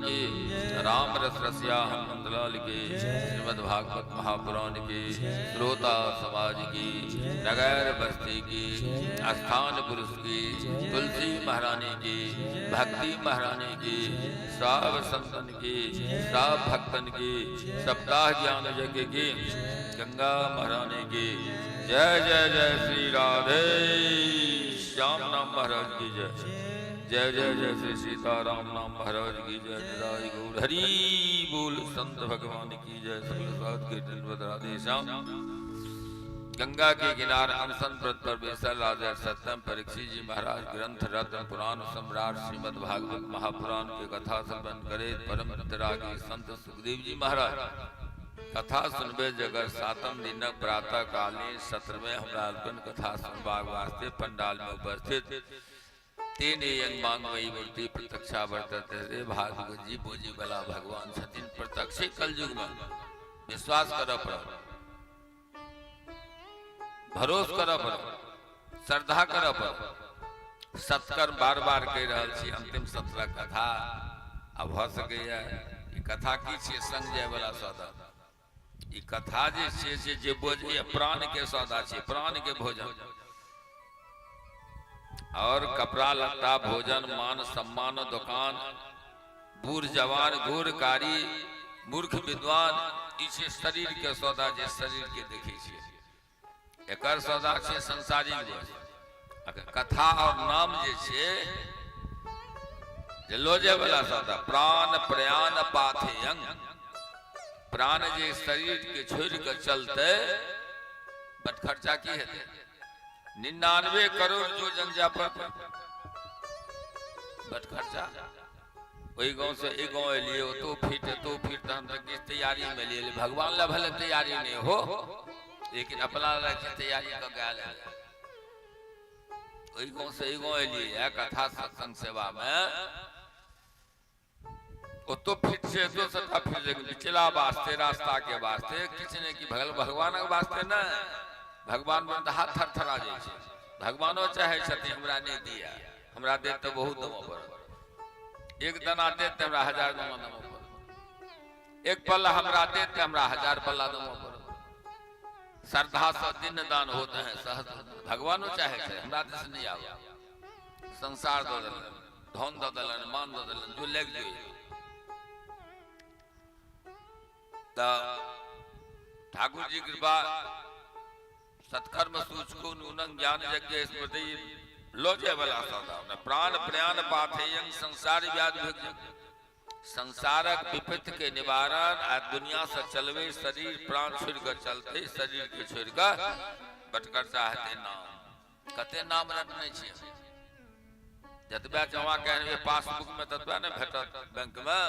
की, राम रस रसिया हनुमंतलाल की, श्रीमद् भागवत महापुराण की, श्रोता समाज की, नगर बस्ती की, स्थान पुरुष की, तुलसी महारानी की, भक्ति महारानी की, सब संतन की, सब भक्तन की, सप्ताह ज्ञान यज्ञ की, गंगा महारानी की जय जय जय श्री राधे श्याम नाम महाराज की जय जय जय जय श्री सीताराम नाम महाराज की जय निराई गौर हरि बोल संत भगवान की जय सकल साध के राधे श्याम। गंगा के किनारे अनशन व्रत पर बेसल राजा सत्यम परीक्षित जी महाराज ग्रंथ रत्न पुराण सम्राट श्रीमद् भागवत महापुराण के कथा श्रवण करे परम वितरागी संत सुखदेव जी महाराज कथा सुनबे जगर सातम दिन प्रातः कालीन सत्र में हमरा कथा सुनबाग वास्ते पंडाल में उपस्थित तीन यंग मांग वही मूर्ति प्रत्यक्षा वर्तते रे भागवत जी बोजी बला भगवान छथिन प्रत्यक्ष कलयुग में विश्वास कर भरोस कर श्रद्धा कर सत्कर्म बार बार कह रहल छी अंतिम सत्र कथा अब हो सके ई कथा की छे संग जाय वाला सौदा ई कथा जे बोझे प्राण के सौदा छे प्राण के भोजन और कपड़ा लत्ता भोजन मान सम्मान दुकान बूढ़ जवान घूरकारी मूर्ख विद्वान इसे शरीर के सौदा जे शरीर के देखे छे एकर सौदा छे संसारिक बोझ कथा और नाम जे छे जे लोजे वाला सौदा प्राण प्रयाण पाथे अंग प्राण जे शरीर के छोड़ के चलते बट खर्चा की है 99 करोड़ जो जनजापत बट खर्चा वही गांव से एक गांव लिए तो फिट हम तक की तैयारी में लिए भगवान ला भले तैयारी नहीं हो लेकिन अपना रखे तैयारी का गया वही गांव से एक गांव लिए कथा सत्संग सेवा में तो फिट से तो सता फिर पिछला वास्ते रास्ता के वास्ते किसने की भगवान के वास्ते न भगवान में हाथ थर थरा जाए छे भगवानो चाहे छथि हमरा नहीं दिया हमरा दे तो बहुत दमो पर एक दाना दे ते हमरा 1000 दमो पर एक पल्ला हमरा दे ते हमरा 1000 पल्ला दमो पर श्रद्धा से दिन दान होते हैं सहज भगवानो चाहे छे हमरा देश नहीं आवे संसार दो दलन धन दो दलन मान दो दलन जो लग जोई ठाकुर जी कृपा सत्कर्म सूचको नूनंग ज्ञान यज्ञ स्मृति लोजे वाला सौदा प्राण प्रयाण पाथेयं संसार व्याधि संसारक विपत्ति के निवारण आ दुनिया से चलवे शरीर प्राण छोड़ कर चलते शरीर के छोड़ कर बटकर चाहते नाम कते नाम रटने छे जतबा जमा कहने पासबुक में ततबा न भेटत बैंक में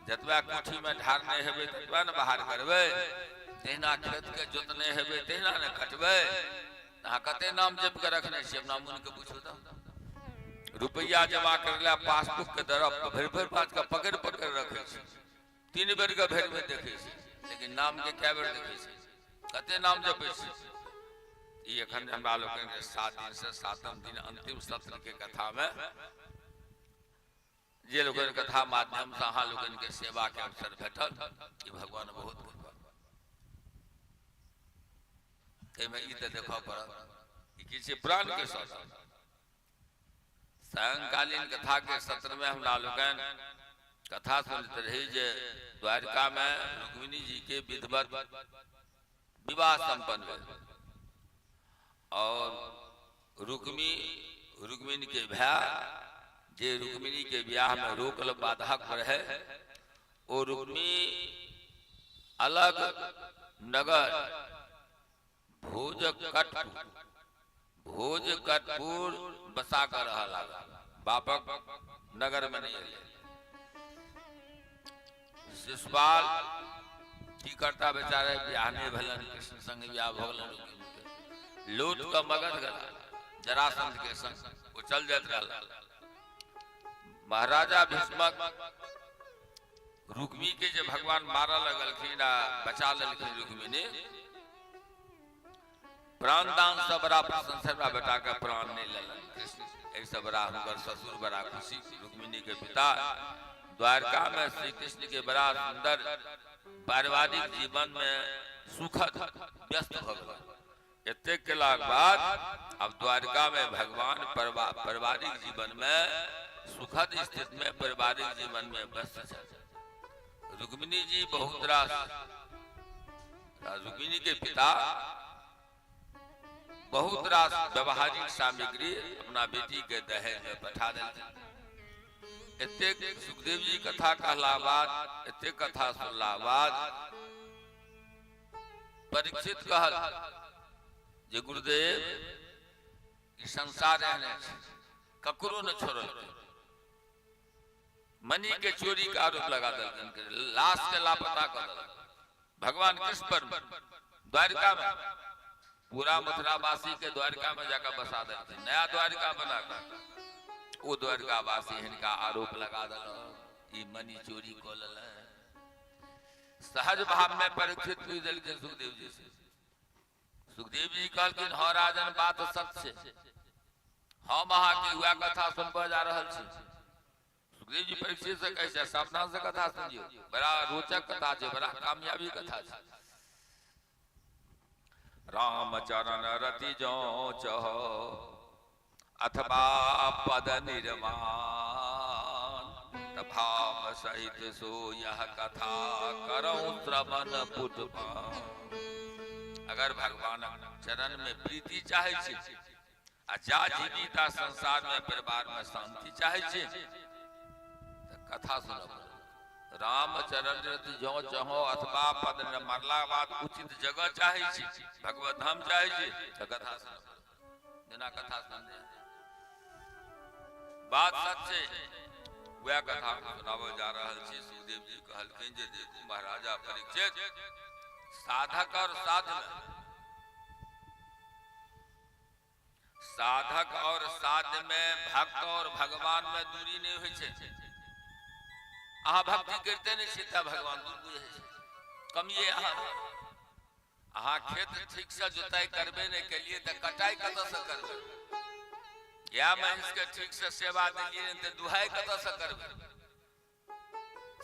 जतबा कोठी में ढारने हेबे ततबा न बाहर करबे तेना खेत के जोतने हेबे तेना न कटबे ना कते नाम जप के रखने छी अपना मन के पूछो त रुपया जमा करला पासबुक के तरफ भर भर बात का पकड़ पकड़ रखे छी 3 बेर के भेर में देखे छी लेकिन नाम के क्या बेर देखे छी कते नाम जपे छी ई एखन हमरा लोग के 7 दिन से 7म दिन अंतिम सत्र के कथा में जे लोगन कथा माध्यम से अहाँ लोगन के सेवा के अवसर भेटल कि भगवान बहुत कृपा एमे ई त देखो पड़त कि किसी प्राण के सौदा सायंकालीन कथा के सत्र में हम लोगन कथा सुनते रही जे द्वारका में रुक्मिणी जी के विधिवत विवाह संपन्न हुए और रुक्मिणी के भाई जे रुक्मिणी के ब्याह में रोकल बाधक रहे और रुक्मिणी अलग नगर भोजकटपुर बसा कर रहा बापक नगर में नहीं शिशुपाल की करता बेचारे ब्याह नहीं भलन कृष्ण संग ब्याह भगलन लूट का मगध गला जरासंध के संग वो चल जात रहा महाराजा भीष्मक रुक्मी के जो भगवान मारा लगलखिन बचा ललखिन रुक्मिणी प्राण दान से बड़ा प्रशंसा बेटा का प्राण नहीं लेलन कृष्ण ऐसा बड़ा हुनकर ससुर बड़ा खुशी रुक्मिणी के पिता द्वारका में श्री कृष्ण के बड़ा सुंदर पारिवारिक जीवन में सुखद व्यस्त हो गए। इतने के बाद अब द्वारका में भगवान पारिवारिक जीवन में सुखद स्थिति में पारिवारिक जीवन में व्यस्त है। रुक्मिणी जी बहुत रुक्मिणी के पिता बहुत रास व्यवहारिक सामग्री अपना बेटी के दहेज में पठा देते। इतने सुखदेव जी कथा कहला बाद, इतने कथा सुनला बाद परीक्षित कहल जे गुरुदेव संसार रहने ककरो न छोड़ल, मनी के चोरी का आरोप लगा दिल, लाश के लापता कर दिल। भगवान कृष्ण पर द्वारका में पूरा मथुरावासी के द्वारका में जाकर बसा देते, नया द्वारका बनाकर वो द्वारकावासी इनका आरोप लगा दिल, मनी चोरी को लल। सहज भाव में परीक्षित पूछल के सुखदेव जी से। सुखदेव जी कहलखिन हाँ राजन बात सत्य है, हम अहाँ के हुआ कथा सुनबा जा रहल छी। सुखदेव जी परीक्षित से कैसे सावधान से कथा सुनियो, बड़ा रोचक कथा है, बड़ा कामयाबी कथा है। रामचरण रति जो चह अथवा पद निर्माण, भाव सहित सो यह कथा करऊं श्रवण पुटपान। अगर भगवान चरण में प्रीति चाहे छी आ जा जीविता संसार में परिवार में शांति चाहे छी तो कथा सुनब। रामचरण रति जो चहो अथवा पद मरला बाद उचित जगह चाहे छी, भगवत धाम चाहे छी तो कथा सुनब। बिना कथा सुन बात सच्चे वह कथा सुनाव जा रहा छी। सुखदेव जी कहलखिन जे देखू महाराजा परीक्षित, साधक और साध्य में भक्त और भगवान में दूरी नहीं हुई छे। अहाँ भक्ति करते नहीं सीता भगवान दूर बुझे छे। कमिए अहाँ खेत ठीक से जुताई करबे नहीं के लिए तो कटाई कत से करबे, या महिष के ठीक से सेवा दिलिए तो दुहाई कत से करबे।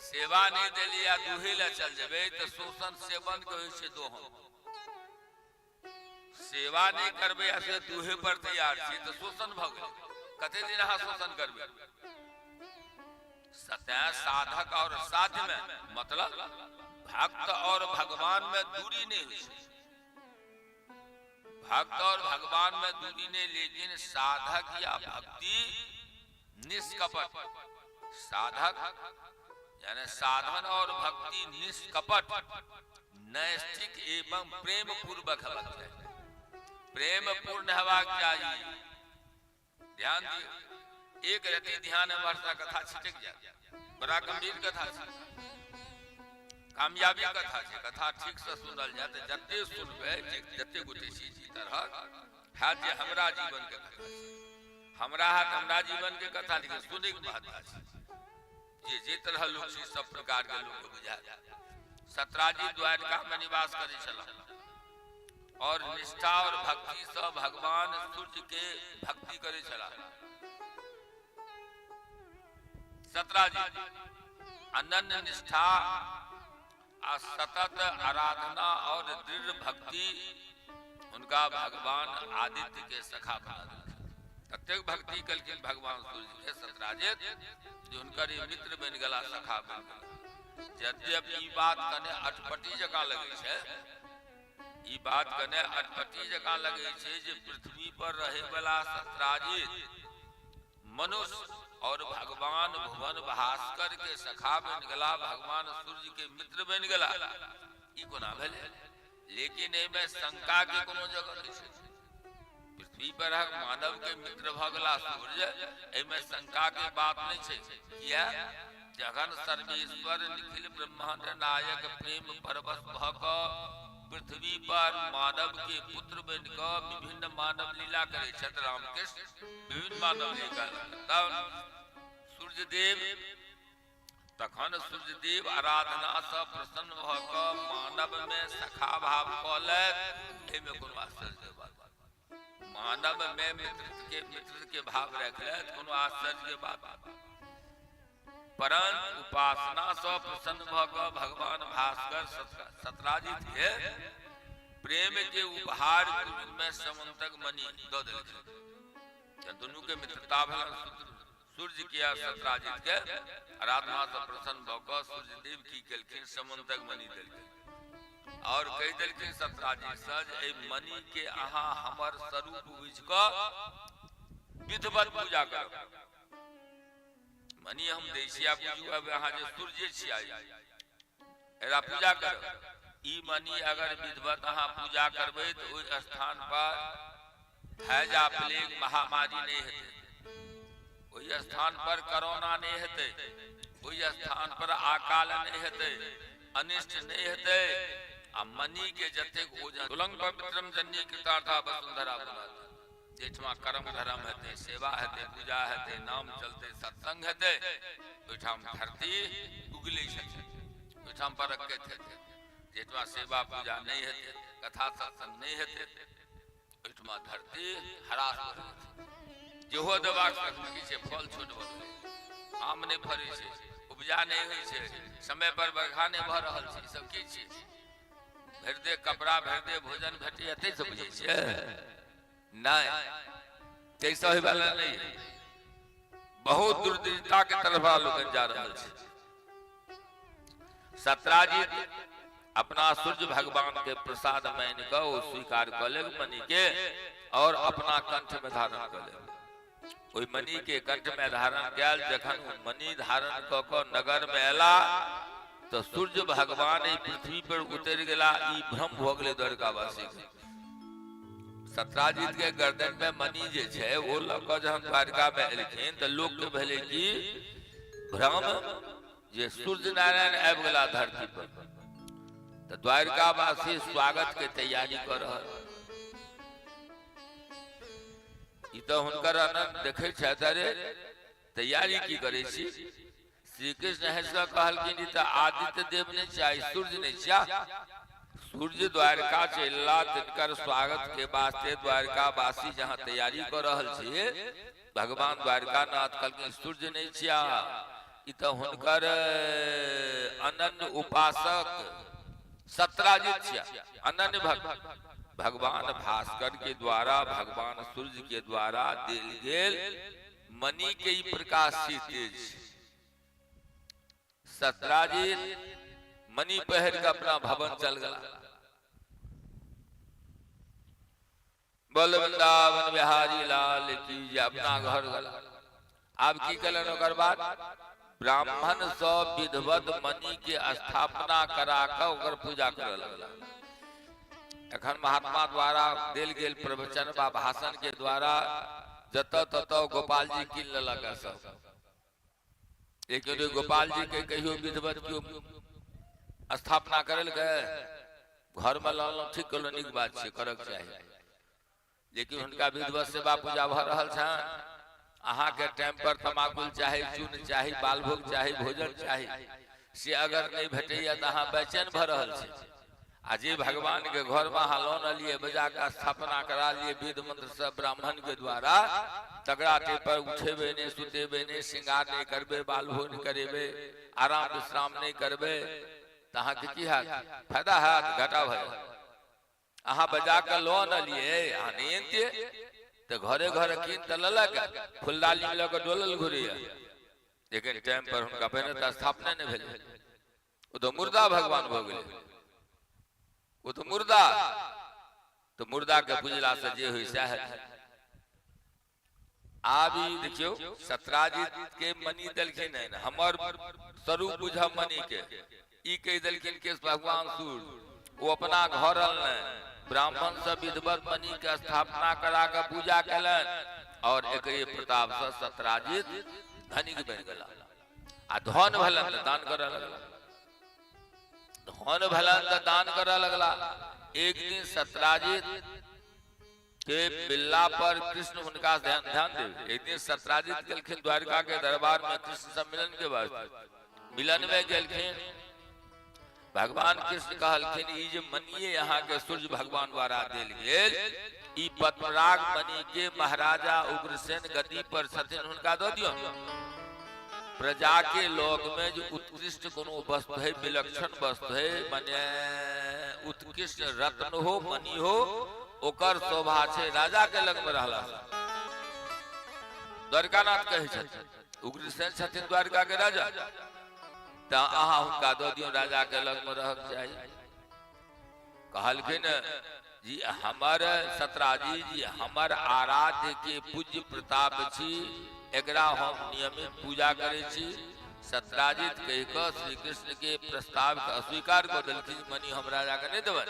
सेवा नहीं दिली या दुहे ला चल जाबे तो शोषण सेवन के होय छे दोहो। सेवा नहीं करबे या से दुहे पर तैयार छी तो शोषण भ गेल, कते दिन अहाँ शोषण करबे। सत्य साधक और साध्य में मतलब भक्त और भगवान में दूरी नहीं हुई। भक्त और भगवान में दूरी नहीं, लेकिन साधक या भक्ति निष्कपट, साधक यानी साधन और भक्ति निष्कपट नैष्ठिक एवं प्रेम पूर्वक हेबाक चाहिए। प्रेम पूर्ण हेबाक चाहिए। ध्यान दियो, एक रति ध्यान में वर्षा कथा छिटक जाए, बड़ा गंभीर कथा है, कामयाबी कथा है। कथा ठीक से सुनल जाए तो जते सुनबे जते गोटे चीज तरह है जे हमरा जीवन के कथा, हमरा हाथ हमरा जीवन के कथा लेकिन सुने के महत्व है। जे तरह लोग सब प्रकार के लोग को बुझाए। सत्राजी द्वारका में निवास करे छला और निष्ठा और भक्ति से भगवान सूर्य के भक्ति करे छला। सत्राजी अनन्य निष्ठा सतत आराधना और दृढ़ भक्ति उनका भगवान आदित्य के सखा बना। प्रत्येक भक्ति कल के भगवान सूर्य के सत्राजित जो उनकर मित्र बन गला, सखा बन गला। यद्यपि ई बात कने अटपटी जगह लगे छे, ई बात कने अटपटी जगह लगे छे जे पृथ्वी पर रहे वाला सत्राजित मनुष्य और भगवान भुवन भास्कर के सखा बन गला, भगवान सूर्य के मित्र बन गला। ई कोना भेले, लेकिन एमे शंका के कोनो जगह नहीं छे। पृथ्वी पर मानव के मित्र भ गला सूर्य, एमे शंका के बात नहीं छे। किया जगन सर्वेश्वर निखिल ब्रह्मांड नायक प्रेम परवश भक पृथ्वी पर मानव के पुत्र बनकर विभिन्न मानव लीला करे छथि। रामकृष्ण विभिन्न मानव लीला तब सूर्यदेव तखन सूर्यदेव आराधना से प्रसन्न भक मानव में सखा भाव कलैत। एमे कोनो आश्चर्य बात, मानव में मित्र के भाव रखलैत, कोनो आश्चर्य के बात। परंतु उपासना से प्रसन्न भऽ भगवान भास्कर सत्राजित के प्रेम के उपहार में समंतक मणि दऽ देलखिन। दुनू के मित्रता भेल। सूर्य किया सत्राजित के आराधना से प्रसन्न भऽ सूर्य देव की केलखिन समंतक मणि देलखिन और कहि देलखिन सत्राजित से जे मणि के अहाँ हमर स्वरूप बुझि कऽ विधिवत पूजा करू। मणि हम देशिया बुझू, अब अहाँ जे सूर्य छियै एरा पूजा करू। ई मणि अगर विधिवत अहाँ पूजा करबै तो ओहि स्थान पर हैजा प्लेग महामारी नहीं हेतै, ओहि स्थान पर कोरोना नहीं हेतै, ओहि स्थान पर अकाल नहीं हेतै, अनिष्ट नहीं हेतै। आ मणि के जतेक ओजन तुलंग पवित्रम जन्य कृतार्था वसुंधरा बनात जेठमा कर्म धर्म हेतै, सेवा हेतै, पूजा हेतै, नाम चलतै, सत्संग हेतै, ओहिठाम धरती उगलै छथिन, ओहिठाम बरकत हेतै। जेठमा सेवा पूजा नहीं हेतै, कथा सत्संग नहीं हेतै, ओहिठमा धरती हरास भऽ जेतै। जेहो देबाक सकी छै फल छोट भऽ गेलै, आम नहीं फरै छै, उपजा नहीं होइ छै, समय पर बरखा नहीं भऽ रहल छै, ई सब की छै? भरि दे कपड़ा, भरि दे भोजन भेटै एतै से बुझै छियै? नहीं, कैसा होय वाला नहीं। बहुत दुर्दिनता के तरफ लोग जा रहल छै। सत्राजित अपना सूर्य भगवान के प्रसाद मान कऽ ओ स्वीकार कऽ लेब मणि के और अपना कंठ में धारण कऽ लेब। ओहि मणि के कंठ में धारण कयल जखन मणि धारण कऽ कऽ नगर में एला तो सूर्य भगवान पृथ्वी पर उतर गेला। ई भ्रम भऽ गेलै द्वारकावासी के। सत्राजित के गर्दन में मणि जे छै ओ लऽ कऽ जहन द्वारका में एलखिन तऽ लोक के भेलै कि भ्रम जे सूर्य नारायण आबि गेला धरती पर। तो द्वारकावासी स्वागत के तैयारी कर रहल। ई तो हुनकर आनंद देखे छथि। अरे तैयारी की करे छी? श्री कृष्ण हंसकऽ कहलखिन तऽ आदित्य देव नहीं चाही, सूर्य नहीं चाह। सूर्य द्वारका चलला तिनकर स्वागत के वास्ते द्वारकावासी जहाँ तैयारी कर रहल छियै, भगवान द्वारकानाथ कहलखिन सूर्य नहीं चाह। ई तो हुनकर अनन्य उपासक सत्राजित अनन्य भक्त भगवान भास्कर के द्वारा, भगवान सूर्य के द्वारा देल गेल मणि के ई प्रकाशित तेज। सत्राजित मणि पहर के अपना भवन चल गला। बोल वृंदावन बिहारी लाल की जय। अपना घर गला। आब की कलन ओकर बाद ब्राह्मण सब विधिवत मणि के स्थापना करा कर ओकर पूजा करे लगला। एखन महात्मा द्वारा देल गेल प्रवचन व भाषण के द्वारा जतऽ ततऽ गोपाल जी कीन लेलक सब। लेकिन गोपाल जी के कहियो विधिवत क्यों स्थापना करल गए? घर में लाल ठीक कलो, नीक बात छै, करक चाहिए। लेकिन हुनका विधिवत सेवा पूजा भऽ रहल छनि। अहाँ के टाइम पर तमाकुल चाही, चून चाही, बालभोग चाही, भोजन चाही, से अगर नहीं भेटैया तो अहाँ बेचैन भऽ रहल छी। आ जे भगवान के घर में अहाँ लौन लिए बजा के स्थापना करा लिए वेद मंत्र सब ब्राह्मण के द्वारा, तगड़ा पर उठेबे नहीं, सुतेबे नहीं, श्रृंगार नहीं करबे, बालभोग नहीं करेबे, आराम विश्राम नहीं करबे, तो अहाँ के की हैत? फायदा हैत? घाटा भय। अहाँ बजा के लौन लिए अहाँ नहीं अनतिए तो घरे घरे कीन तो ललक, फुलडाली में लग डोलल घुरिया। लेकिन टाइम पर हुनका पहिने तो स्थापना नहीं भेल। वो तो मुर्दा भगवान भऽ गेलै। वो तो मुर्दा के पूजला से जे हुई सह। आब देखियो सत्राजित के मणि देलखिन हमर स्वरूप बुझ मणि के। ई कह देलखिन कि भगवान सूर्य वो अपना घर अनलन, ब्राह्मण से विधिवत मणि के स्थापना करा के पूजा कलन और एकरे प्रताप से सत्राजित धनिक बन गेला। आ धन भलन तो दान करऽ लगला। धन भलन तो दान करऽ लगला। एक दिन सत्राजित के बिल्ला पर कृष्ण उनका ध्यान दे। एक दिन सत्राजित गेलखिन द्वारका के दरबार में कृष्ण सम्मिलन के वास्ते। मिलन में गेलखिन। भगवान कृष्ण कहलखिन ई जे मणि यहाँ के सूर्य भगवान द्वारा देल गेल, ई पद्मराग मणि के महाराजा उग्रसेन गद्दी पर छथिन, हुनका दऽ दियौ। प्रजा के लोक में जो उत्कृष्ट कोनो वस्तु है, विलक्षण वस्तु है, माने उत्कृष्ट रत्न हो, मणि हो, ओकर शोभा छे राजा के लग में रहला। द्वारकानाथ कहे छथिन, उग्रसेन छथिन द्वारका के राजा, त अहाँ हुनका दऽ दियौ राजा के लग में रहक चाही। कहलखिन जी हमर सत्राजी जी हमर आराध्य के पूज्य प्रताप छी, एकरा हम नियमित पूजा करे छी। सत्राजित कह कऽ श्री कृष्ण के प्रस्ताव के अस्वीकार कर देलखिन, मणि हम राजा के नहीं देबन।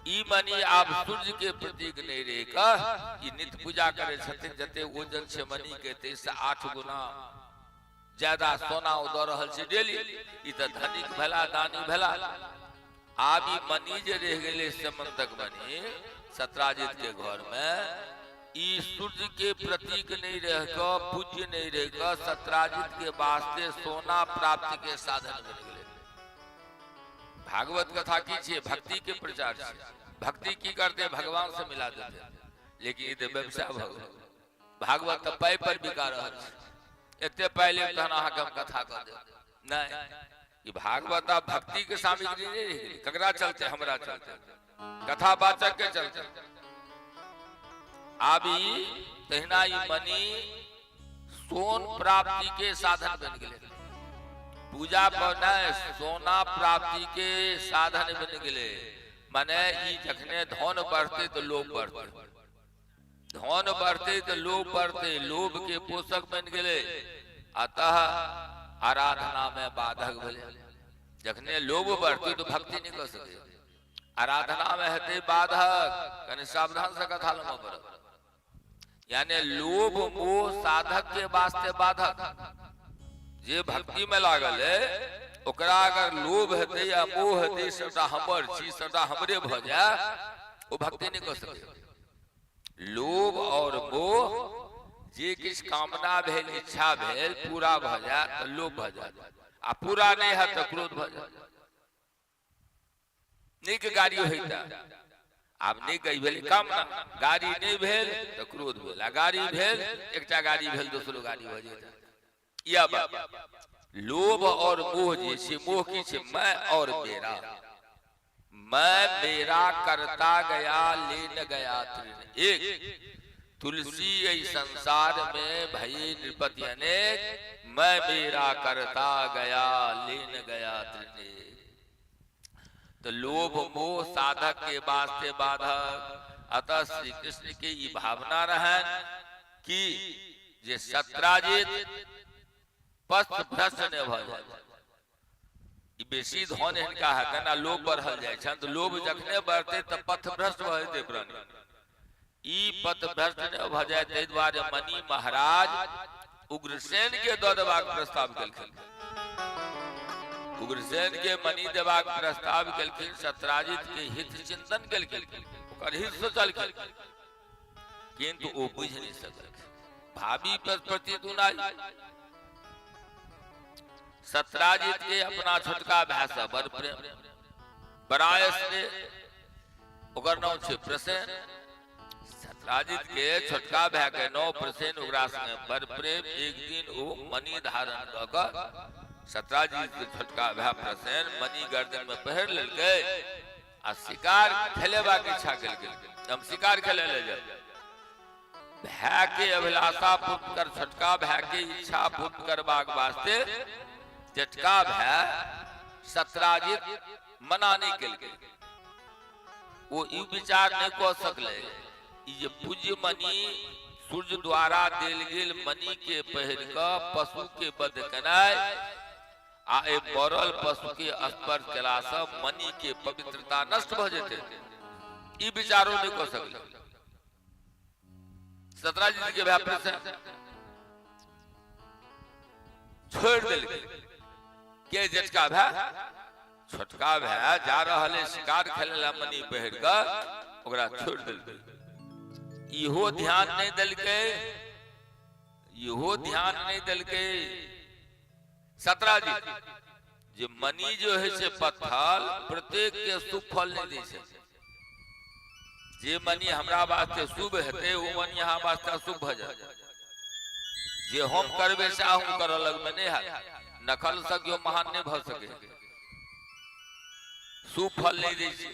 ई मणि आप सूर्य के प्रतीक नहीं रह कऽ ई नित्य पूजा करे छथिन, जते ओजन छे मणि के 8 गुना ज्यादा सोना ओ दऽ रहल छै डेली। ई त धनिक भेला, दानी भेला। आब ई मणि जे रह गेले समंतक मणि सत्राजित के घर में, ई सूर्य के प्रतीक नहीं रह कऽ, पूज्य नहीं रह कऽ, सत्राजित के वास्ते सोना प्राप्ति के साधन बन गेले। भागवत कथा की छे? भक्ति के प्रचार छे। भक्ति की करते? भगवान से मिला देते। लेकिन ई त व्यवसाय भ गेल। भागवत त पाई पर बिका रहल छै। एते पहले तहन अहाँके हम कथा कह देब नहीं। ई भागवत भक्ति के सामग्री नहीं रह गेली। ककरा चलते? हमरा चलते, कथावाचक के चलते। आबी तहिना ई मणि सोन प्राप्ति के साधन बन गेले। पूजा पर नहीं, सोना प्राप्ति के साधन बन गेले। माने ई जखने धन बढ़ते तो लोभ बढ़ते, धन बढ़ते तो लोभ बढ़ते, लोभ के पोषक बन गेले। अतः आराधना में बाधक भेले। जखने लोभ बढ़ते तो भक्ति नहीं कर सके, आराधना में हेते बाधक। कने सावधान से कथा लम्बा पड़े। यानी लोभ मोह साधक के वास्ते बाधक। जे भक्ति में लागल है ओकरा अगर लोभ हेते या मोह हेते, सबटा हमर छी, सबटा हमरे भ जाए, वो भक्ति नहीं कर सके। लोभ और मोह जे किछ कामना भेल, इच्छा भेल, पूरा भ जाए तो लोभ भ जाए, आ पूरा नहीं है तो क्रोध भ जाए। नीक गाड़ी होइता, आब नीक भेल कामना, गाड़ी नहीं भेल तो क्रोध भेल, आ गाड़ी भेल, एकटा गाड़ी भेल दोसरो गाड़ी भ जाए। या बात लोभ और मोह जे छे, मोह की छे? मैं और मेरा। मैं मेरा करता गया, लेन गया तृण एक। तुलसी ऐ संसार में भई नृपति अनेक, मैं मेरा करता गया, लेन गया तृण एक। तो लोभ मोह साधक के वास्ते बाधक। अतः श्री कृष्ण की ये भावना रहन कि जे सत्राजित पथ भ्रष्ट न भ जाए। बेसी धन हिनका है, केना लोभ बढ़ल जाय छन, तो लोभ जखने बढ़ते तो पथ भ्रष्ट भ जेते प्राणी। ई पथ भ्रष्ट न भ जाए, ताहि दुआरे मणि महाराज उग्रसेन के दऽ देबाक प्रस्ताव केलखिन। उग्रसेन के मणि देबाक प्रस्ताव केलखिन। सत्राजित के हित चिंतन केलखिन, ओकर हित सोचलखिन, किंतु ओ बुझ नहीं सकलखिन। भाभी पर प्रति दुनाई। सत्राजित के अपना छोटका भाई से बड़ प्रेम। बरायस ने ओकर नाम छे प्रसेन। सत्राजित के छोटका भाई के नाम प्रसेन, ओकरा संगे बड़ प्रेम। एक दिन वो मणि धारण क के सत्राजित के छोटका भाई प्रसेन मणि गर्दन में पहिर लेलकै आ शिकार खेलेबा के इच्छा केलकै। हम शिकार खेले ले जाए। भाई के अभिलाषा पूर्ण कर, छोटका भाई के इच्छा पूर्ण करबाक वास्ते जेठका भाई सत्राजित मना नहीं केलकै। वो ई विचार नहीं कऽ सकले ये पूज्य मणि सूर्य द्वारा देल गेल मणि के पहिर कऽ पशु के वध केनाय आ ए मरल पशु के स्पर्श केला से मणि के पवित्रता नष्ट भ जेतै। ई विचारो नहीं कऽ सकले। सत्राजित के भाई प्रसेन छोड़ देलकै। के जेठका भाई? छोटका भाई जा रहल है शिकार खेले ला, मणि पहिर कऽ ओकरा छोड़ देलकै। इहो ध्यान नहीं देलकै, इहो ध्यान नहीं देलकै सत्राजित जे मणि जो है से पत्थर प्रत्येक के शुभ फल नहीं दै छै। जे मणि हमरा वास्ते शुभ हेतै, वो मणि यहाँ वास्ते अशुभ भ जाय। जे हम करबे से अहूँ कर लगमे नहीं है। नखल सकियो महान नहीं भ सके, सुफल नहीं दै छै।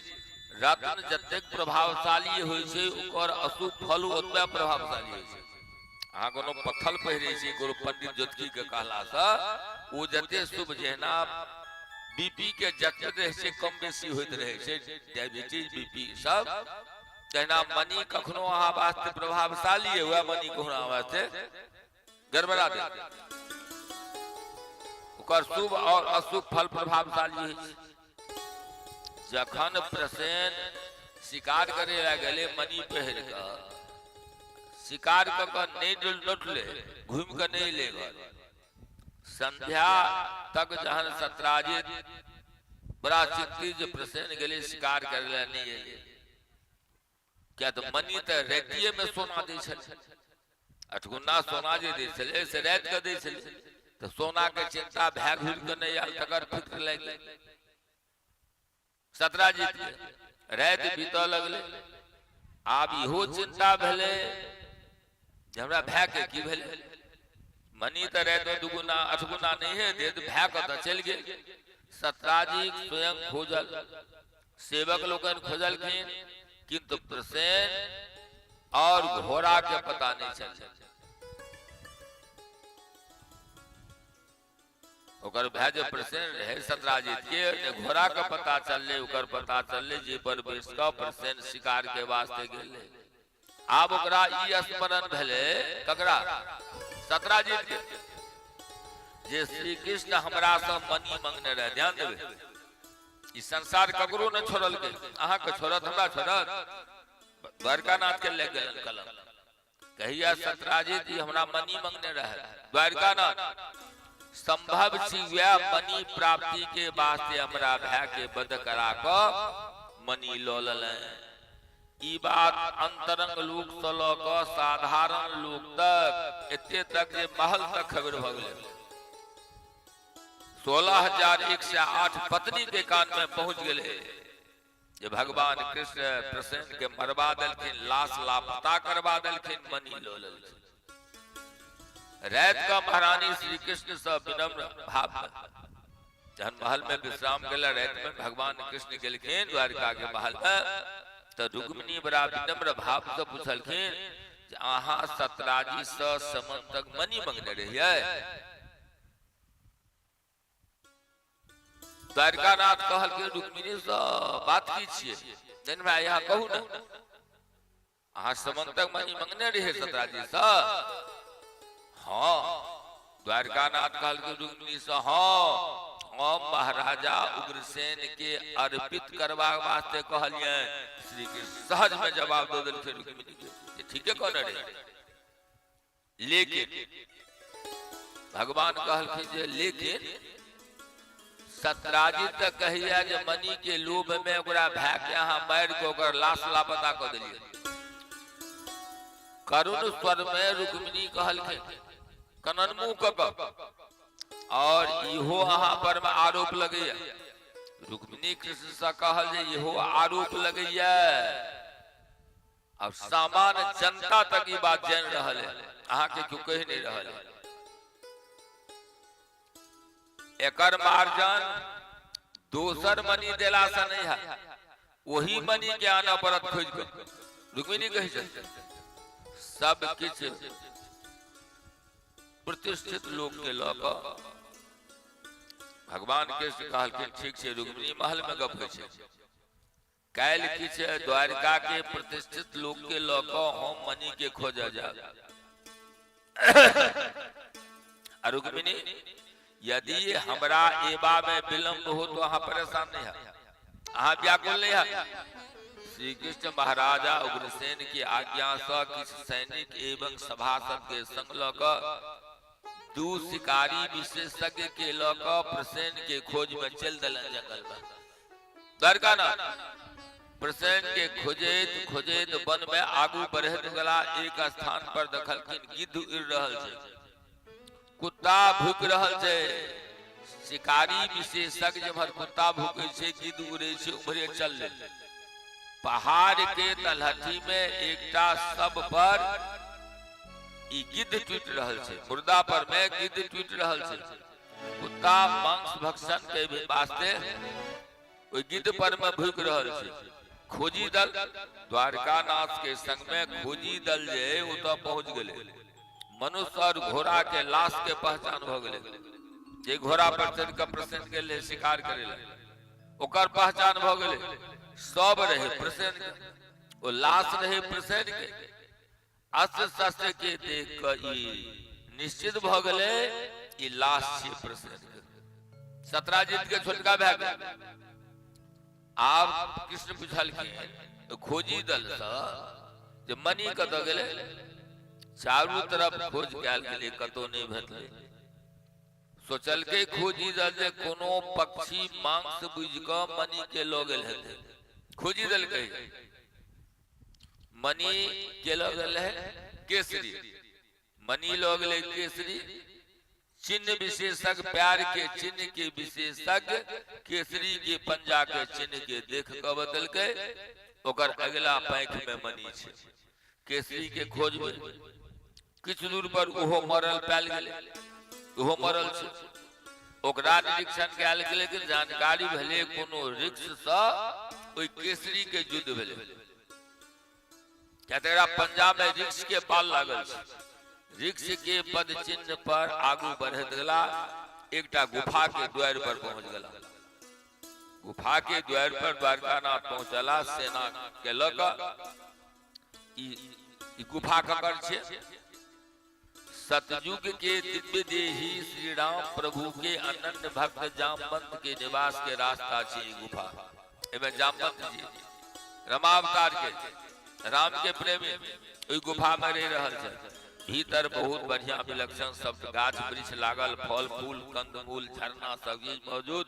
रत्न जतेक प्रभावशाली होइ छै ओकर अशुभ फल ओतबे प्रभावशाली होइ छै। अहाँ कोनो पत्थर पहिरे छी गुरु पंडित ज्योतिषी के कहला से ओ जते शुभ, जेना बीपी के जते रहे छै कम बेसी होइत रहे छै, डायबिटीज बीपी सब, तेना मनी कखनो अहाँ वास्ते प्रभावशाली है, वह मनी कखनो अहाँ वास्ते गड़बड़ा दे। ओकर शुभ और अशुभ फल प्रभावशाली है। जखन प्रसेन शिकार करे गए मनी पहिर के, शिकार क नहीं लौटले, घूम के नहीं ले गए, संध्या तक जहन सत्राजित बड़ा चिंतित प्रसेन गए शिकार करे नहीं है। क्या तो मनी तो रेतिये में सोना दे छल, अठगुना सोना जे दे छले से रात के दे छले, तो सोना के चिंता भय घुर के नहीं आल, तकर फिक्र लग गई। सत्राजित रात बीतऽ लगले, आब इहो चिंता भेले जे हमरा भय के की भेले। मनी तो रात में दुगुना अठगुना नहीं है दे, भय के तो चल गए। सत्राजित स्वयं खोजल, सेवक लोगन खोजलखिन, किंतु प्रसेन और घोड़ा के पता नहीं चल। ओकर भय जो प्रसेन रहे सत्राजित के, घोड़ा का पता चलले, ओकर पता चलले जे पर बैस का प्रसेन शिकार के वास्ते गेले। आब ओकरा ई स्मरण भेले ककरा, सत्राजित के, जे श्री कृष्ण हमरा से मनी मांगने रहे। ध्यान देबे, ई संसार ककरो न छोड़ल के, अहाँ के छोड़त हमरा छोड़त। द्वारकानाथ के ले गेलन कलम, कहिया सत्राजित जी हमरा मनी मांगने रहे। द्वारकानाथ संभव छी वह मनी प्राप्ति के वास्ते हमरा भय के बद करा क मनी लऽ लेले। ई बात अंतरंग लोक से लऽ क साधारण लोक तक, एते तक जे महल तक खबर भ गेलै। 16,108 पत्नी के कान में पहुंच गए जे भगवान कृष्ण प्रसेन के मरवा देलखिन, लाश लापता करवा देलखिन, मनी लऽ लेलखिन। रात का महारानी श्री कृष्ण से विनम्र भाव जहन महल में विश्राम गेला, रात में भगवान कृष्ण गेलखिन द्वारका के महल में, तो रुक्मिणी बड़ा विनम्र भाव से पूछलखिन जे अहाँ सत्राजित से समन तक मनी मांगने रहिए। द्वारकानाथ कहलखिन रुक्मिणी से बात की छिए, जन भाई यहाँ कहू न, अहाँ समन तक मनी मांगने रहिए सत्राजित से। हाँ, द्वारकानाथ कहलखिन रुक्मिणी से, हाँ हम महाराजा उग्रसेन के अर्पित करवा वास्ते कहलिए। श्री कृष्ण सहज में जवाब दे देलखिन रुक्मिणी के, ठीक है कहने रहे। लेकिन भगवान कहलखिन जे लेकिन सत्राजित तक कहिया जे मनी के लोभ में ओकरा भय के अहाँ मार के ओकर लाश लापता क देलिए। करुण स्वर में रुक्मिणी कहलखिन कनन मुंह क, और इहो अहाँ पर में आरोप लगैया। रुक्मिणी कृष्ण से कहल जे इहो आरोप लगैया। अब सामान्य जनता तक ये बात जान रहल है, अहाँ के क्यों कह नहीं रहल है। एकर मार्जन दोसर मनी देला से नहीं है, वही मनी के आना परत खोज के। रुक्मिणी कही सब किछ प्रतिष्ठित लोक के लऽ कऽ भगवान कृष्ण कहलखिन ठीक छै रुक्मिणी महल में गप होइ छै, काल्हि किछ द्वारिका के प्रतिष्ठित लोक के लऽ कऽ हम मनी के खोज जा। रुक्मिणी यदि हमरा एबा में विलंब हो तो अहाँ परेशान नहीं है, अहाँ व्याकुल नहीं है। श्री कृष्ण महाराजा उग्रसेन की आज्ञा से किछ सैनिक एवं सभासद के संग लऽ कऽ दू शिकारी विशेषज्ञ के लऽ कऽ प्रसेन के खोज में चल दिलन जंगल में। द्वारकानाथ प्रसेन के खोजैत खोजैत वन में आगू बढ़ैत गेला। एक स्थान पर देखलखिन गिद्ध उड़ि रहल छै, कुत्ता भूक रहल छै। शिकारी विशेषज्ञ जब कुत्ता भूकै छै गिद्ध उड़ै छै उम्हरे चल। पहाड़ के तलहटी में एकटा सब पर ई गिद्ध टूट रहल छै, मुर्दा पर में गिद्ध टूट रहल छै। कुत्ता मांस भक्षण के भी वास्ते ओई गिद्ध पर में भूख रहल छै। खोजी दल द्वारकानाथ के संग में खोजी दल जे ओतऽ पहुंच गेले। मनुष्य और घोड़ा के लाश के पहचान भ गेले। जे घोड़ा पर चढ़ के प्रसन्न गेले शिकार करे ला, ओकर पहचान भ गेले। सब रहे प्रसन्न, ओ लाश रहे प्रसन्न के। अस्त्र शस्त्र के देख क ई निश्चित भ गेले ई लाश छै प्रसन्न के। सत्राजित के छोटका भए गेल। आब कृष्ण पूछलखिन खोजी दल से जे मणि कतऽ गेलै। चारू तरफ खोज कयल गेलै, कतौ नहीं भेटलै। सोचलकै खोजी दल जे कोनो पक्षी मांस बुझ क मणि के लऽ गेल हेतै। खोजी दल कहे मणि के लऽ गेल है केसरी, मणि लऽ गेलै केसरी। चिन्ह विशेषज्ञ, प्यार के चिन्ह के विशेषज्ञ केसरी के पंजा के चिन्ह के देख क बतलकै ओकर अगला पैंख में मणि छै। केसरी के खोज में किछु दूर पर ओहो मरल पायल गेलै, ओहो मरल छै। ओकरा निरीक्षण कयल गेलै कि जानकारी भेलै कोनो वृक्ष से ओई केसरी के युद्ध भेलै। क्या तेरा पंजा में वृक्ष के पाल लागल छै। वृक्ष के पद चिन्ह पर आगू बढ़त गेला, एकटा गुफा के द्वार पर पहुंच गेला। गुफा के द्वार पर द्वारकानाथ पहुंचला सेना के लऽ कऽ। ई गुफा ककर छै? सतयुग के दिव्य देही श्री राम प्रभु के अनन्य भक्त जामवंत के निवास के रास्ता छै ई गुफा। एमे जामवंत जी रमावतार के, राम के प्रेमी ओई गुफा में रह रहल छै। भीतर बहुत बढ़िया विलक्षण सब गाछ वृक्ष लागल, फल फूल कंदमूल झरना सब चीज मौजूद।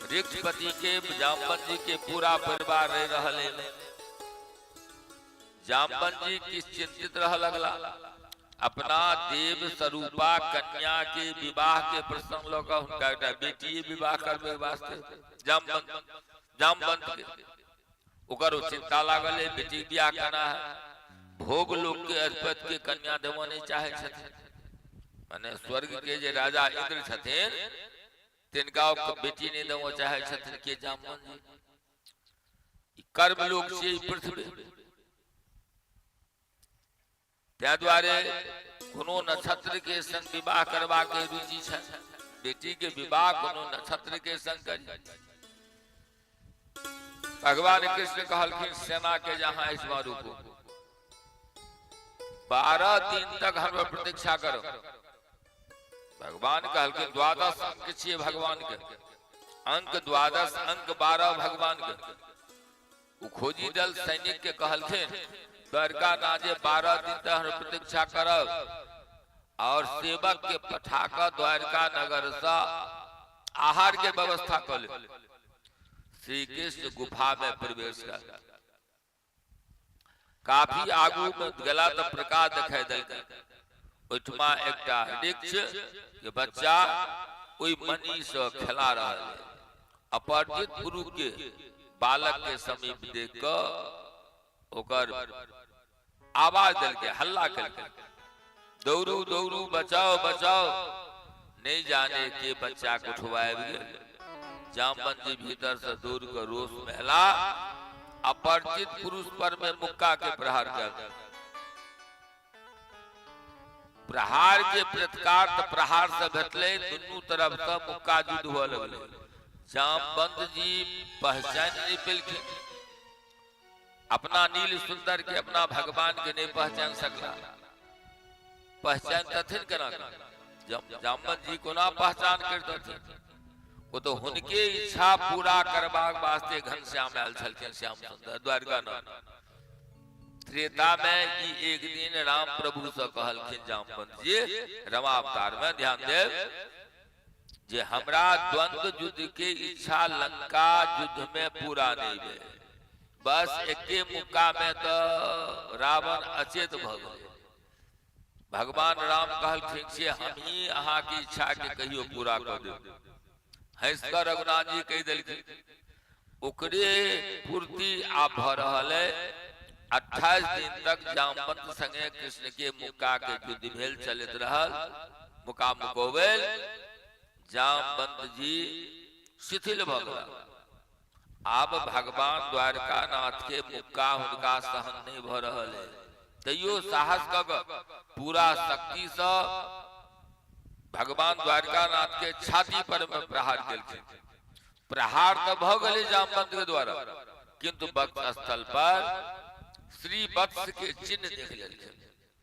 वृक्षपति के जामवंत जी के पूरा परिवार रह रहल है। जामवंत जी किस चिंतित रह लगला। अपना देव स्वरूपा कन्या के विवाह के प्रसंग लऽ कऽ हुनका एकटा बेटी विवाह करबे वास्ते जामवंत के ओकर चिंता लागल है। बेटी बियाह करना है। भोग लोक के अधिपति के कन्या देव नहीं चाहे छथिन। माने स्वर्ग के जे राजा इंद्र छथिन तिनका बेटी नहीं देव चाहे छथिन के जामवंत जी। कर्म लोक से पृथ्वी, त्या द्वारे कोनो नक्षत्र के संग विवाह करवा के रुचि छै। बेटी के विवाह कोनो नक्षत्र के संग करी। भगवान कृष्ण कहलखिन सेना के जहां इस रूप 12 दिन तक हम प्रतीक्षा करो। भगवान कहलखिन 12 अंक छियै भगवान के, अंक 12 अंक 12 भगवान के। वो खोजी दल सैनिक के कहलखिन द्वारका नाजे 12 दिन तक हम प्रतीक्षा करब और सेवक के पठाकर द्वारका नगर से आहार के व्यवस्था कर ले। श्री कृष्ण गुफा में प्रवेश कर काफी आगू में गला तो प्रकाश दिखाई देलकै। ओठमा एकटा वृक्ष के बच्चा ओई मणि से खेला रहल है। अपरिचित पुरुष के बालक के समीप देख कर ओकर आवाज देलकै, हल्ला केलकै, दौड़ू दौड़ू बचाओ बचाओ। नहीं जाने के बच्चा को उठवाएब गेल। जामवंत जी भीतर से दूर कर रोष महला अपरिचित पुरुष पर में मुक्का के प्रहार कर। प्रहार के प्रतिकार प्रहार से भेटले, दुनू तरफ से मुक्का युद्ध हुआ लगले। जामवंत जी पहचान नहीं पेलखिन। अपना नील सुंदर के अपना भगवान के नहीं पहचान सकला। पहचान तथिन केना? जामवंत जी को ना पहचान करते। वो तो उनके इच्छा पूरा करबाक वास्ते घनश्याम आयल छलखिन। श्याम सुंदर द्वारका नाथ त्रेता में कि एक दिन राम प्रभु से कहलखिन जामवंत जी रमावतार में ध्यान देव जे हमरा द्वंद्व युद्ध के इच्छा लंका युद्ध में पूरा नहीं भेल। बस एके मुक्का में तो रावण अचेत भ गेल। भगवान राम कहलखिन से हम ही अहाँ की इच्छा के कहियो पूरा कर देब। हंसकर रघुनाथ जी कह दिलखिन ओकरे पूर्ति आप भ रहल है। 28 दिन तक जामवंत संगे कृष्ण के मुक्का के युद्ध भेल चलित रहल। मुक्का मुकोबेल जामवंत जी शिथिल भ गेल। आब भगवान द्वारका नाथ के मुक्का हुनका सहन नहीं भ रहल है। तैयो साहस क पूरा शक्ति से भगवान द्वारका नाथ के छाती पर में प्रहार केलखिन। प्रहार तो भ गेलै जामवंत के द्वारा, किंतु वक्ष स्थल पर श्री वत्स के चिन्ह देख लेलखिन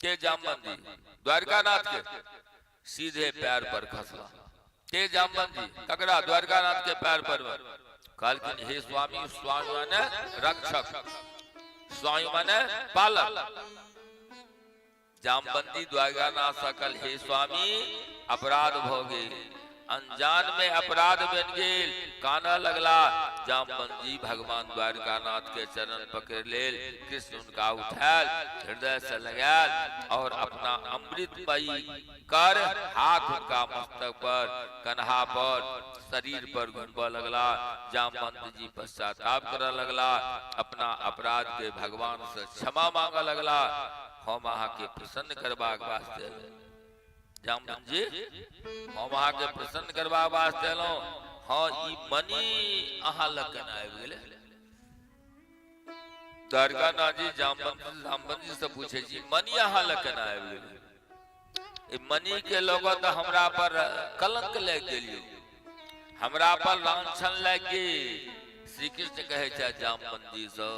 के जामवंत जी द्वारका नाथ के सीधे पैर पर खसला। के जामवंत जी ककरा? द्वारका नाथ के पैर पर कहलखिन हे स्वामी, स्वामी माने रक्षक, स्वामी माने पालक। जामवंती द्वारका नाथ सकल हे स्वामी अपराध भ गेल, अनजान में अपराध बन गेल। काना लगला। जामवंत जी भगवान द्वारका नाथ के चरण पकड़ लेल। कृष्ण उनका उठाल, हृदय से लगाल और अपना अमृतमयी कर हाथ उनका मस्तक पर, कन्हा पर, शरीर पर घुमबा लगला। जामवंत जी पश्चाताप कर लगला, अपना अपराध के भगवान से क्षमा मांगा लगला। हम अहाँ के प्रसन्न करबाक वास्ते जामवंत जी हम अहाँ के प्रसन्न करबाक वास्ते एलहुं। हाँ ई मणि अहाँ लग केना आबि गेलै? द्वारका नाथ जी जामवंत जी से पूछे छी मणि अहाँ लग केना आबि गेलै? ई मणि के लोगो तो हमरा पर कलंक लग गेलियो, हमरा पर लांछन लग गेल। श्री कृष्ण कहे छै जामवंत जी से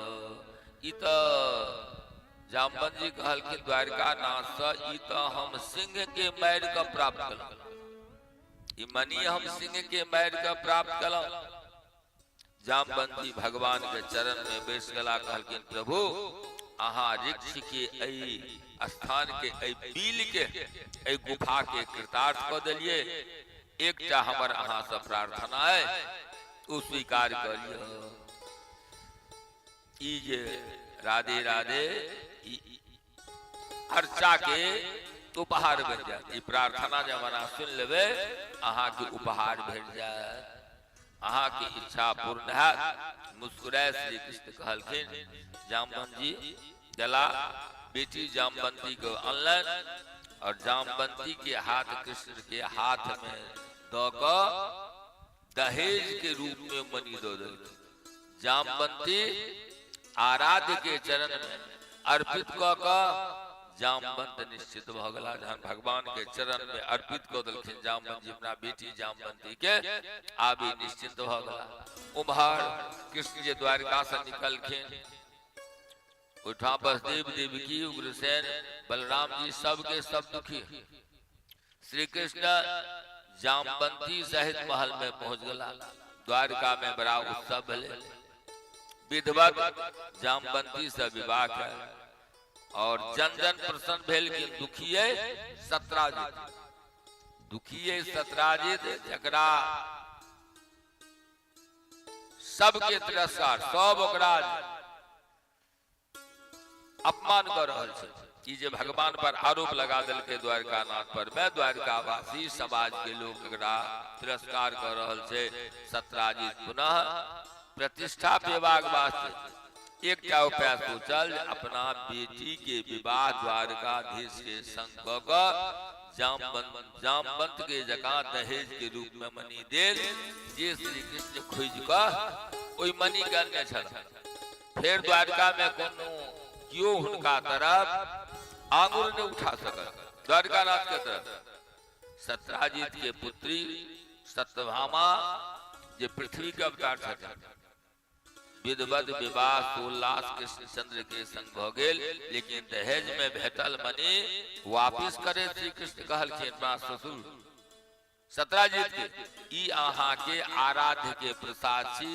ई तो जामवंत जी कहलखिन द्वारका नाथ से ई तो हम सिंह के मार के प्राप्त कलहुं, ई मणि हम सिंह के मार के प्राप्त कलहुं। जामवंत जी भगवान के चरण में बैस गला, कहलखिन प्रभु अहाँ ऋक्ष के एई स्थान के एई बील के एई गुफा के कृतार्थ क देलिए। एकटा हमर अहाँ से प्रार्थना है, उ स्वीकार करियो। ई जे राधे राधे अर्चा के उपहार बन जाए। प्रार्थना जब मना सुन लेवे अहाँ के उपहार भेट जाए, अहाँ की इच्छा पूर्ण है। मुस्कुराए श्री कृष्ण कहलखिन जामवंत जी जला बेटी जामवंती को अनलन और जामवंती के हाथ कृष्ण के हाथ में दो दहेज के रूप में मणि दो दे। जामवंती आराध्य के चरण में अर्पित क जामवंत निश्चित भ गेला। जहन भगवान के चरण में अर्पित क देलखिन जामवंत जी अपना बेटी जामवंती के, आबी निश्चित भ गेला। उम्हर कृष्ण जी द्वारका से निकलखिन। उठा बसदेव देवकी उग्रसेन बलराम जी सबके सब दुखी। श्री कृष्ण जामवंती सहित महल में पहुंच गला। द्वारका में बड़ा उत्सव भले। विधवत जामवंती से विवाह है और जन जन प्रसन्न भेल कि दुखिये सत्राजित, दुखिये सत्राजित जकरा सबके तिरस्कार, सब ओकरा अपमान कर रहल छै। ई जे भगवान पर आरोप लगा दिल के द्वारका नाथ पर, मैं द्वारका वासी समाज के लोग एकरा तिरस्कार कर रहल छै। सत्राजित पुनः प्रतिष्ठा पेबाक वास्ते एकटा उपाय सोचल, अपना बेटी के विवाह द्वारकाधीश के संग जामवंत के जगह दहेज के रूप में मणि देल, जे श्री कृष्ण खोज क ओई मणि के अन्य छल। फिर द्वारका में कोनो क्यों हुनका तरफ आंगुर ने उठा सकल। द्वारका नाथ के तरफ सत्राजित के पुत्री सत्यभामा जे पृथ्वी के अवतार छथिन, विधवत विवाह सोल्लास कृष्णचंद्र के संग भ गेल। लेकिन दहेज में भेटल मणि वापिस करे श्री कृष्ण कहलखिन अपना ससुर सत्राजित के, ई अहाँ के आराध्य के प्रसाद छी,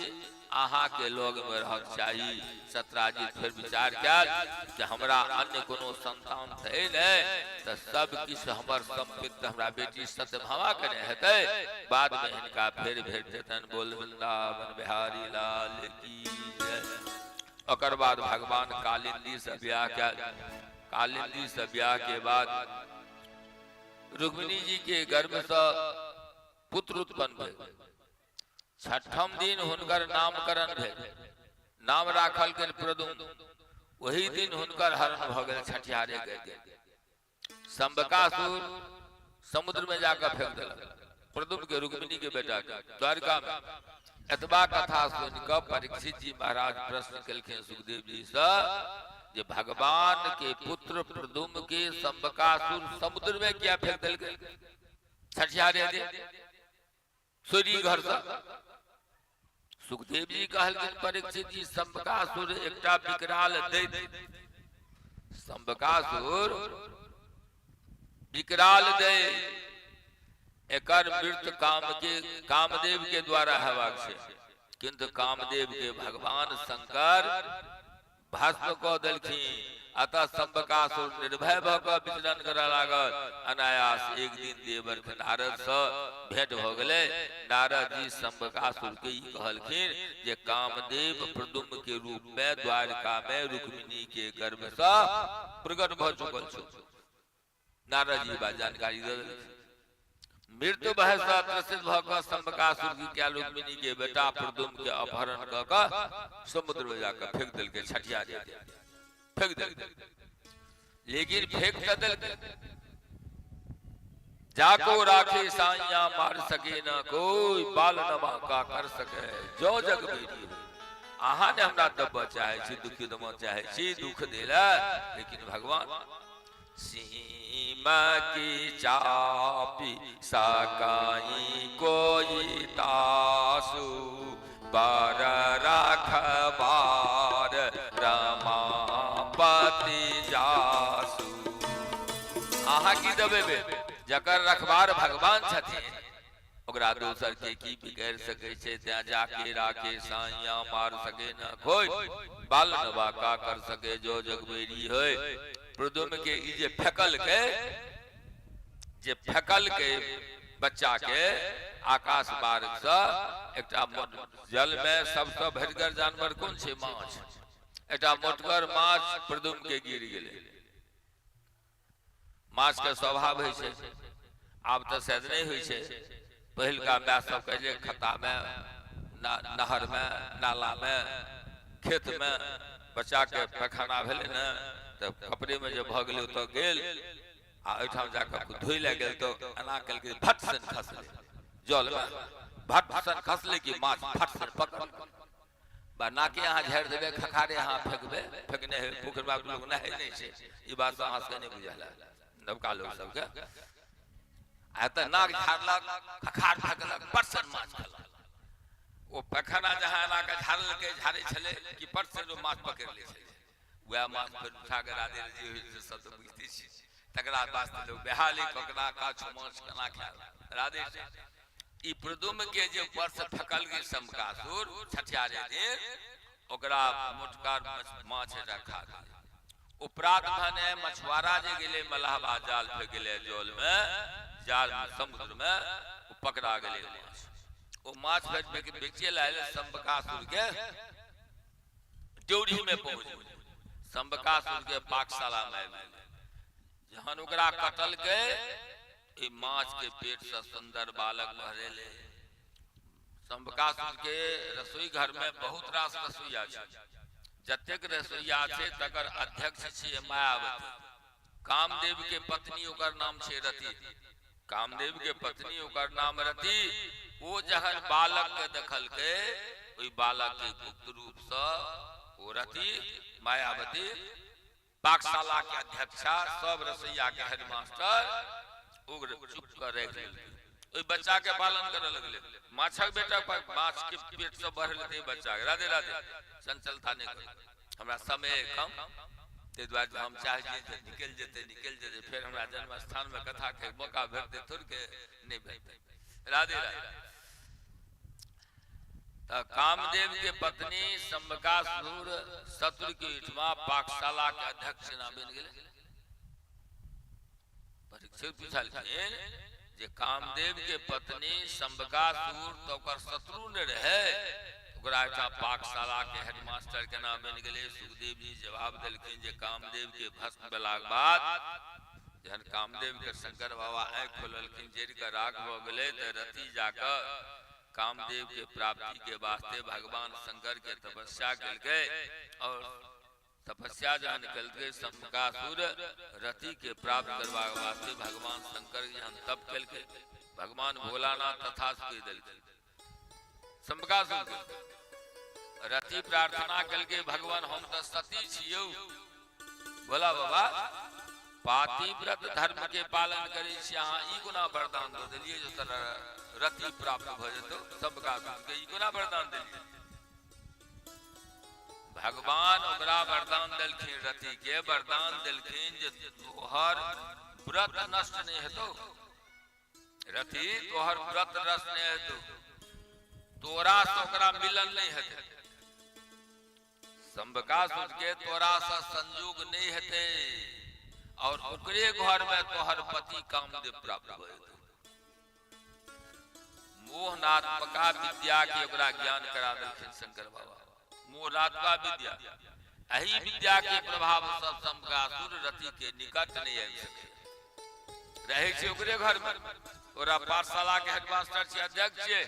अहाँ के लोग में रहक चाहिए। सत्राजित फिर विचार कयल कि हमरा अन्य कोनो संतान थे नहीं, तो सब किछ हमर संपित हमरा बेटी सत्यभामा के नहीं हेतै। बाद में इनका फिर भेट जेतन। बोल वृंदावन बिहारी लाल की जय। ओकर बाद भगवान कालिंदी से ब्याह कयल। कालिंदी से ब्याह के बाद रुक्मिणी जी के गर्भ से पुत्र उत्पन्न भेल। छठम दिन हुनकर नामकरण भेल। नाम राखल गेल प्रद्युम्न। वही दिन हुनकर हरण भ गेल, छठियारे गए। संबकासुर समुद्र में जाकर फेंक दिलक प्रद्युम्न के, रुक्मिणी के बेटा के, द्वारका में। एतबा कथा सुन कर परीक्षित जी महाराज प्रश्न कलखिन सुखदेव जी से, जे भगवान के पुत्र प्रद्युम्न के संबकासुर समुद्र में क्या फेंक दिलक? छठियारे दे सूर्य घर से। सुखदेव जी कहलखिन परीक्षित जी, संबकासुर एकटा विकराल दैत्य, संबकासुर विकराल दैत्य, एकर मृत्यु कामदेव के द्वारा हेबाक छै, किंतु कामदेव के भगवान शंकर भस्म कऽ देलखिन। अतः संबकासुर निर्भय भऽ कऽ विचरण करऽ लागल। अनायास एक दिन देवर्ष नारद से भेंट भ गेलै। नारद जी संबकासुर के ई कहलखिन जे कामदेव प्रद्युम्न के रूप में द्वारका में रुक्मिणी के गर्भ से प्रकट भ चुकल छै। नारद जी बा जानकारी दे देलखिन। मृत्यु भय से त्रसित भ कऽ संबकासुर की क्या रुक्मिणी के बेटा प्रद्युम्न के अपहरण क कऽ समुद्र में जाकर फेंक दिलके, छठियारे फेंक दिलके। लेकिन फेंक त दिलके, जाको राखे साइया मार सके न कोई, बाल न बांका कर सके जो जग बेरी। अहाँ ने हमरा दब चाहे छी, दुखी दम चाहे छी, दुख देला, लेकिन भगवान सीमा की चापी सकाई कोई तासु, बर रखबार रमापति जासु। अहाँ की दबेबे, जकर रखबार भगवान छथिन, ओकरा दोसर के की बिगाड़ सके छै? त्या जाके राखे साइया मार सके न कोई, बाल न बांका कर सके जो जगबेरी होय। प्रद्युम्न के ई जे फेकल के बच्चा के आकाश मार्ग से एकटा जल में सबसे भरिगर जानवर कोन छै? माछ। एकटा मोटगर माछ प्रद्युम्न के गिर गेलै। माछ के स्वभाव है छै, आब तो शायद नहीं हुई छै। पहिलका माय सब कहले खत्ता में, नहर में, नाला में, खेत में बच्चा के पैखाना भेले न, तब कपड़े में जब भ गेलै तो गेल आ ओठाम जाकर धोइ ले गेल तो एना कल के भट सन खसले जल में, भट सन खसले कि माछ फट सन पकड़ बा नाके अहाँ झाड़ देबे, खखारे अहाँ फेंकबे, फेंकने है पोखर में लोग नहाय नहीं छै। ई बात से अहाँ से नहीं बुझाला नवका लोग सब के। आ त नाक झाड़लक, खखार फेंकलक, पट सन माछ खलक। ओ पैखाना जहां एना के झाड़लके, झाड़े छले कि पट सन माछ पकड़ ले छले। वह माछ पर उठा के राधे जी सब तो बुझते छी, तकरा वास्ते लोग बेहाली पकड़ा काछ माछ केना खायल राधे से। ई प्रद्युम्न के जे ऊपर से फेकल गई संबकासुर छठियारे दिन, ओकरा मोटकार माछ रखा दे। उपरात भने मछुआरा जे गेले मलहबा जाल पे गेले जल में, जाल समुद्र में पकड़ा गेले माछ। ओ माछ भेट के बेचे लायल संबकासुर के ड्योढ़ी में पहुंच गेल। संबकासुर के पाकशाला में जहन ओकरा कटल के, ई माछ के पेट से सुंदर बालक भरेले। संबकासुर के रसोई घर में बहुत रास रसोईया छै। जतेक रसोईया छै तकर अध्यक्ष छै मायावती। कामदेव के पत्नी ओकर नाम छै रति। कामदेव के पत्नी ओकर नाम रति। वो जहन बालक के देखल के, ओई बालक के गुप्त रूप से वो रति मायावती पाकशाला के अध्यक्षा, सब रसोईया के हेडमास्टर उग्र चुप कर रख लेलकै। ओई बच्चा के पालन करे लगले। माछक बेटा माछ के पेट से बढ़ लेते बच्चा। राधे राधे चंचलता नहीं कर, हमरा समय कम ते द्वारा हम चाहे जे निकल जेते फिर हमरा जन्म स्थान में कथा के मौका भेटते थोड़ के नहीं भेटते। राधे राधे। कामदेव के पत्नी संबकासुर शत्रु के उठमा पाकशाला के अध्यक्ष ना बन गेले। परीक्षित पूछलखिन जे कामदेव के पत्नी संबकासुर तो ओकर शत्रु न रहे, ओकरा पाकशाला के हेडमास्टर के नाम बन गेले। सुखदेव जी जवाब देलखिन जे कामदेव के भस्म भेला के बाद जहन कामदेव के शंकर बाबा आँख खोललखिन, जरि के राख भ गेले, त रति जाकर कामदेव के प्राप्ति के वास्ते भगवान शंकर के तपस्या केलकै और तपस्या जहाँ निकल गए शंबकासुर रति के प्राप्त करवा वास्ते भगवान शंकर यहाँ तप कल के भगवान भोलानाथ तथा दल शंबकासुर रति प्रार्थना कल के भगवान हम तो सती छियौ बोला बाबा पातिव्रत धर्म के पालन करे यहाँ ई गुना वरदान दो दिलिए जो तरह रति प्राप्त भ जतो शंबकासुर के ई गुना वरदान दिलिए भगवान ओकरा वरदान दिलखिन रति के वरदान दिलखिन जे तोहर व्रत नष्ट नहीं हेतौ रति तोहर व्रत नष्ट नहीं हेतौ तोरा से ओकरा मिलन नहीं हेतै शंबकासुर के तोरा से संयोग नहीं हेतै और ओकरे घर में तोहर पति कामदेव प्राप्त हो जेतौ मोहनात्मका विद्या के ओकरा ज्ञान करा देलखिन शंकर बाबा मोहनात्मका विद्या यही विद्या के प्रभाव से शंबकासुर रति के निकट नहीं आबि सके रहे छे ओकरे घर में ओरा पाठशाला के हेडमास्टर छे अध्यक्ष छे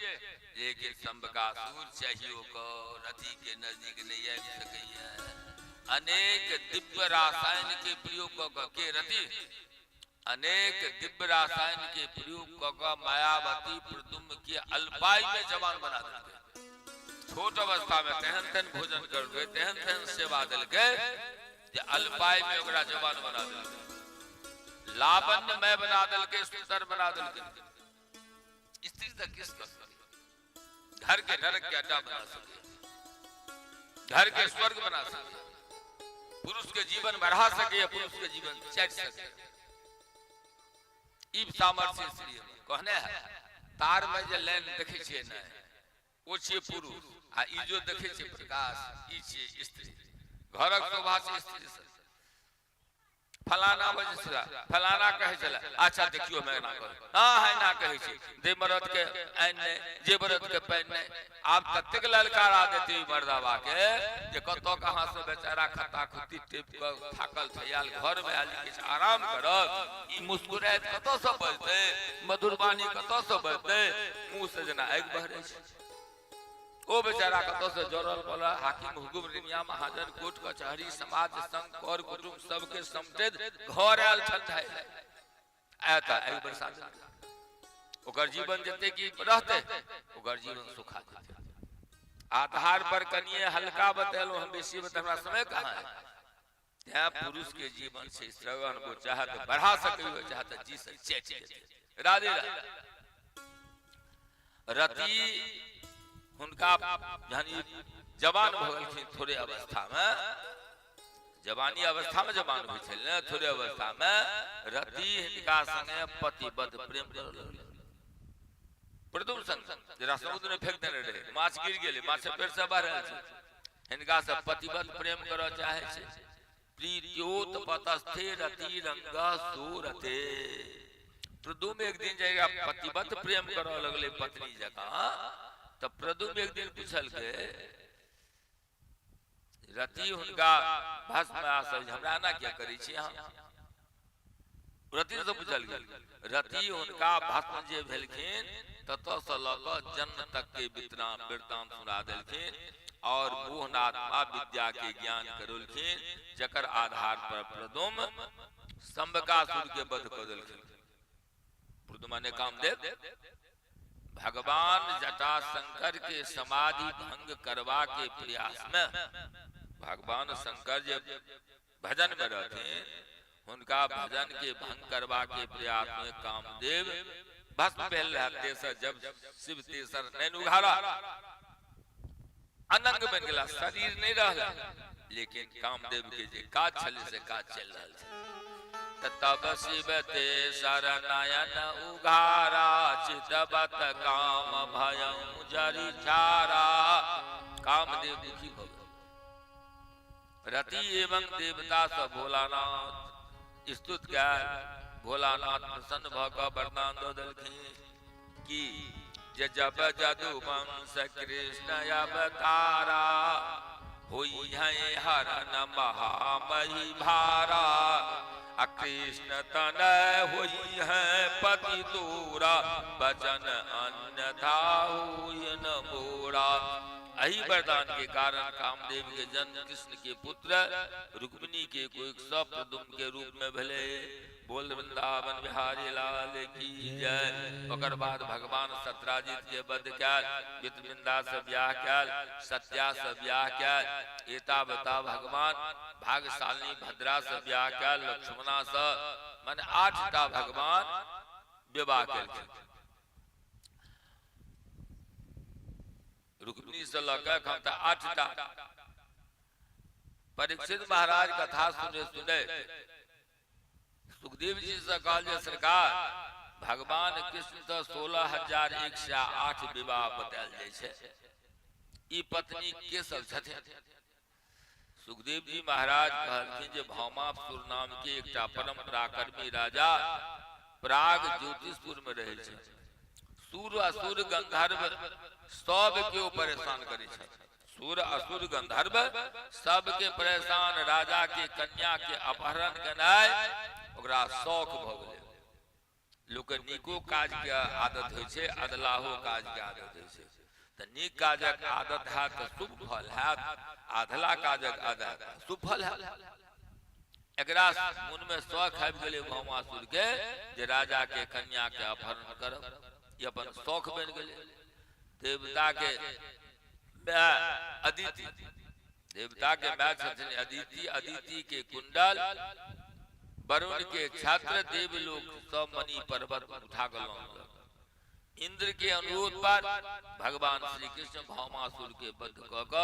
लेकिन शंबकासुर चाहिए को रति के नजदीक नहीं आबि सकैया अनेक दिव्य रासायन के प्रयोग के रति अनेक दिव्य रासायन के प्रयोग मायावती प्रदुम्न के अल्पायु में जवान बना देलकै छोट अवस्था में तेहन तेहन भोजन करके तेहन तेहन सेवा दिलकै जे अल्पायु में ओकरा जवान बना देलकै लावण्यमय बना देलकै सुंदर बना देलकै स्त्री तक किस घर के नरक के अड्डा बना सके घर के स्वर्ग बना सके पुरुष के जीवन बढ़ा सके पुरुष के जीवन चट सके ई सामर्थ्य स्त्री कहने है तार में जे लाइन देखे छे न ओ छे पुरुष आ ई जो देखे छे प्रकाश ई छे स्त्री घरक शोभा छे स्त्री से फलाना बजसरा फलाना कहे चला अच्छा देखियो मैं ना कह हां है ना कहे छी जे मर्द के आइन ने जे मर्द के पैन ने आप तत्क ललकारा देते मर्दावा के जे कतो कहां से बेचारा खता खुती टिप के थाकल थयाल घर में आली के आराम करब ई मुस्कुरात कतो से बजते मधुर वाणी कतो से बजते मुंह से जना आग बहरे छै ओ बेचारा कतो से जोरल बोला हाकिम हुकुम रिनिया महाजन कोर्ट कचहरी समाज संघ और कुटुंब सबके समटेद घर आयल ठंडाई आयता एक बरसात ओकर जीवन जते की रहते ओकर जीवन सुखा जेते आधार पर कनिए हल्का बतेलो हम बेसी बत हमरा समय कहां है त्या पुरुष के जीवन से श्रवण को चाहत बढ़ा सके चाहत जी से चेच राधे रति उनका यानी जवान भगलखिन थोड़े अवस्था में जवानी अवस्था में जवान होय छल ने थोड़े अवस्था में रति हिनका संगे पतिबद्ध प्रेम कर लगल प्रदुम संग जरा समुद्र में फेंक देने रहे माछ गिर गेले माछ पेट से बाहर आयल छै हिनका से पतिबद्ध प्रेम करऽ चाहे छै प्रीत्योत पतस्थे रति रंगा सूरते प्रदुम एक दिन जाएगा पतिबद्ध प्रेम करऽ लगले पत्नी जकां तो प्रदुम एक दिन पूछल के रति हुनका भस्म आसल हमरा ना क्या करी छी अहाँ रति से पूछल गेल रति हुनका भस्म जे भेलखिन ततो से ल क जन्म तक के वृत्तांत सुना देलखिन और मोहनात्मा विद्या के ज्ञान करौलखिन जकर आधार पर प्रदुम शंबकासुर के वध कर देलखिन प्रदुम ने कामदेव भगवान जटाशंकर के समाधि भंग करवा के प्रयास में भगवान शंकर जब भजन में रहते उनका भजन के भंग करवा के प्रयास में कामदेव भस्म भेल रहते से जब शिव तेसर नैन उघारा अनंग बन गया शरीर नहीं रहला लेकिन कामदेव के जे काज छले से काज चल रहल छै तब शिव तेसर नयन उघारा चितबत काम भयं जरि चारा कामदेव दुखी हो गए रति एवं देवता सब भोलानाथ स्तुत गाय भोलानाथ प्रसन्न भ क वरदान दो देलखिन कि जे जब जदु वंश कृष्ण अवतारा होई है हरन महामही भारा कृष्ण तन होई है पति दूरा बचन अन्यथा होई न मोरा अही वरदान के कारण कामदेव के जन्म कृष्ण के पुत्र रुक्मिणी के कोई सप्तदुम के रूप में भले। बोल वृंदावन बिहारी लाल की जय। ओकर बाद भगवान सत्राजित के वध कैल, वितबिंदा से ब्याह कैल, सत्या से ब्याह कैल, एतावता भगवान भागशालिनी भद्रा से ब्याह कैल, लक्ष्मणा से माने 8टा भगवान विवाह केलखिन। रुक्मिणी से लौकक हम 8टा। परीक्षित महाराज कथा सुने सुने सुखदेव जी से कहल सरकार भगवान कृष्ण तो 16,108 विवाह बतायल जाय छै, ई पत्नी के सब छथिन। सुखदेव जी महाराज कहलखिन जे भौमासुर नाम के एकटा परम पराक्रमी राजा प्राग ज्योतिषपुर में रहे छै। सूर असुर गंधर्व सब के परेशान करे छै। सूर असुर गंधर्व सब के परेशान, राजा के कन्या के अपहरण केनाय ओकरा शौक भ गेलै। लोक के नीको काज के आदत होय छै, अदलाहो काज के आदत होय छै। त नीक काजक आदत है तो शुभ फल है, अधला काजक आदत शुभ फल है। एकरा मन में शौक आबि गेलै भौमासुर के जे राजा के कन्या के अपहरण करब, ये अपन शौक बन गेलै। देवता के अदिति, देवता के माय छथिन अदिति, अदिति के कुंडल वरुण के छात्र देवलोक सब मणि पर्वत उठा कर इंद्र के अनुरोध पर भगवान श्री कृष्ण भौमासुर के वध क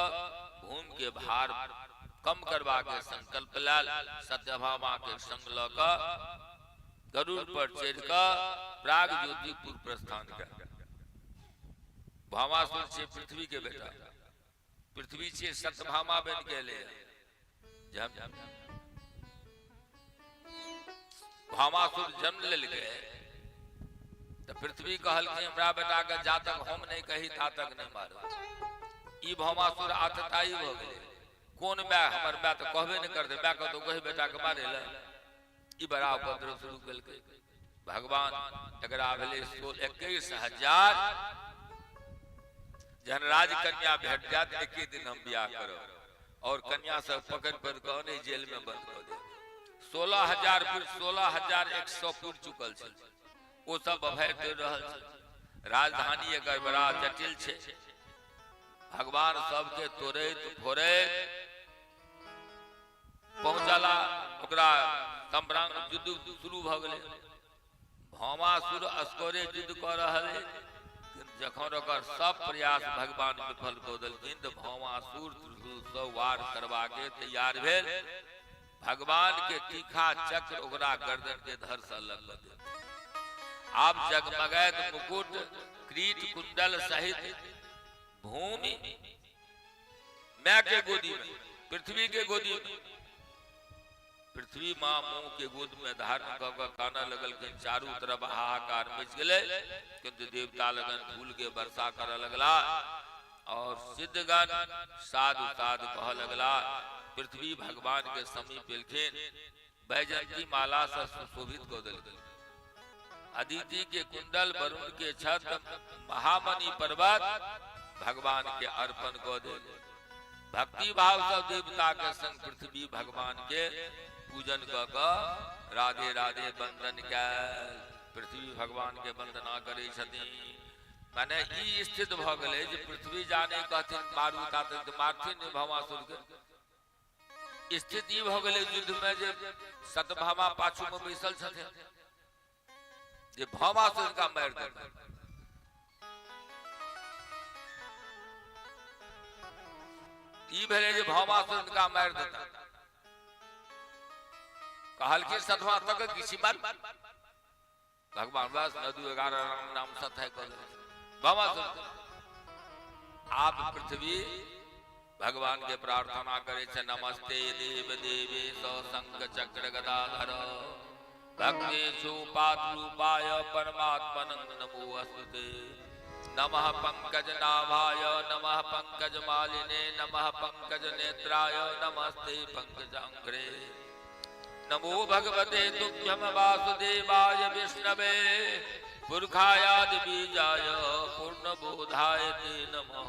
भूमि के भार कम करवा के संकल्प लाल। सत्यभामा के संग ल गरुड़ पर चढ़ कर प्राग ज्योतिपुर प्रस्थान कर। भौमासुर से पृथ्वी के बेटा, पृथ्वी से सत्यभामा बन के ले। जब भौमासुर जन्म ले गए तो पृथ्वी कहल कि हमरा बेटा के जातक हम नहीं कही तातक नहीं मारो। ई भौमासुर आतताई हो गए। कौन मैं हमर मैं तो कहबे नहीं करते, मैं कह तो कही बेटा के मारे ले। ई बड़ा उपद्रव शुरू कल के भगवान एकरा भेले 21,000 जन राज कन्या भेट जात एक ही दिन हम ब्याह करो और कन्या सब पकड़ पर कहने जेल में बंद कर दे। 16,000 पुर 16,100 पुर चुकल छै, वो सब अभय दे रहल छै। राजधानी एकर बड़ा जटिल छै। भगवान सबके तोड़ैत फोड़ैत पहुंचला, ओकरा संबरांग युद्ध शुरू भ गेलै। भौमासुर असगरे युद्ध क रहल है। जखन ओकर सब प्रयास भगवान विफल कऽ देलखिन तऽ भौमासुर त्रिशूल वार करबा के तैयार भेल। भगवान के तीखा चक्र ओकरा गर्दन के धर से लग दे। आप जगमगैत मुकुट क्रीट कुंडल सहित भूमि मैं के गोदी में, पृथ्वी के गोदी में, पृथ्वी माँ मुंह के गोद में धारण कर काना लगल के चारों तरफ हाहाकार मच गए। किंतु देवता लगन फूल के वर्षा कर लगला और सिद्धगण साधु साधु कह लगला। पृथ्वी भगवान के समीप एलखिन, बैजंती माला से सुशोभित कऽ देलखिन। अदिति के कुंडल, वरुण के छत्र, महामणि पर्वत भगवान के अर्पण कऽ देल। भक्ति भाव से देवता के संग पृथ्वी भगवान के पूजन कऽ राधे राधे वंदन कैल। पृथ्वी भगवान के वंदना करे छथिन। माने ई स्थित भ गेलै जे पृथ्वी जाने कहथिन मारू ताते मारथिन भौमासुर के। स्थिति भ गेलै युद्ध में जे सत्यभामा पाछू में बैसल छथिन जे भौमासुर का मार देलक। ई भेलै जे भौमासुर का मार देता। कहल कि सतवा तक किसी बात भगवान बस नदू 11 नाम सत है कल भौमासुर। आप पृथ्वी भगवान के प्रार्थना करे छ, नमस्ते देव देवी सौ संग चक्र गदाधर भक्तेषु पात्रूपाय परमात्मन नमो अस्तुते। नमः पंकज नाभाय नमः पंकज मालिने नमः पंकज नेत्राय नमस्ते पंकजांग्रे। नमो भगवते तुभ्यं वासुदेवाय विष्णवे पुरखायादि बीजाय पूर्णबोधाय ते नमः।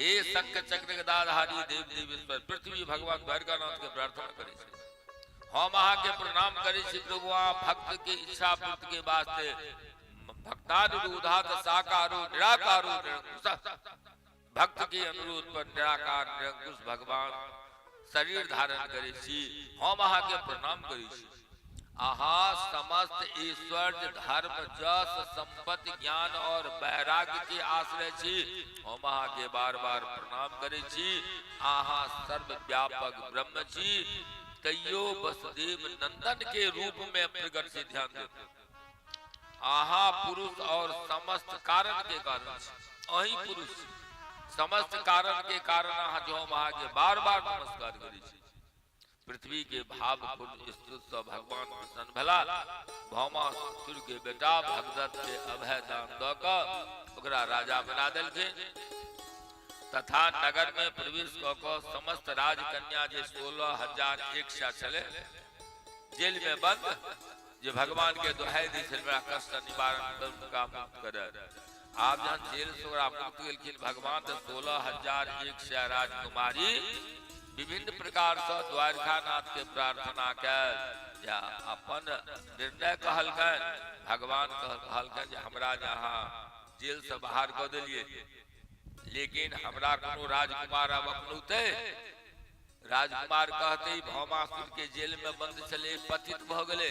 हे शंख चक्र गदाधारी देव देवेश्वर पृथ्वी भगवान द्वारकानाथ के प्रार्थना करे हम अहाँ के प्रणाम करे छी प्रभु भक्त के इच्छा पूर्ति के वास्ते भक्तानुरोधात साकारो निराकारो भक्त के अनुरोध पर निराकार निरंकुश भगवान शरीर धारण करे छी हम अहाँ के प्रणाम करे छी आहा समस्त ऐश्वर्य धर्म जस संपत्ति ज्ञान और वैराग्य के आश्रय छी हम अहाँ के बार बार प्रणाम करे छी आहा सर्वव्यापक ब्रह्म छी तैयो वसुदेव नंदन के रूप में प्रकट से ध्यान दे आहा पुरुष और समस्त कारण के कारण अही पुरुष समस्त कारण के कारण आहा जो हम अहाँ के बार बार नमस्कार करे छी पृथ्वी के भाव स्तुत भगवान प्रसन्न भला भौमासुर के बेटा भगदत्त के अभय दान दऽ राजा बना देलखिन तथा नगर में प्रवेश कऽ समस्त राजकन्या जे 16,001 चले जेल में बंद जे भगवान के दुहाई दी छल कष्ट निवारण का मुक्त करे आप जहन जेल से मुक्त गेलखिन भगवान तो 16,001 राजकुमारी विभिन्न प्रकार से द्वारकानाथ के प्रार्थना कर या अपन निर्णय कहलकन भगवान कहलकन हमरा जहाँ जेल से बाहर कऽ देलिए लेकिन हमरा कोनो राजकुमार अब अपनौते राजकुमार कहते भौमासुर के जेल में बंद चले पतित भ गेले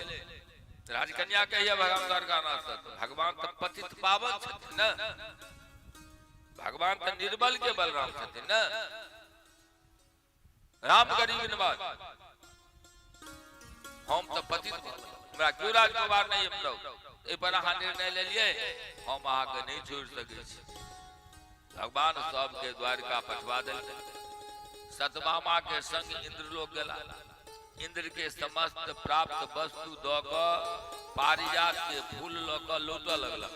राजकन्या कहिए भगवान द्वारकानाथ भगवान तो पतित पावन छथिन न भगवान तो निर्बल के बलराम छथिन न राम गरीब नवाज हम तो पतित हमरा क्यों राजकुमार नहीं अपनो ए पर अहाँ निर्णय ले लिए हम अहाँ के नहीं छोड़ सके छी भगवान सब के द्वारका पठवा देल सतभामा के संग इंद्रलोक गेला इंद्र के समस्त प्राप्त वस्तु दऽ कऽ पारिजात के फूल लऽ कऽ लौटऽ लगला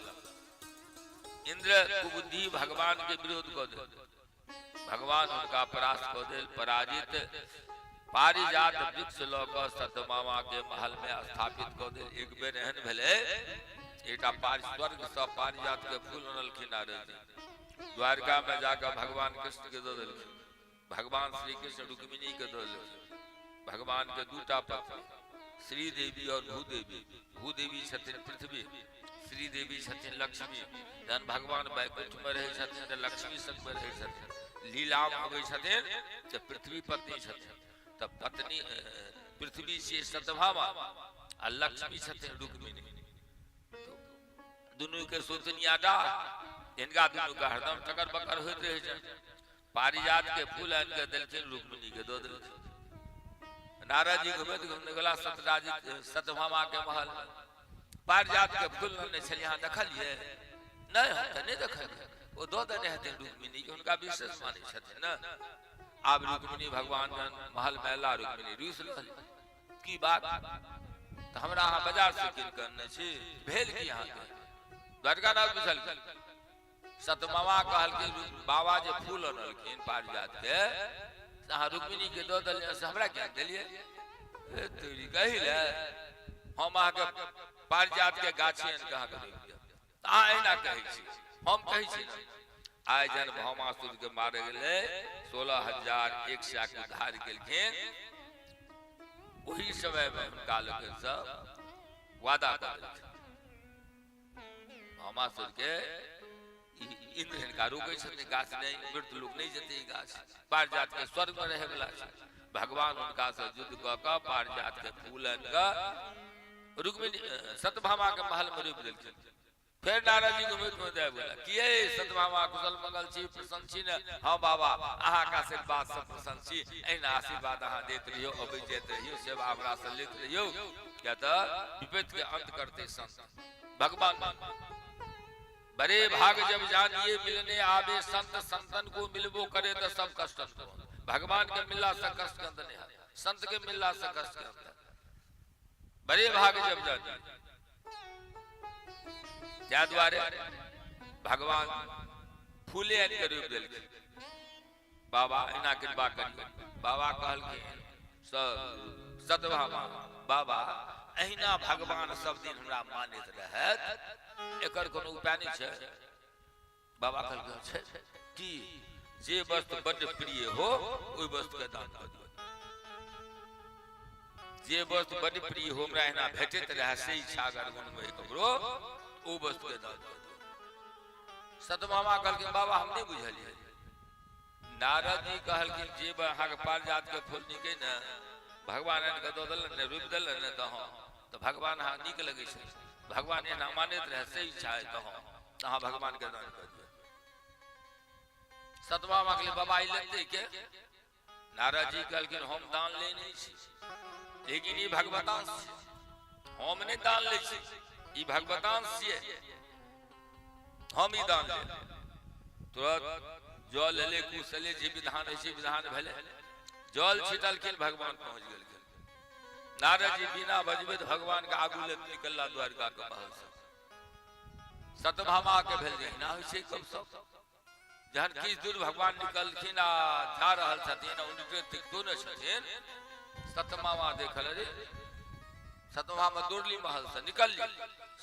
इंद्र कुबुद्धि भगवान के विरोध कऽ देल भगवान उनका परास्त कऽ देल पराजित पारिजात वृक्ष लऽ कऽ सतभामा के महल में स्थापित कऽ देल एक बेर एहन भेले एकटा स्वर्ग से पारिजात के फूल अनलखिन नारद जी द्वारका में जाकर भगवान कृष्ण के दऽ देलखिन भगवान श्री कृष्ण रुक्मिणी के दऽ देलखिन भगवान के दूटा पत्नी श्री देवी और भूदेवी छथिन पृथ्वी श्री देवी छथिन लक्ष्मी जहन भगवान वैकुंठ में रहे छथिन तो लक्ष्मी संग में रहे छथिन लीला होवे छथिन तो पृथ्वी पत्नी छथिन तब पत्नी पृथ्वी से सतभामा आ लक्ष्मी छथिन रुक्मिणी दुनू के सोतनिया डा इनका दुनू का हरदम टकर बकर होइत रहे छै पारिजात के फूल आन के देलखिन रुक्मिणी के दऽ देलखिन नारद जी घूमने गेला सतभामा के महल पारिजात के फूल ने छल यहाँ देखलिए नहीं हम तो नहीं देखलिए वो दो देने हथिन रुक्मिणी के उनका विशेष माने छथिन न आब रुक्मिणी भगवान महल मैला रुक्मिणी रूस की बात तो हमरा अहाँ बाजार से कीन करने छी भेल की यहाँ के द्वारकानाथ बुझल सतभामा कहल के बाबा जे फूल अनलखिन पारिजात के अहाँ रुक्मिणी के दऽ देलिए से हमरा क्या देलिए तोरी कहिले हम अहाँ के पारिजात के गाछी अन कहाँ के अहाँ एना कहै छी हम कहै छी आइ जन भौमासुर के मारे गेले 16,001 के उद्धार केलखिन वही समय में हुनका लोकनि सब वादा कर भौमासुर के इंद्र हिनका रोकै छथिन गाछ नहीं मृत्यु लोक नहीं जेते ई गाछ पारिजात के स्वर्ग में रहे वाला छै भगवान उनका से युद्ध कऽ कऽ पारिजात के फूल आनि कऽ रुक्मिणी सतभामा के महल में रोपि देलखिन फिर नारद जी घुमैत घुमैत आबि गेला किए सतभामा कुशल मंगल छी प्रसन्न छी ने हाँ बाबा अहाँ का आशीर्वाद से प्रसन्न छी एना आशीर्वाद अहाँ देत रहियो अबै जाइत रहियो सेवा हमरा से लेत रहियो क्या तो विपत्ति के अंत करते संत भगवान बड़े भाग जब जानिए मिलने आवे संत संतन को मिलबो करे तो सब कष्ट भगवान के मिलला से कष्ट के अंत नहीं संत के मिलला से कष्ट के अंत बड़े भाग जब जानिए त्या द्वारे भगवान फूले आनि के रूप देलखिन बाबा एना कृपा करियो बाबा कहलखिन सतभामा बाबा अहिना भगवान सब दिन हमरा मानैत रहत एकर कोनो उपाय नहीं छै बाबा कहलखिन छै की जे वस्तु बड़ प्रिय हो ओई वस्तु के दान कर दियो। जे वस्तु बड़ प्रिय हो हमरा एना भेटैत रहे से इच्छा अगर मन में ककरो ओ वस्तु के दान कर दियो। सतमामा कहलखिन बाबा हम नहीं बुझलिए। नारद जी कहलखिन जे अहाँ के पारिजात के फूल निके न भगवान के दो दलन ने रूप दलन ने दहो तो भगवान अहाँ नीक लगे छै। भगवान एना मानैत रहे से इच्छा है दहो तो अहाँ भगवान के दान कर दियो। सतमामा कहले बाबा ई लेते के? नारद जी कहलखिन हम दान ले नहीं छी, लेकिन ई भगवतांश हम नहीं दान ले छी, ई भगवतांश छियै, हम ई दान ले। तुरंत जल ले कुशले जे विधान है से विधान भेले, जल छिटलखिन भगवान पहुंच गेलखिन। नारद जी बिना बजबैत भगवान के आगू ले निकलला द्वारका के महल से। सतभामा के भेल ना होइ छै कब सब जहन किछ दूर भगवान निकलखिन आ जा रहल छथिन उनके दिखतो न छथिन। सतभामा देखल रे सतभामा दौड़ली महल से निकलली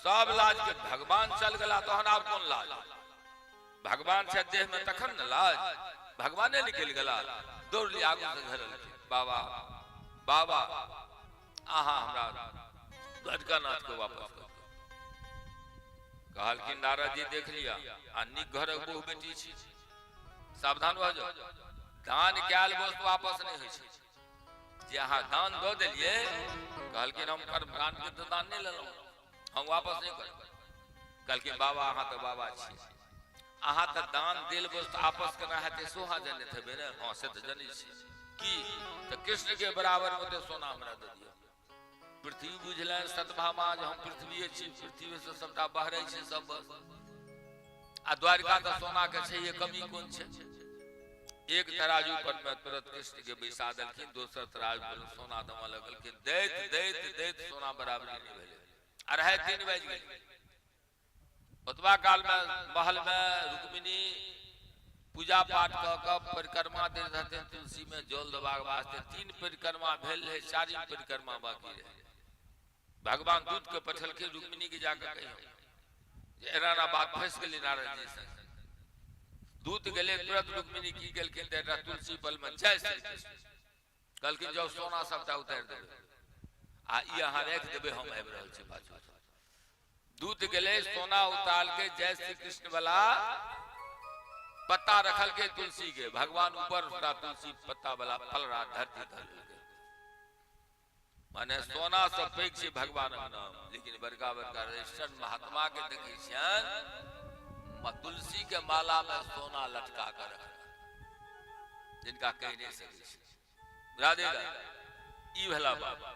सब लाज के भगवान चल गला तहन आब कोन लाज? भगवान से देह में तखन न लाज, भगवाने निकल गला दौड़ली आगू से घेरल। बाबा बाबा आहा हमरा द्वारकानाथ को वापस कर। कहलखिन नारद जी देख लिया आ निक घर बहु बेटी छी, सावधान भ जाओ। दान कैल वस्तु वापस नहीं होइ छै। जे अहाँ दान दो देलिए कहलखिन हम कर्मकांड के तो दान नहीं लेलहुं, हम वापस नहीं कर। कहलखिन बाबा अहाँ तो बाबा छी, अहाँ तो दान देल वस्तु वापस करना है सोहा जनैत हेबे ने? हां से तो जनै छी की तो कृष्ण के बराबर में तो सोना हमरा दे दियो। पृथ्वी बुझले सतभामा जे हम पृथ्वी छी, पृथ्वी से सबटा बहरै छै सब बस। आ द्वारका तो सोना के छै, ये कमी कोन छै? एक तराजू पर में तुरंत कृष्ण के बैसा देलखिन, दोसर तराजू पर सोना दमा लगलखिन। दैत दैत दैत सोना बराबरी नहीं भेलै। 2:30 बज गेल। ओतबा काल में महल में रुक्मिणी पूजा पाठ क परिक्रमा दे रहते तुलसी में जल देबाक वास्ते। 3 परिक्रमा भेल है, 4वीं परिक्रमा बाकी रहे। भगवान दूत के पठलखिन रुक्मिणी के जाकर कहियो जे एना बात फंस गेली नारद जी से। दूत गेले तुरंत रुक्मिणी की गेलखिन तेरा तुलसी पल में जय श्री कृष्ण कहलखिन जाओ सोना सबटा उतार देबे आ ई अहाँ रख देबे, हम आबि रहल छी पाछू। दूत गेले सोना उतार के जय श्री कृष्ण वाला पत्ता रखल के तुलसी के। भगवान ऊपर तुलसी पत्ता वाला फलरा धरती धर माने सोना से पैघ छै भगवान के नाम। लेकिन बड़का बड़का रजिस्टर महात्मा के देखै छियन तुलसी के माला में सोना लटका कर रखा, जिनका कह नहीं सकै छै। राधे राधे ई भला बाबा।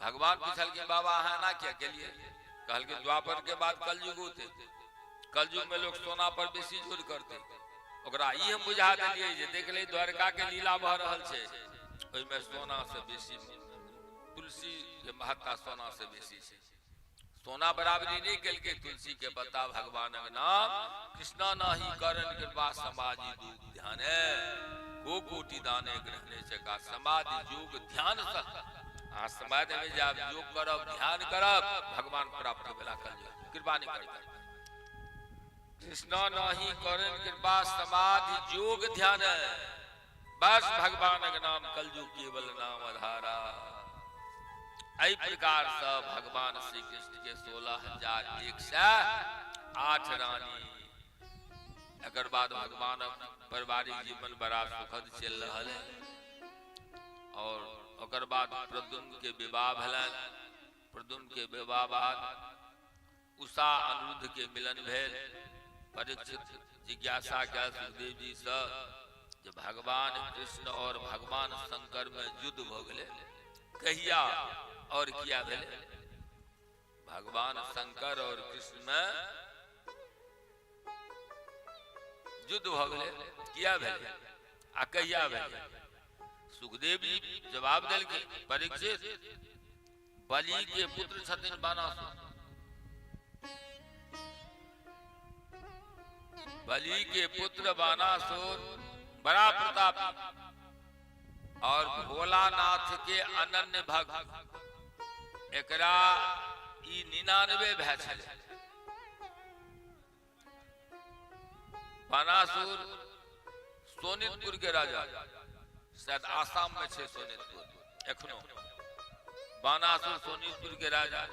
भगवान पूछल कि बाबा अहाँ ना क्या केलिए? कहल कि द्वापर के बाद कलयुग होते, कलयुग में लोग सोना पर बेसी जोर करते। ओकरा ई हम बुझा देलिए जे देख ले द्वारका के लीला भऽ रहल छै, ओइ में सोना से बेसी तुलसी के महत्ता सोना से बेसी छै। सोना बराबरी नहीं केल के तुलसी के बता भगवान के नाम कृष्णा नाही करण कृपा समाधि दूत ध्यान को कोटि दाने ग्रहणे से का समाधि योग ध्यान से आ समाधि में जब योग करब ध्यान करब भगवान प्राप्त भेला कर कृपा नहीं करता। कृष्णा नाही करण कृपा समाधि योग ध्यान बस भगवान के नाम कलयुग केवल नाम आधारा। एहि प्रकार से भगवान श्री कृष्ण के 16,108 रानी। एकर बाद भगवान पारिवारिक जीवन बड़ा सुखद चल रहा है। और ओकर बाद प्रद्युम्न के विवाह भेलन। प्रद्युम्न के विवाह बाद उषा अनिरुद्ध के मिलन भेल। परीक्षित जिज्ञासा क्या सुखदेव जी से जो भगवान कृष्ण और भगवान शंकर में युद्ध भ गए कहिया और किया भेले? भगवान शंकर और कृष्ण में युद्ध भ गए किया भेले आ कहिया भेले? सुखदेव जी जवाब देल के परीक्षित बलि के पुत्र छथिन बानासुर। बलि के पुत्र बानासुर बड़ा प्रतापी और भोलानाथ के अनन्य भक्त। एकरा ई 99 भय छले। बानासुर सोनितपुर के राजा, शायद आसाम में छे सोनितपुर एखनो। बानासुर सोनितपुर के राजा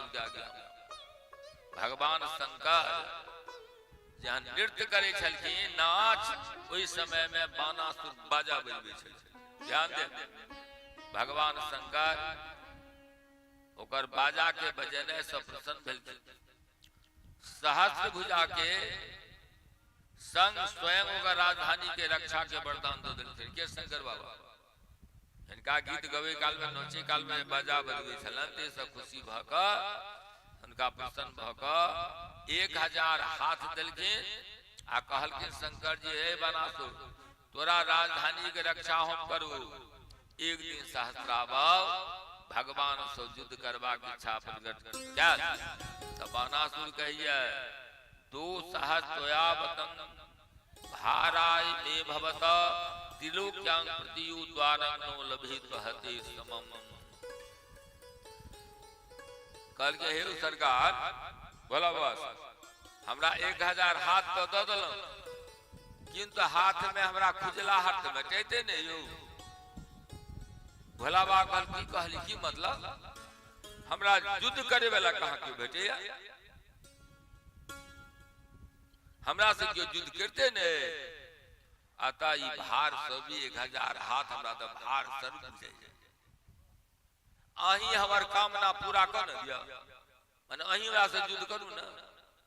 के आगे भगवान शंकर जहाँ नृत्य करे छलखिन नाच, ओई समय में बानासुर बाजा बजबे छलखिन। ध्यान दे, भगवान शंकर ओकर बाजा के बजने से प्रसन्न भेलखिन। सहस्त्र भुजा के संग स्वयं ओकर राजधानी के रक्षा के वरदान दो देलखिन के शंकर बाबा। इनका गीत गवे काल में, नोचे काल में बाजा बजबे छलन, ते से खुशी भ क उनका प्रसन्न भ क 1000 हाथ देलखिन आ कहलखिन शंकर जी, हे बानासुर, तोरा राजधानी के रक्षा हम करू। एक दिन सहस्त्राभाव भगवान से युद्ध करवा की इच्छा प्रकट क्या? तो बानासुर कहिए, 2 सहस्त्रयावतं भाराय मे भवत त्रिलोक्यां प्रतियुद्वारं नो लभेत हते समम। कल के हे सरकार बोला, बस हमरा 1000 हाथ तो दे दलौ, किंतु हाथ में हमरा खुजला हाथ बचैते नहीं यौ। भोला बाबा की कहली, की मतलब हमरा युद्ध करे वाला कहाँ के बेटे, हमरा से क्यों युद्ध करते ने? अतः ई भार सभी 1000 हाथ हमरा तो भार सर बुझे। अही हमार कामना पूरा कर न दिया, माने अही हमरा से युद्ध करू ना।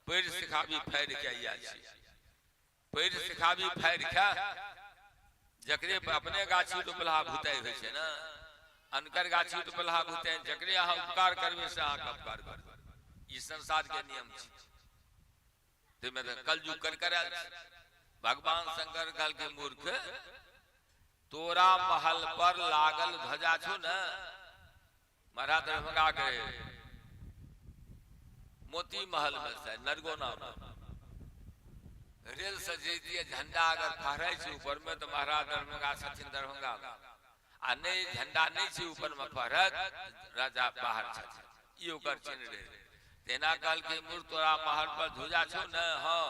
पैर सिखाबी फाड़ के आइया छी, पैर सिखाबी फाड़ के जकरे अपने गाछी टुपला भुताई होय छै ना, अनकर गाछी टुपला भुताई जकरे अहाँ उपकार करबे से अहाँ उपकार करबे। ई संसार के नियम छै। ते में कलयुग कर कराल। भगवान शंकर कहल के, मूर्ख, तोरा महल पर लागल ध्वजा छो ना, महाराज दरभंगा के मोती महल में से नरगोना में रेल से जे झंडा अगर फहराय छै ऊपर में, तो महाराज दरभंगा छथिन दरभंगा में, आ नहीं झंडा नहीं छै ऊपर में फहरत, राजा बाहर छथिन। ई ओकर चिन्ह रहे। तेना कहल के, मूर्ख, तोरा महल पर ध्वजा छो ना, हाँ,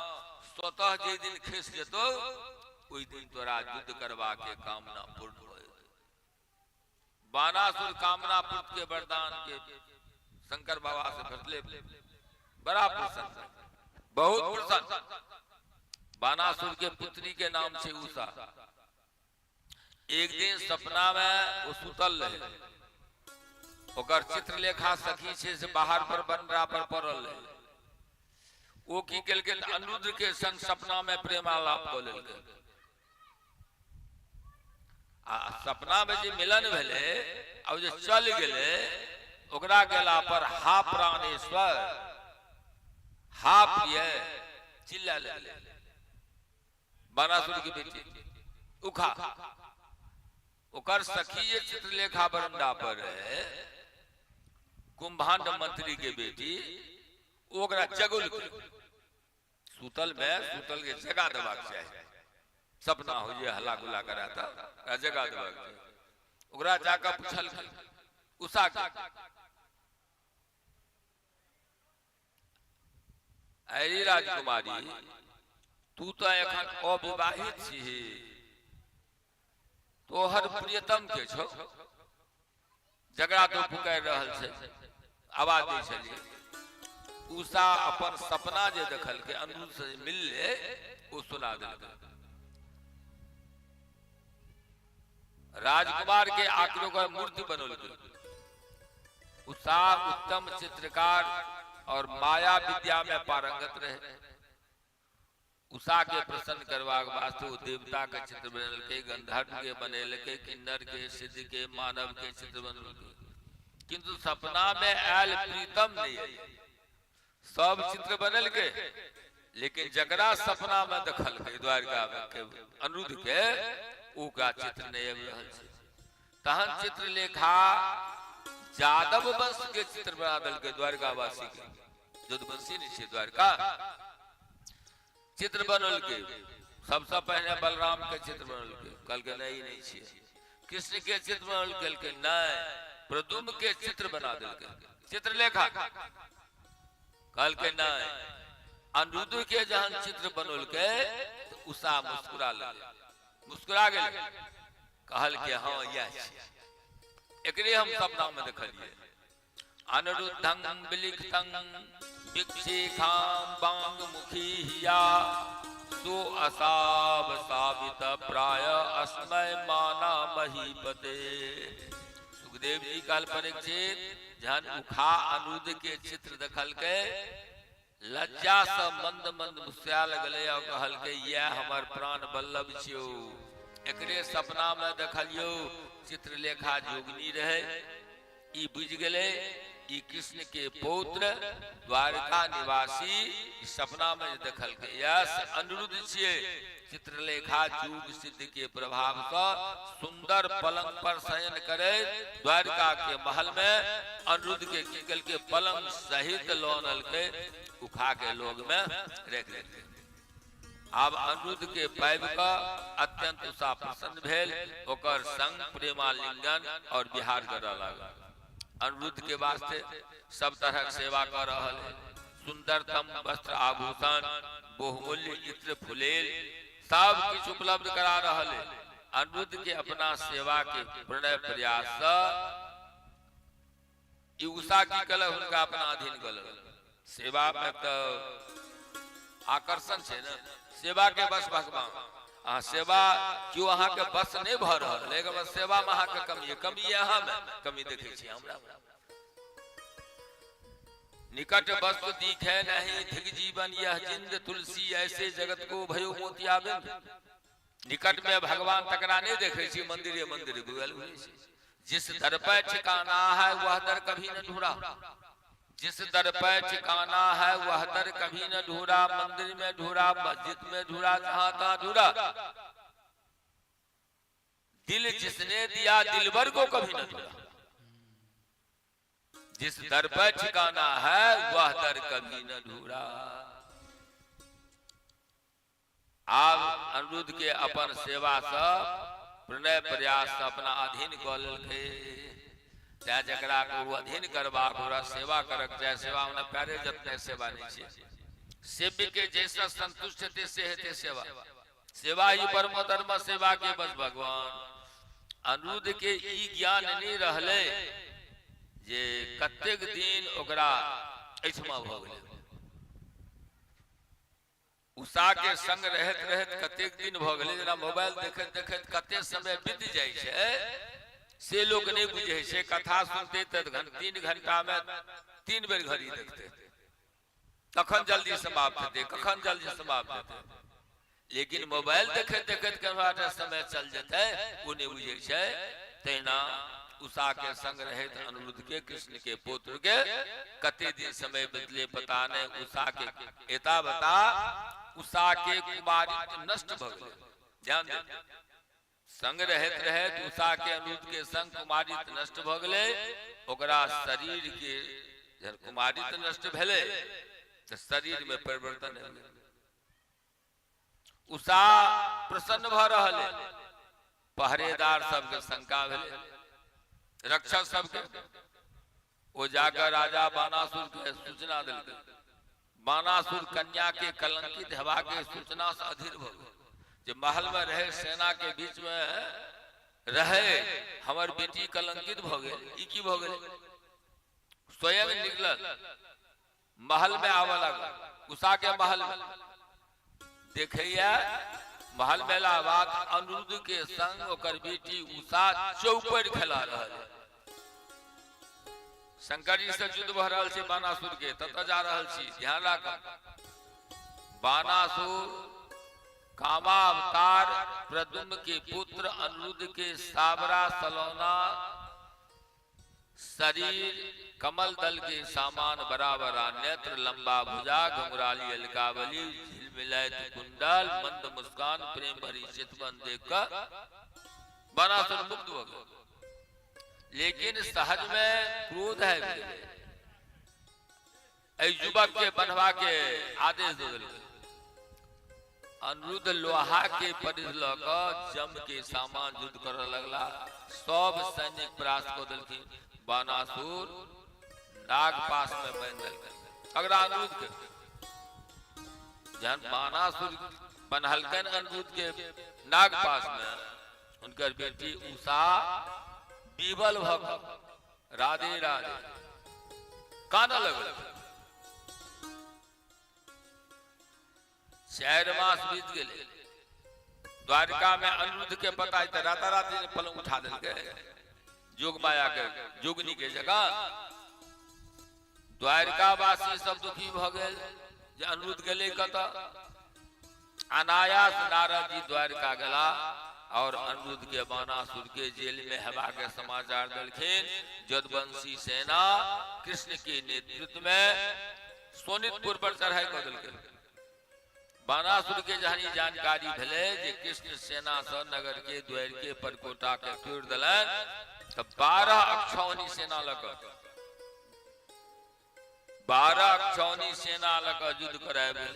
स्वतः जे दिन खिस जेतो ओई दिन तोरा युद्ध करवा के कामना पूर्ण हो। बानासुर कामना पूर्ति के वरदान के शंकर बाबा से भरले, बड़ा प्रसन्न, बहुत प्रसन्न। बानासुर के पुत्री के नाम से उषा। एक दिन सपना में वो सुतल रहे, ओकर चित्रलेखा सखी से बाहर पर बनरा पर पड़ल रहे। वो की केलके, अनिरुद्ध के संग सपना में प्रेमालाप क लेलके। आ सपना में जे मिलन भेले, अब जे चल गेले, ओकरा गेला पर हा प्राणेश्वर, हा प्रिय चिल्ला ले। बानासुर की बेटी उखा, ओकर सखी जे चित्रलेखा बरंडा पर है, कुंभांड मंत्री के बेटी, ओकरा जगुल सुतल में, सुतल के जगा देबाक चाहिए। सपना हो जे हल्ला गुल्ला कराता, जगा देबाक चाहिए। ओकरा जाकर पूछल उषा के, अरे राजकुमारी, तू तो एखन अविवाहित छी, तोहर प्रियतम के छौ, जकरा तो पुकार रहल छै, आवाज दै छलिए। उषा अपन सपना जे देखल के अनिरुद्ध से मिलले, वो सुना देलकै। राजकुमार के आकृति का मूर्ति बनौलकै। उषा उत्तम चित्रकार और माया विद्या में पारंगत रहे। उषा के प्रसन्न करवाक वास्ते वो देवता के चित्र बनलकै, गंधर्व के बनेलकै, किन्नर के, सिद्ध के, मानव के चित्र बनलकै। किंतु सपना में आयल प्रीतम नहीं है। सब चित्र बनल के, लेकिन जकरा सपना में देखल के द्वारका में के अनिरुद्ध के, ऊ का चित्र नहीं आबि रहल छै। तहन चित्रलेखा यादव वंश के चित्र बना देल के, द्वारका वासी के, यदुवंशी नहीं छै द्वारका, चित्र बनल के। सबसे पहले बलराम के चित्र बनल के, कल के नहीं छै। कृष्ण के चित्र बनल के, नहीं, प्रद्युम्न के चित्र बना देल के चित्रलेखा, कल के नहीं। अनिरुद्ध के जहन चित्र बनल के तो उषा मुस्कुरा लगे, मुस्कुरा गए, कहल के हाँ यह एकरे हम सपना में देखलिए। अनिरुद्धं विलिखतं विक्षेखां बांग मुखी हिया सो असाव सावित प्राय अस्मय माना महीपते। सुखदेव जी काल परीक्षित जहन उखा अनिरुद्ध के चित्र देखल के लज्जा से मंद मंद मुस्कुरा लगले और कहल के यह हमर प्राण बल्लभ छियो, एकरे सपना में देखलियो चित्रलेखा जोगिनी रहे, ई बुझ गले ई कृष्ण के पौत्र द्वारका निवासी सपना में देखल के यस अनिरुद्ध छिए। चित्रलेखा जुग सिद्ध के प्रभाव से सुंदर पलंग पर शयन करे द्वारका के महल में अनिरुद्ध के किकल के पलंग सहित लोनल के उखा के लोग में रख देते। अब अनिरुद्ध के पाइब का अत्यंत उषा प्रसन्न भेल, ओकर संग प्रेमालिंगन और बिहार कर लगा। अनिरुद्ध के वास्ते सब तरह सेवा कर रहल है, सुंदरतम वस्त्र आभूषण बहुमूल्य इत्र फुलेल सब कुछ उपलब्ध करा रहल है। अनिरुद्ध के अपना सेवा के प्रणय प्रयास उषा की कल उनका अपना अधीन कल। सेवा में तो आकर्षण है ना, सेवा के बस भगवान सेवा क्यों अहाँ के बस नहीं भर रहा, लेकिन सेवा में अहाँ के कमी है, कमी यहाँ में कमी देखे छी हमरा। निकट वस्तु दिखे नहीं धिक जीवन यह जिंद तुलसी ऐसे जगत को भयो मोतिया बिंद। निकट में भगवान तकरा नहीं देखे छी, मंदिर मंदिर गुगल जिस दर पर ठिकाना है वह दर कभी न ढूंढा, जिस दर पर ठिकाना है वह दर कभी न ढूंढा, मंदिर में ढूंढा मस्जिद में ढूंढा जहां तहां ढूंढा, दिल जिसने दिया दिलबर को कभी न ढूंढा। जिस दर पर ठिकाना है वह दर कभी न ढूंढा। आप अनिरुद्ध के अपन सेवा से प्रणय प्रयास से अपना अधीन कऽ लेलकै, जकरा को अधीन करबा ओकरा सेवा करक चाहे, सेवा में प्यारे जतने सेवा नहीं छै, सेव्य के जैसा संतुष्ट थे से हेते सेवा, सेवा ही परम धर्म सेवा के बस भगवान। अनिरुद्ध के ई ज्ञान नहीं रहले जे कतेक दिन ओकरा ऐठमा भ गेलै, उषा के संग रहत रहत कतेक दिन भ गेलै, जेना मोबाइल देखत देखत कते समय बीत जाय छै से लोग नहीं बुझे छै। कथा सुनते त 3 घंटा में 3 बेर घड़ी देखते, कखन जल्दी समाप्त हेतै कखन जल्दी समाप्त हेतै, लेकिन मोबाइल देखत देखत केना समय चल जेतै ओ नहीं बुझे छै। तहिना उषा के संग रहत अनिरुद्ध के कृष्ण के पुत्र के कते दिन समय बदले पता नहीं। उषा के एता बता उषा के कुमारी नष्ट भ गेलै, ध्यान दे, संग रहत रहत उषा के अनिरुद्ध के संग कुमारी नष्ट भ गेलै, ओकरा शरीर के जब कुमारी नष्ट भेलै तो शरीर में परिवर्तन भेलै। उषा प्रसन्न भ रहल है, पहरेदार सबके शंका भेलै, रक्षक सबके वो जाकर राजा बानासुर के सूचना दिलकै। बानासुर कन्या के कलंकित हेबा के सूचना से अधीर भ गेल, जे महल में रहे सेना के बीच में रहे हमर बेटी कलंकित भ गेल, ई की भ गेल। स्वयं निकलल महल में आवा लगल, उषा के महल में देखैया महल मेला बाद अनिरुद्ध के संग ओकर बेटी उषा चौपर खेला रहल है। शंकर जी से युद्ध भ रहल छै बानासुर के, तत जा रहल छी, ध्यान राख। बानासुर कामावतार प्रद्युम्न के पुत्र अनिरुद्ध के साबरा सलोना शरीर कमल दल के सामान बराबरा, नेत्र लंबा भुजा घुंघराली अलकावली झिलमिलायत कुंडल मंद मुस्कान प्रेम भरी चितवन देखकर बानासुर मुक्त हो गया। लेकिन सहज में क्रोध है, युवक के बनवा के आदेश दे दिल। अनिरुद्ध लोहा के परिध ल जम के सामान युद्ध कर लगला, सब सैनिक परास्त को दिलखिन। बानासुर नाग पास में बांध दिलखिन। अगर अनिरुद्ध के जहन बानासुर बनहलकन अनिरुद्ध के नाग पास में, उनकर बेटी उषा बीबल भक राधे राधे काना लगल। 4 मास बीत गए। द्वारिका में अनिरुद्ध के पता राताराती पलंग उठा दिल के जोग माया के जोगनी के जगह। द्वारिका वासी सब दुखी भ गए जे अनिरुद्ध गले कत। अनायास नारद जी द्वारिका गला और अनिरुद्ध के बानासुर के जेल में हवा के समाचार दिलखिन। जदवंशी सेना कृष्ण के नेतृत्व में सोनितपुर पर चढ़ाई कर दिलके। बानासुर के जहानी जानकारी भेले जे कृष्ण सेना से नगर के द्वार के परकोटा के तोड़ दिलन। तब 12 अक्षौनी सेना लग 12 अक्षौनी सेना लग युद्ध कराए।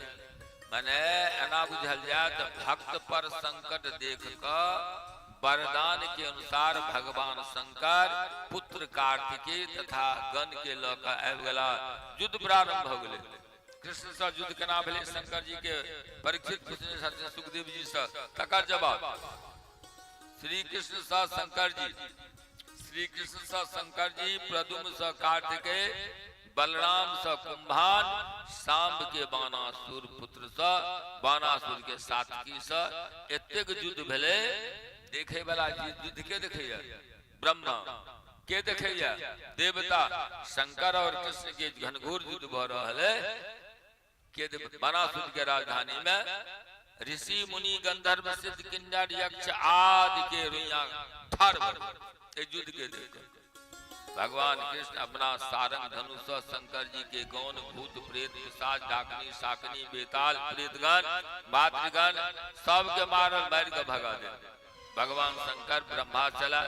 माने एना बुझल जाए तो भक्त पर संकट देख कर वरदान के अनुसार भगवान शंकर पुत्र कार्तिकेय तथा गण के लक आबि गेला। युद्ध प्रारंभ भ गेलै। कृष्ण से युद्ध केना भेलै शंकर जी के परीक्षित पूछने सुखदेव जी से तकर जवाब। श्री कृष्ण से शंकर जी प्रद्युम्न से कार्तिकेय बलराम से कुंभान सांब के बानासुर पुत्र से बानासुर के सातकी से एतेक युद्ध भेले। देखे वाला युद्ध के देखैया ब्रह्मा के देखैया देवता। शंकर और कृष्ण के घनघोर युद्ध भ रहल है के बानासुर के राजधानी में। ऋषि मुनि गंधर्व सिद्ध किन्नर यक्ष आदि के रुइया ठाड़ युद्ध के देख भगवान कृष्ण अपना सारंग धनुष शंकर जी के गौन भूत प्रेत पिशाच डाकनी शाकनी बेताल प्रेतगण मातृगण सबके मारल मार के भगा दे। भगवान शंकर ब्रह्मा चला।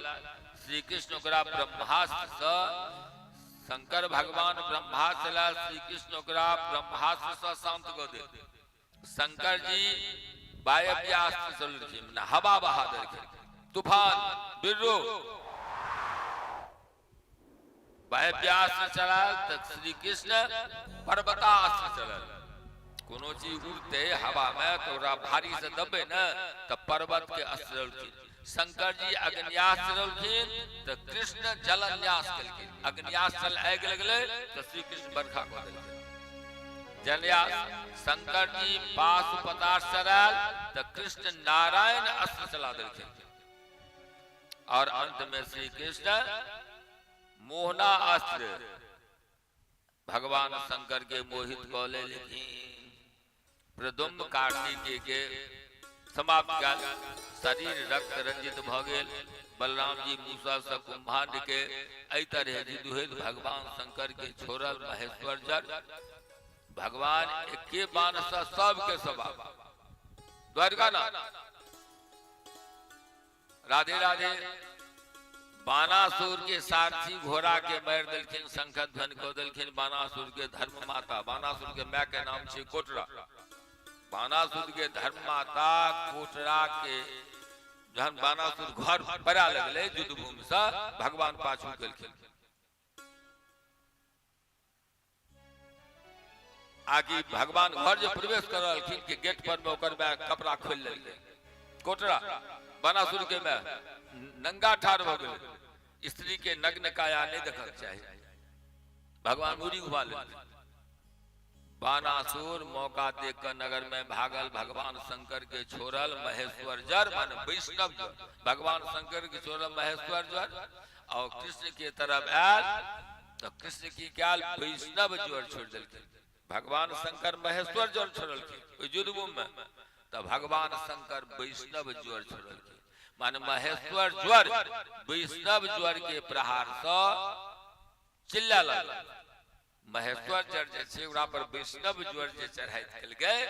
श्री कृष्ण ओकरा ब्रह्मास्त्र से शंकर भगवान ब्रह्मा चला। श्री कृष्ण ओकरा ब्रह्मास्त्र से शांत कर दे। शंकर जी वायव्यास्त्र चलखिन हवा बहा देलखिन तूफान बिर्रो। वायव्यास्त्र चलल तो श्री कृष्ण पर्वतास्त्र चलल। कोनो चीज उड़ते हवा में तो भारी से दबे न तो पर्वत के अस्त्र चलखिन। शंकर जी अग्न्यास्त्र चलखिन तो कृष्ण जलन्यास केलखिन। अग्न्यास्त्र चल आगि लगले तो श्री कृष्ण बरखा कर देलखिन जलन्यास। शंकर जी पाशुपतास्त्र चलल तो कृष्ण नारायण अस्त्र चला देलखिन। और अंत में श्री कृष्ण मोहना अस्त्र भगवान शंकर के मोहित को ले प्रद्युम्न कार्तिकेय के समाप्त कर शरीर रक्त रंजित भ गेल। बलराम जी मूसा से कुंभांड के एहि तरह जिदुहेत भगवान शंकर के छोड़ल महेश्वर जर। भगवान एके बाण से सबके सभा द्वारिका ना राधे राधे। बानासुर के सारथी घोड़ा के मार दिलखिन शंख ध्वनि को दिलखिन। बानासुर के धर्म माता बानासुर के माय के नाम छे कोटरा। बानासुर के धर्म माता कोटरा के जहन बानासुर घर पड़ा लगले युद्ध भूमि से भगवान पाछू केलखिन। आगे भगवान घर जो प्रवेश करलखिन के गेट पर में ओकर बैग कपड़ा खोल लेलकै। कोटरा बानासुर के में नंगा ठाड़ भ गेल। स्त्री के नग्न काया नहीं देखक चाहिए। भगवान मुड़ी घुमा ले। बानासुर मौका देख कर नगर में भागल। भगवान शंकर के छोड़ल महेश्वर जर मान वैष्णव जर। भगवान शंकर के छोड़ल महेश्वर जर और कृष्ण के तरफ आयल तो कृष्ण की क्या वैष्णव जर छोड़ दिलखिन। भगवान शंकर महेश्वर जर छोड़लखिन युद्ध भूमि में तो भगवान शंकर वैष्णव जर छोड़लखिन। मान महेश्वर ज्वर वैष्णव ज्वर के प्रहार से चिल्ला लग। महेश्वर जर जे पर वैष्णव ज्वर जे चढ़ाई कल गए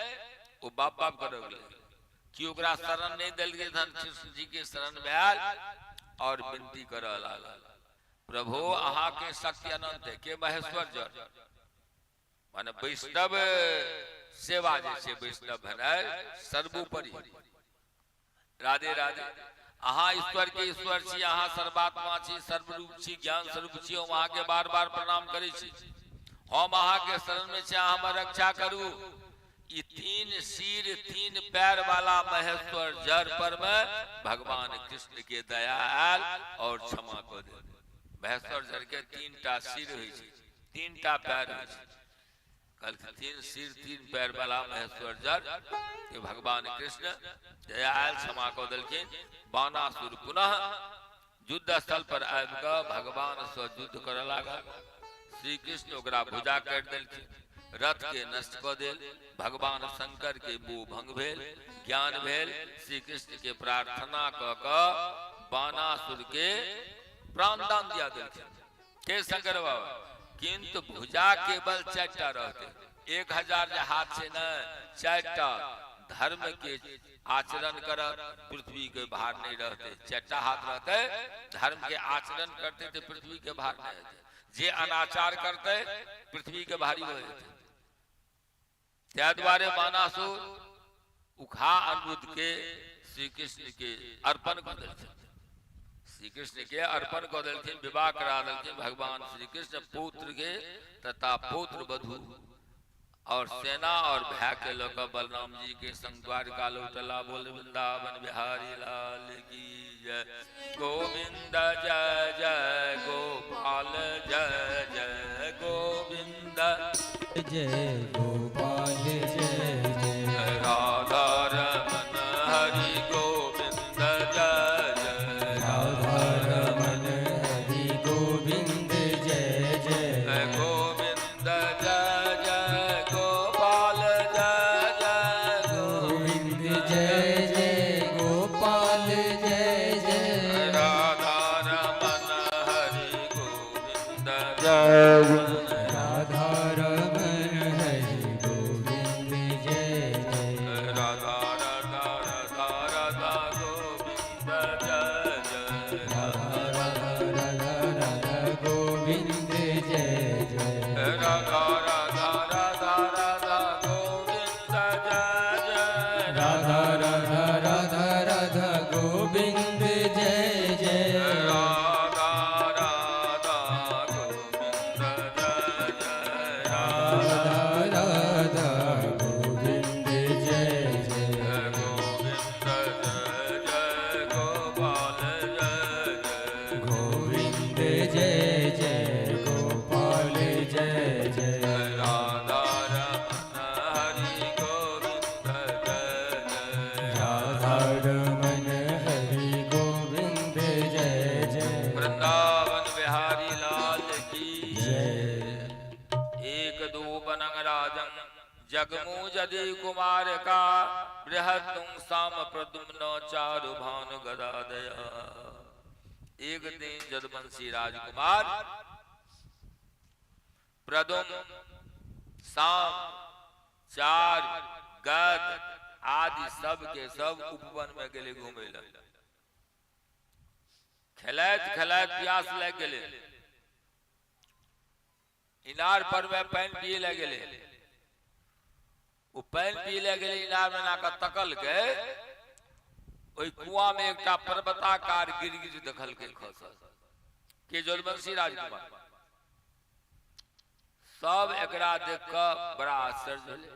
वो बाप बाप कर कि ओकरा शरण नहीं दिल गए धन कृष्ण जी के शरण में आयल और विनती कर प्रभु अहाँ के शक्ति अनंत है के महेश्वर जर माने वैष्णव सेवा जैसे वैष्णव भनाय सर्वोपरि। राधे राधे। अहाँ ईश्वर के ईश्वर छी। अहाँ सर्वात्मा छी सर्वरूप छी ज्ञान स्वरूप छी। हम अहाँ के बार बार प्रणाम करै छी। हम अहाँ के शरण में छी। अहाँ हमर रक्षा करू। ये 3 सिर 3 पैर वाला महेश्वर जर पर में भगवान कृष्ण के दया आयल और क्षमा को दे। महेश्वर जर के 3टा सिर होई छै, 3टा पैर होई छै। कल 3 सिर 3 पैर वाला महेश्वर जर के भगवान कृष्ण दया आयल क्षमा को देलखिन। बानासुर पुनः युद्ध स्थल पर आबि कऽ भगवान से युद्ध करऽ लागल। श्री कृष्ण ओकरा भुजा काटि देलखिन, रथ के नष्ट कऽ देल। भगवान शंकर के मोह भंग भेल, ज्ञान भेल। श्री कृष्ण के प्रार्थना कऽ कऽ बानासुर के प्राणदान दिया देलखिन के शंकर बाबा। किंतु भुजा केवल 4टा रहते, 1000 हाथ से न 4टा धर्म के आचरण कर पृथ्वी के भार नहीं रहते। 4टा हाथ रहते, धर्म के आचरण करते थे, पृथ्वी के भार नहीं रहते। जे अनाचार करते पृथ्वी के भारी हो जाते। त्या द्वारे बानासुर उखा अनिरुद्ध के श्री कृष्ण के अर्पण कर देलखिन। श्री कृष्ण के अर्पण कर देलखिन, विवाह करा देलखिन। भगवान श्री कृष्ण पुत्र के तथा पुत्र वधु और सेना और भय के लोग बलराम जी के संग द्वारका लौटला। बोल वृंदावन बिहारी लाल की जय। गोविंद जय जय गोपाल जय जय गोविंद जय गोपाल जय जय राधा रमन हरि गोविंद जय जय राधा रमन हरि गोविंद जय जय गोविंद जय जय गोपाल जय जय गोविंद जय जय गोपाल जय जय राधा रमन हरि गोविंद जय राधा रमन हरि गोविंद जय जय राधा राधा राधा राधा गोविंद जय जय राधा राधा राधा राधा गोविंद जय जय राधा राधा राधा राधा गोविंद जय जय राधा राधा राधा राधा गोविंद जय जय राधा राधा गोविंद जय जय राधा राधा गोविंद जय जय गोविंद जय जय गोपाल जय जय गोविंद जय जय गोपाल जय जय राधा रमन हरि गोविंद जय जय राधा रमन हरि गोविंद जय जय वृंदावन बिहारी लाल की जय एक दो बनंग राजन जगमू जदि कुमार का बृहत्तुं साम प्रद्युम्न चारु भानु गदा दया। एक दिन जदवंशी राजकुमार प्रद्युम्न साम चार गद आदि सब के सब उपवन में गेले घूमे ला। खेलैत खेलैत प्यास लग गेले, इनार पर में पानी पिए लग गेले। वो पानी पिए लग गेले, इनार में नाका तकल के ओई कुआं में एकटा पर्वताकार गिरगिट देखल के खसल के जदवंशी राजकुमार। सब एकरा देख के बड़ा आश्चर्य भेलै।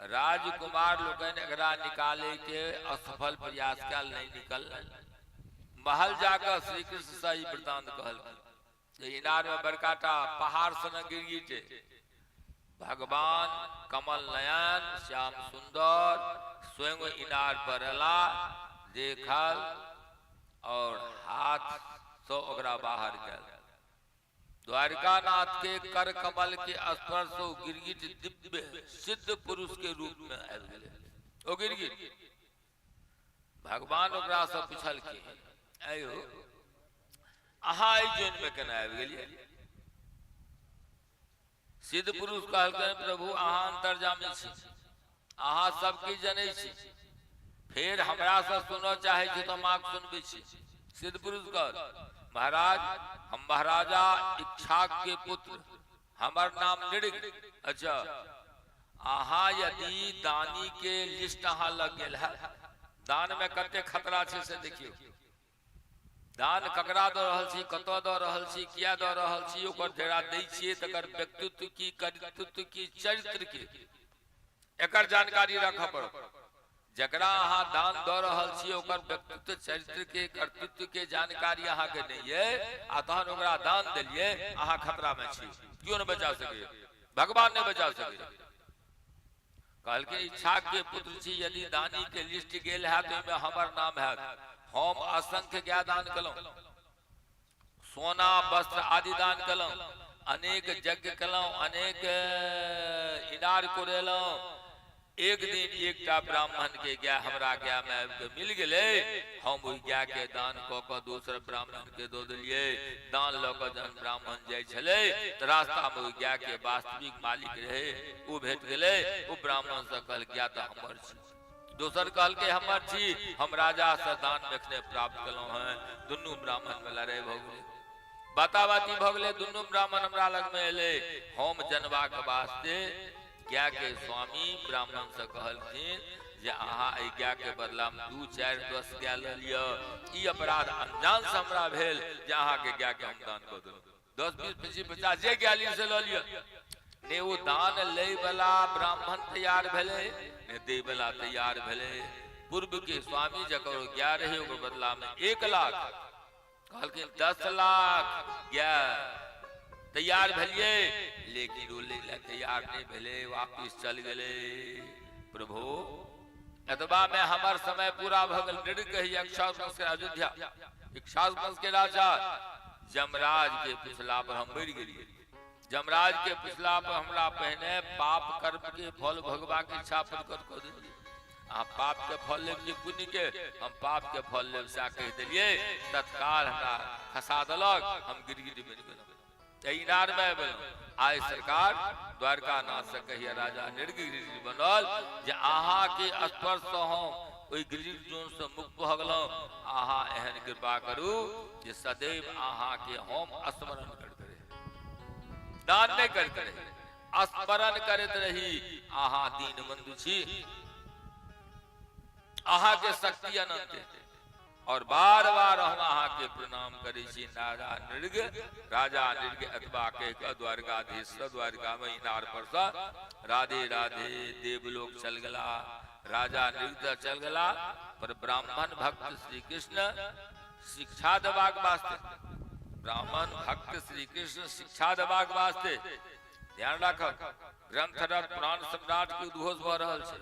राजकुमार लोगन एकरा निकाले के असफल प्रयास कल नहीं निकल। महल जाकर श्री कृष्ण से ई वृतांत कहल। इनार में बड़काटा पहाड़ सन गिरगिट, भगवान कमल नयन श्याम सुंदर स्वयं इनार पर अला, देखल और हाथ से ओकरा बाहर गल। द्वारिका नाथ के कर कमल के स्पर्श से गिरगिट दिव्य सिद्ध पुरुष के रूप में आबि गेलै। ओ गिरगिट भगवान ओकरा से पूछल कि आयो अहाँ एहि जन में केना आबि गेलियै? सिद्ध पुरुष कहलकै प्रभु अहाँ अंतर्जामी छी, अहाँ सबके जनै छी, फिर हमरा से सुनऽ चाहे छी तो हम आके सुनबै छी। सिद्ध पुरुष कहल महाराज हम महाराजा इक्ष्वाक के पुत्र, हमर नाम नृग। अच्छा अहाँ यदि दानी के लिस्ट अहाँ लग गेल है, दान में कते खतरा छै से देखियो। दान ककरा दऽ रहल छी, कतऽ दऽ रहल छी, किया दऽ रहल छी, ओकर जरा दै छियै तकर व्यक्तित्व की, कर्तृत्व की, चरित्र की, एकर जानकारी रख पड़ो। जकरा अहाँ दान दऽ रहल छी ओकर व्यक्तित्व चरित्र के कर्तृत्व के जानकारी अहाँ के नहीं है आ तहन ओकरा दान देलिए, अहाँ खतरा में छी। क्यों न बचा सके, भगवान ने बचा सके। कहल के इच्छा के पुत्र छी, यदि दानी के लिस्ट गेल है तो में हमर नाम है। हम असंख्य क्या दान कलौ, सोना वस्त्र आदि दान कलौ, अनेक यज्ञ कलौ, अनेक इनार कोरेलौ। एक दिन एकटा ब्राह्मण के गाय हमरा गाय में मिल गए, हम ओहि गाय के दान क के दोसर ब्राह्मण के दो दिलिए। दान ल के जन ब्राह्मण जाय छले त रास्ता में ओहि गाय के वास्तविक मालिक रहे, ओ भेट गेले। ओ ब्राह्मण से कहल गाय त हमर छी, दोसर कहल के हमर छी, हम राजा से दान रखने प्राप्त कलौ हैं। दुनू ब्राह्मण में लड़ाई भ गेले, बाताबाती भ गेले। दुनू ब्राह्मण हमरा लग में एले। हम जनवा के वास्ते गाय के स्वामी ब्राह्मण से कहलखिन जे अहाँ एहि गाय के बदला में 2, 4, 10 गाय ल लिअ। ई अपराध अनजान से हमरा भेल जे अहाँ के गाय के हम दान क देलहुं। 10, 20, 25, 50 जे गाय ली से ल लिअ। ने वो दान लय वाला ब्राह्मण तैयार भेले, ने दे वाला तैयार भेले। पूर्व के स्वामी जकर गाय रहे ओकर बदला में 1 लाख, कहलखिन 10 लाख गाय तैयार भेलिए, लेकिन वो ले तैयार नहीं भेले, वापिस चल गए। प्रभु एतबा में हमार समय पूरा भ गल। नृग इक्षास वंश के अयोध्या, इक्षास वंश के राजा जमराज के पिछला पर हम बढ़ गए। जमराज के पिछला पर हमरा पहने पाप कर्म के फल भोगवा के इच्छा प्रकट कर दिलिए। आप पाप के फल लेब कि पुण्य के, हम पाप के फल लेब सा कह दिलिए। तत्काल हमरा फंसा देलक, हम गिरगिटी बन गेलहुं, इनार में बनल। आय सरकार द्वारका नाथ से कहिए राजा निर्गिरी बनल जे अहाँ के स्पर्श से हम ओई गिरगिट जोन से मुक्त भ गेलहुं। अहाँ एहन कृपा करू जे सदैव अहाँ के हम स्मरण करते रही, दान नहीं करते रही, स्मरण करते रही। अहाँ दीन बंधु छी, अहाँ के शक्ति अनंत है, और बार बार हम अहाँ के प्रणाम करे छी। राजा नृग अथवा कह द्वारकाधीश द्वारका में इनार पर सा राधे राधे देवलोक चल गला। राजा नृग चल गला, पर ब्राह्मण भक्त श्री कृष्ण शिक्षा देवाक वास्ते, ब्राह्मण भक्त श्री कृष्ण शिक्षा देवाक वास्ते ध्यान रखब। ग्रंथ रथ पुराण सम्राट के उद्घोष भ रहल छै।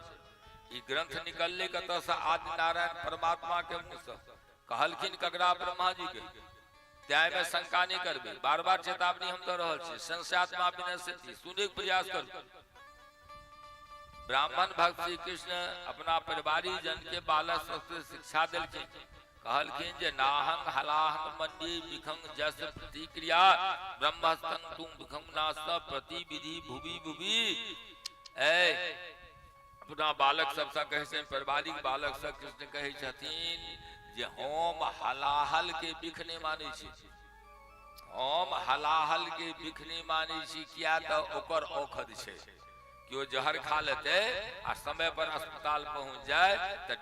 ई ग्रंथ निकलले कतऽ से आदि नारायण परमात्मा के मुँह से कहलखिन ककरा ब्रह्मा जी के, त्याय में शंका नहीं करबे। बार बार चेतावनी हम दे रहल छी, संशयात्मा विनश्यति, सुने के प्रयास करू। ब्राह्मण भक्त श्री कृष्ण अपना परिवारी जन के बालक सबसे शिक्षा देलखिन। कहलखिन जे नाहं हलाहं मन्ये विखं जस प्रतिक्रिया ब्रह्मस्तं तुम विखं नास प्रति विधि भुवि भुवि। अपना बालक सबसे कहे छै, परिवारिक बालक सब कृष्ण कहे छथिन जे हम हलाहल के बिख नहीं माने छी, हम हलाहल के बिख नहीं माने छी। किया तो ओकर औखद छै, क्यों जहर खा लेते आ समय पर अस्पताल पहुंच जाए तो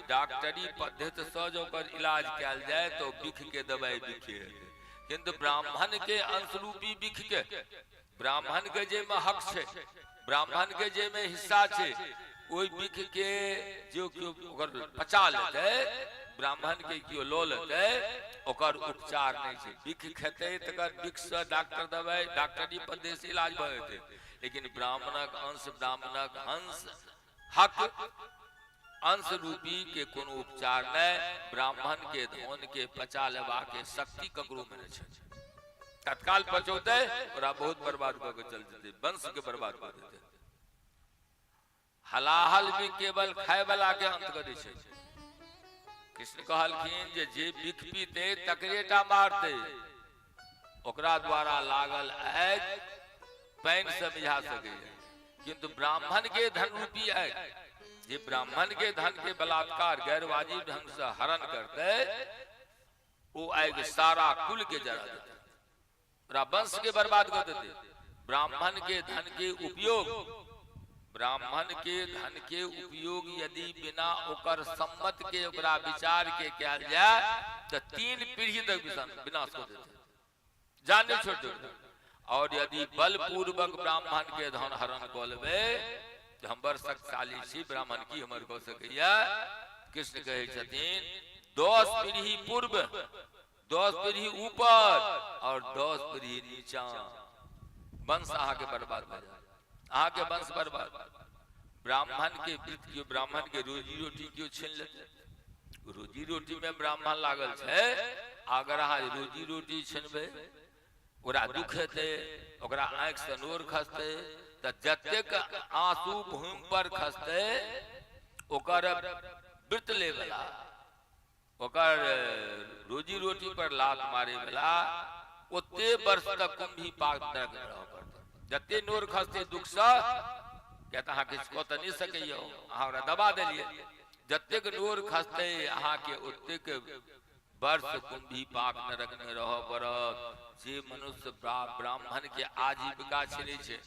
डॉक्टरी पद्धति से जो ओकर इलाज कैल जाए तो बिख के दवाई बिखे। किंतु ब्राह्मण के अंश रूपी बिख के, ब्राह्मण के जे में हक छै, ब्राह्मण के जे में हिस्सा छै, ओई बिख के जो पचा लेते, ब्राह्मण के क्यों लो लेते, ओकर उपचार नहीं छै। बिख खेते तकर बिख से डॉक्टर दवाई डॉक्टरी पद्धति से इलाज भ जेते, लेकिन ब्राह्मणक अंश, ब्राह्मणक अंश हक अंश रूपी के कोनो उपचार नहीं। ब्राह्मण के धन के पचा लेवा के शक्ति ककरो में नहीं छै। तत्काल पचौते और बहुत बर्बाद कर चल जेते, वंश के बर्बाद कर देते। हलाहल भी केवल खाए वाला के अंत करे छै। कृष्ण कहलखिन जे बिख पीते तकरेटा मारते, ओकरा द्वारा लागल आग पैन से मिझा सके। किंतु ब्राह्मण के धन रूपी आग, जे ब्राह्मण के धन के बलात्कार गैरवाजिब ढंग से हरण करते, वो आग सारा कुल के जला देते, वंश के बर्बाद कर देते। ब्राह्मण के धन के उपयोग, ब्राह्मण के धन के उपयोग यदि बिना ओकर सम्मत के ओकरा विचार के कैल जाए तो 3 पीढ़ी तक विनाश कर देते, जाने छोड़ देते। और यदि बलपूर्वक ब्राह्मण के धन हरण कर लेबे जो हम बड़ शक्तिशाली छी, ब्राह्मण की हमर कह सकैया। कृष्ण कहे छथिन 10 पीढ़ी पूर्व, 10 पीढ़ी ऊपर और 10 पीढ़ी नीचा वंश अहाँ के बर्बाद भ जाए, अहाँ के वंश बर्बाद। ब्राह्मण के वृत्त क्यों, ब्राह्मण के रोजी रोटी क्यों छीन लेते? रोजी रोटी में ब्राह्मण लागल है, अगर अहाँ रोजी रोटी छीनबे, ओकरा दुख हेतै, ओकरा आँखि से नोर खसतै, त जतेक आंसू भूमि पर खसतै, ओकर वृत्त ले वाला, ओकर रोजी रोटी पर लात मारे वाला ओते वर्ष तक कुंभी पाक नरक में रह पड़तै। जते नोर खसतै दुख से, कहता अहाँ किछु कह तऽ नहीं सकैयो, अहाँ ओकरा दबा देलियै। जतेक नोर खसतै अहाँ के ओतेक वर्ष कुंभी पाक नरक में रह पड़त। जे मनुष्य ब्राह्मण के आजीविका छीनै छै,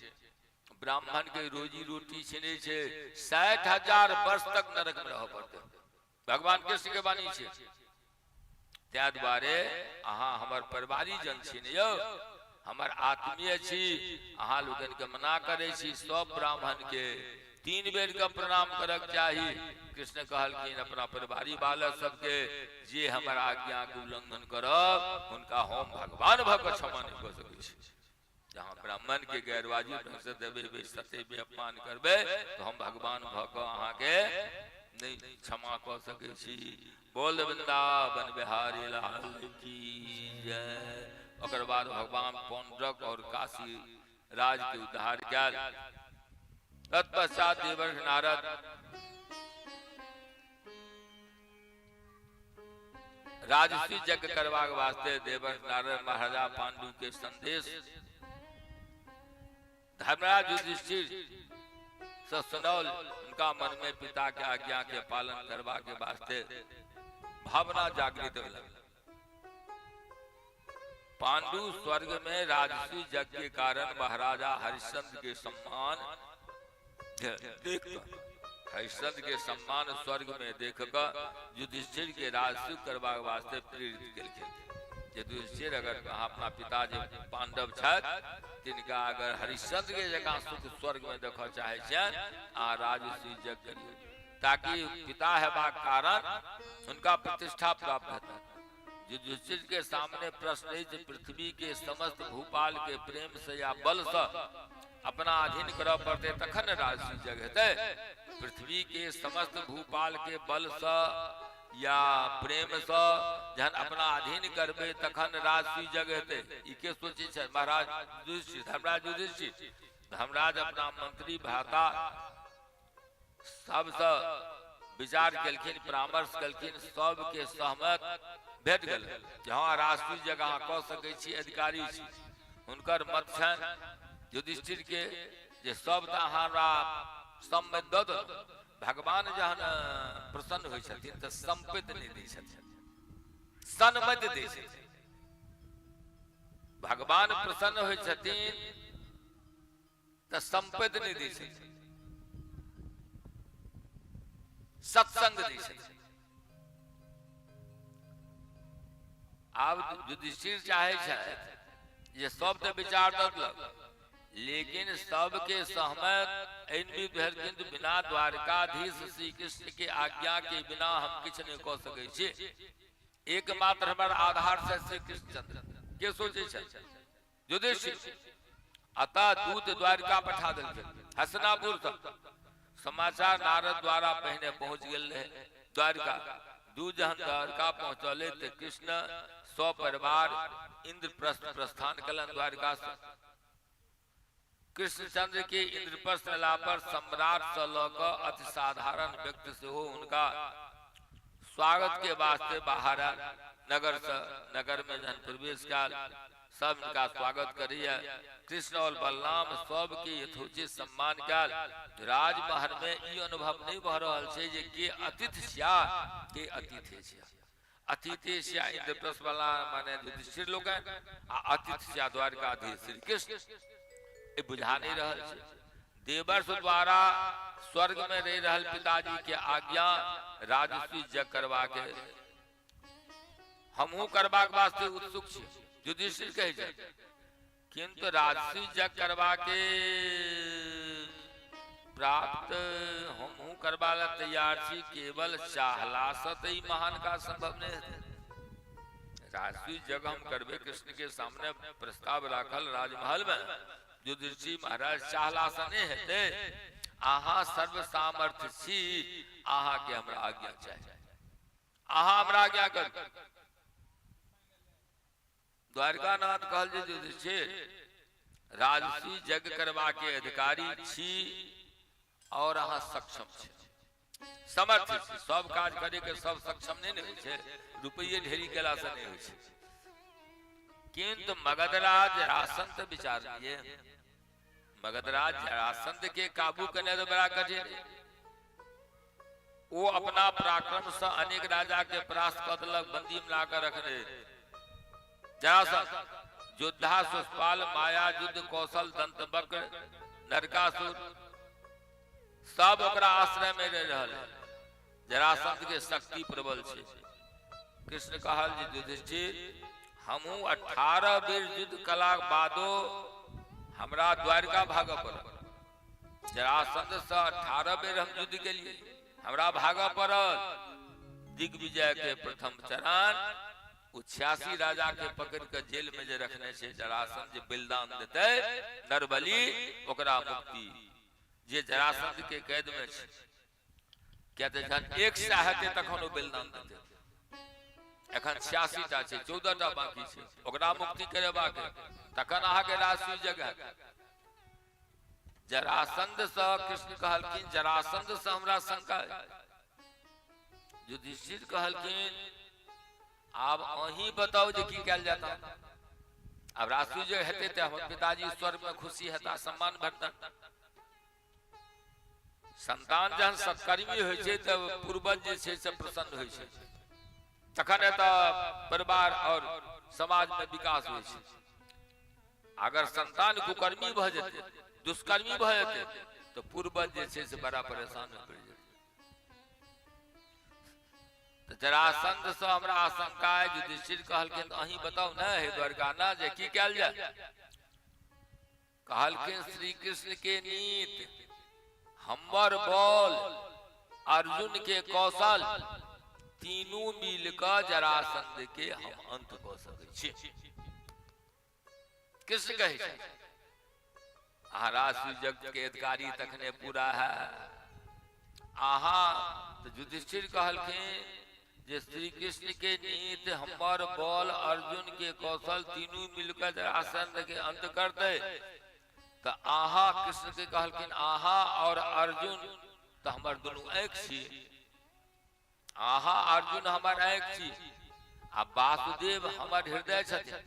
ब्राह्मण के रोजी रोटी छीनै छै, 60,000 वर्ष तक नरक में रह पड़तै। भगवान कृष्ण के वाणी छै। तै दुआरे अहाँ हमर परिवारी जन छी ने यौ, हमर आत्मीय छी, अहाँ लोगन के मना करे छी सब ब्राह्मण के 3 बेर का प्रणाम करक चाही। कृष्ण कहलखिन अपना परिवारी बालक सबके जे हमर आज्ञा के उल्लंघन करब उनका हम भगवान भऽ कऽ क्षमा नहीं कऽ सकै छी। जहाँ ब्राह्मण के गैरवाजिब ढंग से देबे सतेबे अपमान करबे तो हम भगवान भऽ कऽ अहाँ के नहीं क्षमा कऽ सकै छी। बोल वृंदावन बिहारी लाल की जय। ओकर बाद भगवान पौंड्रक और काशी राज के उद्धार कयल। तत्पश्चात देवर्षि नारद राजसी यज्ञ करवाक वास्ते देवर्षि नारद महाराजा पांडु के संदेश धर्मराज युधिष्ठिर से सुनौल। उनका मन में पिता के आज्ञा के पालन करवा के वास्ते भावना जागृत भेल। पांडु स्वर्ग में राजसी यज्ञ के कारण महाराजा हरिश्चंद्र के सम्मान हरिश्चंद्र के सम्मान स्वर्ग में देखकर युधिष्ठिर के राजसी करवा वास्ते प्रेरित केलखिन। युधिष्ठिर अगर अपना पिता जे पांडव छथि तिनका अगर हरिश्चंद्र के जगह सुख स्वर्ग में देखा चाहे छन आ राजसी यज्ञ करिए, ताकि पिता हेबाक कारण उनका प्रतिष्ठा प्राप्त होता। युधिष्ठिर के सामने प्रश्न है कि पृथ्वी के समस्त भूपाल के प्रेम से या बल से अपना अधीन कर पड़ते तखन राजसी यज्ञ हेतै। पृथ्वी के समस्त भूपाल के बल से या प्रेम से जहन अपना अधीन करबे तखन राजसी यज्ञ हेतै। ई के सोचै छै महाराज युधिष्ठिर, धर्मराज युधिष्ठिर। धर्मराज अपना मंत्री भ्राता सबसे विचार केलखिन, परामर्श केलखिन, सबके सहमत भेट गेल। जहाँ राजसी जगह कऽ सकै छी, अधिकारी छी, हुनकर मत छनि युधिष्ठिर के जे सब तऽ अहाँ सम्मति दऽ दो। भगवान जहन प्रसन्न होइ छथिन तऽ सम्पत्ति नहि दै छथिन, सन्मति दै छथिन। भगवान प्रसन्न होइ छथिन तऽ सम्पत्ति नहि दै छथिन, सत्संग दै छथिन। आब युधिष्ठिर चाहे छथि जे सब तऽ विचार दलक, लेकिन सबके सहमत एनबी भेल, किंतु बिना द्वारकाधीश श्री कृष्ण के आज्ञा के बिना हम किछु नहीं कह सकै छी। एकमात्र हमर आधार से श्री कृष्णचंद्र के सोचे छथि युधिष्ठिर। अतः दूत द्वारका पठा देलखिन। हसनापुर तक समाचार नारद द्वारा पहने पहुंच गेल रहे द्वारका। दूत जहन द्वारका पहुंचले तो कृष्ण स्वपरिवार इंद्रप्रस्थ प्रस्थान कलन द्वारका से। कृष्णचंद्र के इंद्रप्रस्थ ला पर सम्राट से लौकर अति साधारण व्यक्ति से हो उनका स्वागत के वास्ते बाहर नगर से नगर में जन प्रवेश काल सब इनका स्वागत करिए। कृष्ण और बलराम सब के यथोचित सम्मान काल। राजमहल में ई अनुभव नहीं भऽ रहल छै जे के अतिथि छिया के अतिथि छिया। अतिथि छिया इंद्रप्रस्थ वाला माने युधिष्ठिर लोग आ अतिथि छिया द्वारकाधीश श्री कृष्ण। ये बुझा नहीं रहल छै। देवर्ष द्वारा स्वर्ग में रह रहल पिताजी के आज्ञा राजसी यज्ञ करवा के हमहू करवा के वास्ते उत्सुक छी। युधिष्ठिर कहे छै किंतु राजसी यज्ञ करवा के प्राप्त हम करवाला तैयार छी, केवल चाहला सतई महान का संभव नहीं। राजसूय जग हम करबे, कृष्ण के सामने प्रस्ताव राखल राजमहल में, युधिष्ठिर महाराज चाहला से नहीं हेते, आहा सर्व सामर्थ्य छी, आहा के हमरा आज्ञा चाहिए, आहा हमरा आज्ञा कर। द्वारकानाथ कहल जे युधिष्ठिर राजसूय जग करवा के अधिकारी छी और अहाँ सक्षम छी, समर्थ छी। सब काज करे के सब सक्षम नहीं होइ छै, रुपये ढेरी केला से नहीं होइ छै। किंतु मगधराज जरासंध विचार लिए, मगधराज जरासंध के काबू करने तो बड़ा कठिन। वो अपना पराक्रम से अनेक राजा के परास्त कर देलक, बंदी में लाकर रखने। जरासंध योद्धा सुष्पाल, माया युद्ध कौशल, दंत वक्र, नरकासुर सब ओकरा आश्रय में रह रहल। जरासंध के शक्ति प्रबल छे। कृष्ण कहल जे युधिष्ठिर हमहू 18 बेर युद्ध कला बादो हमरा द्वारका भाग पड़ल। जरासंध से 18 बेर हम युद्ध के लिए हमरा भाग पड़ल। दिग्विजय के प्रथम चरण 86 राजा के पकड़ के जेल में जे रखने छे जरासंध, जे बलिदान देते नरबली ओकरा मुक्ति, जे जरासंध के कैद में छे कहते जन 100 हेते तखन ओ बलिदान देते। एखन 86 टा छे, 14 टा बाकी छे, ओकरा मुक्ति करेबाक तखन अहाँ के राजसूय जगह। जरासंध से कृष्ण कहलखिन जरासंध से हमरा शंका है। युधिष्ठिर कहलखिन अब अहीं बताओ जे की कैल जाता। अब राजसूय जगह हेते त हमर पिताजी स्वर्ग में खुशी हेता, सम्मान भेटता। संतान जहन सत्कर्मी होइ छै त पूर्वज जे छै से प्रसन्न होइ छै, तखन एतऽ परिवार और समाज में विकास होइ छै। अगर संतान कुकर्मी भ जेतै, दुष्कर्मी भ जेतै तो पूर्वज जे छै से बड़ा परेशान पड़ जेतै। तो जरासंध से हमरा आशंका है। युधिष्ठिर कहलखिन अहीं बताओ न हे द्वारकानाथ जे की कैल जाय। कहलखिन श्री कृष्ण के नीत, हमर बल, अर्जुन के कौशल, तीनों मिलकर जरासंध के हम अंत क सकै छी। कृष्ण कहे छै राजसूय जग के अधिकारी तखने पूरा है। आहा तो युधिष्ठिर कहलखिन जे श्री कृष्ण के नीत, हमर बल, अर्जुन के कौशल, तीनों मिलकर जरासंध के अंत करते। तो आहा कृष्ण के कहलखिन आहा और अर्जुन तो हमर दोनों एक छी। आहा अर्जुन हमर एक छी, आ वासुदेव हमर हृदय छथिन।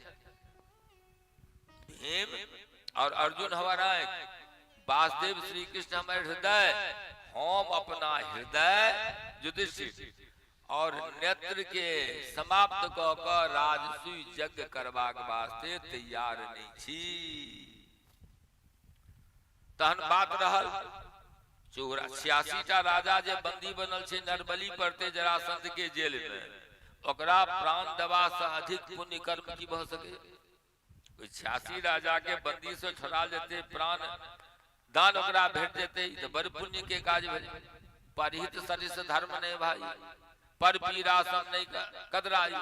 भीम और अर्जुन हमारा एक, वासुदेव श्री कृष्ण हमारे हृदय, हम अपना हृदय युधिष्ठिर और नेत्र के समाप्त क के राजसूय यज्ञ करबाक वास्ते तैयार नहीं छी। तहन बात रहल 86 टा राजा जे बंदी बनल छे नरबली पड़ते जरासंध के जेल में, ओकरा प्राण देवा से अधिक पुण्य कर्म की भ सके। 86 राजा के बंदी से छोड़ा लेते, प्राण दान ओकरा भेट जेते तो बड़ पुण्य के काज भेल। परहित सरिस धर्म नहीं भाई, पर पीरा सब नहीं कदराई।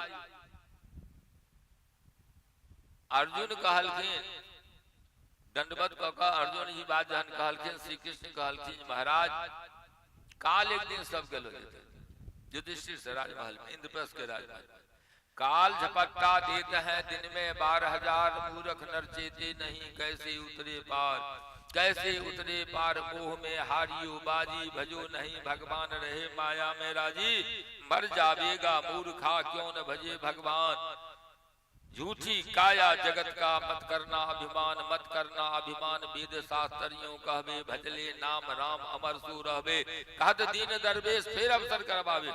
अर्जुन कहलखिन दंडवत कका, अर्जुन ही बात जहन कहलखिन, श्री कृष्ण कहलखिन महाराज काल एक दिन सब गल हो जेते। युधिष्ठिर से राजमहल में, इंद्रप्रस्थ के राजमहल, काल झपट्टा देते हैं दिन में 12,000, मूर्ख नर चेते नहीं कैसे उतरे पार। कैसे उतरे पार मोह में हारियो बाजी, भजो नहीं भगवान रहे माया में राजी। मर जावेगा मूर्खा क्यों न भजे भगवान। झूठी काया जगत का मत करना अभिमान, मत करना अभिमान। वेद शास्त्रियों कहबे भजले नाम राम अमर सु रहबे। कहत दीन दरवेश फिर अवसर करवावे।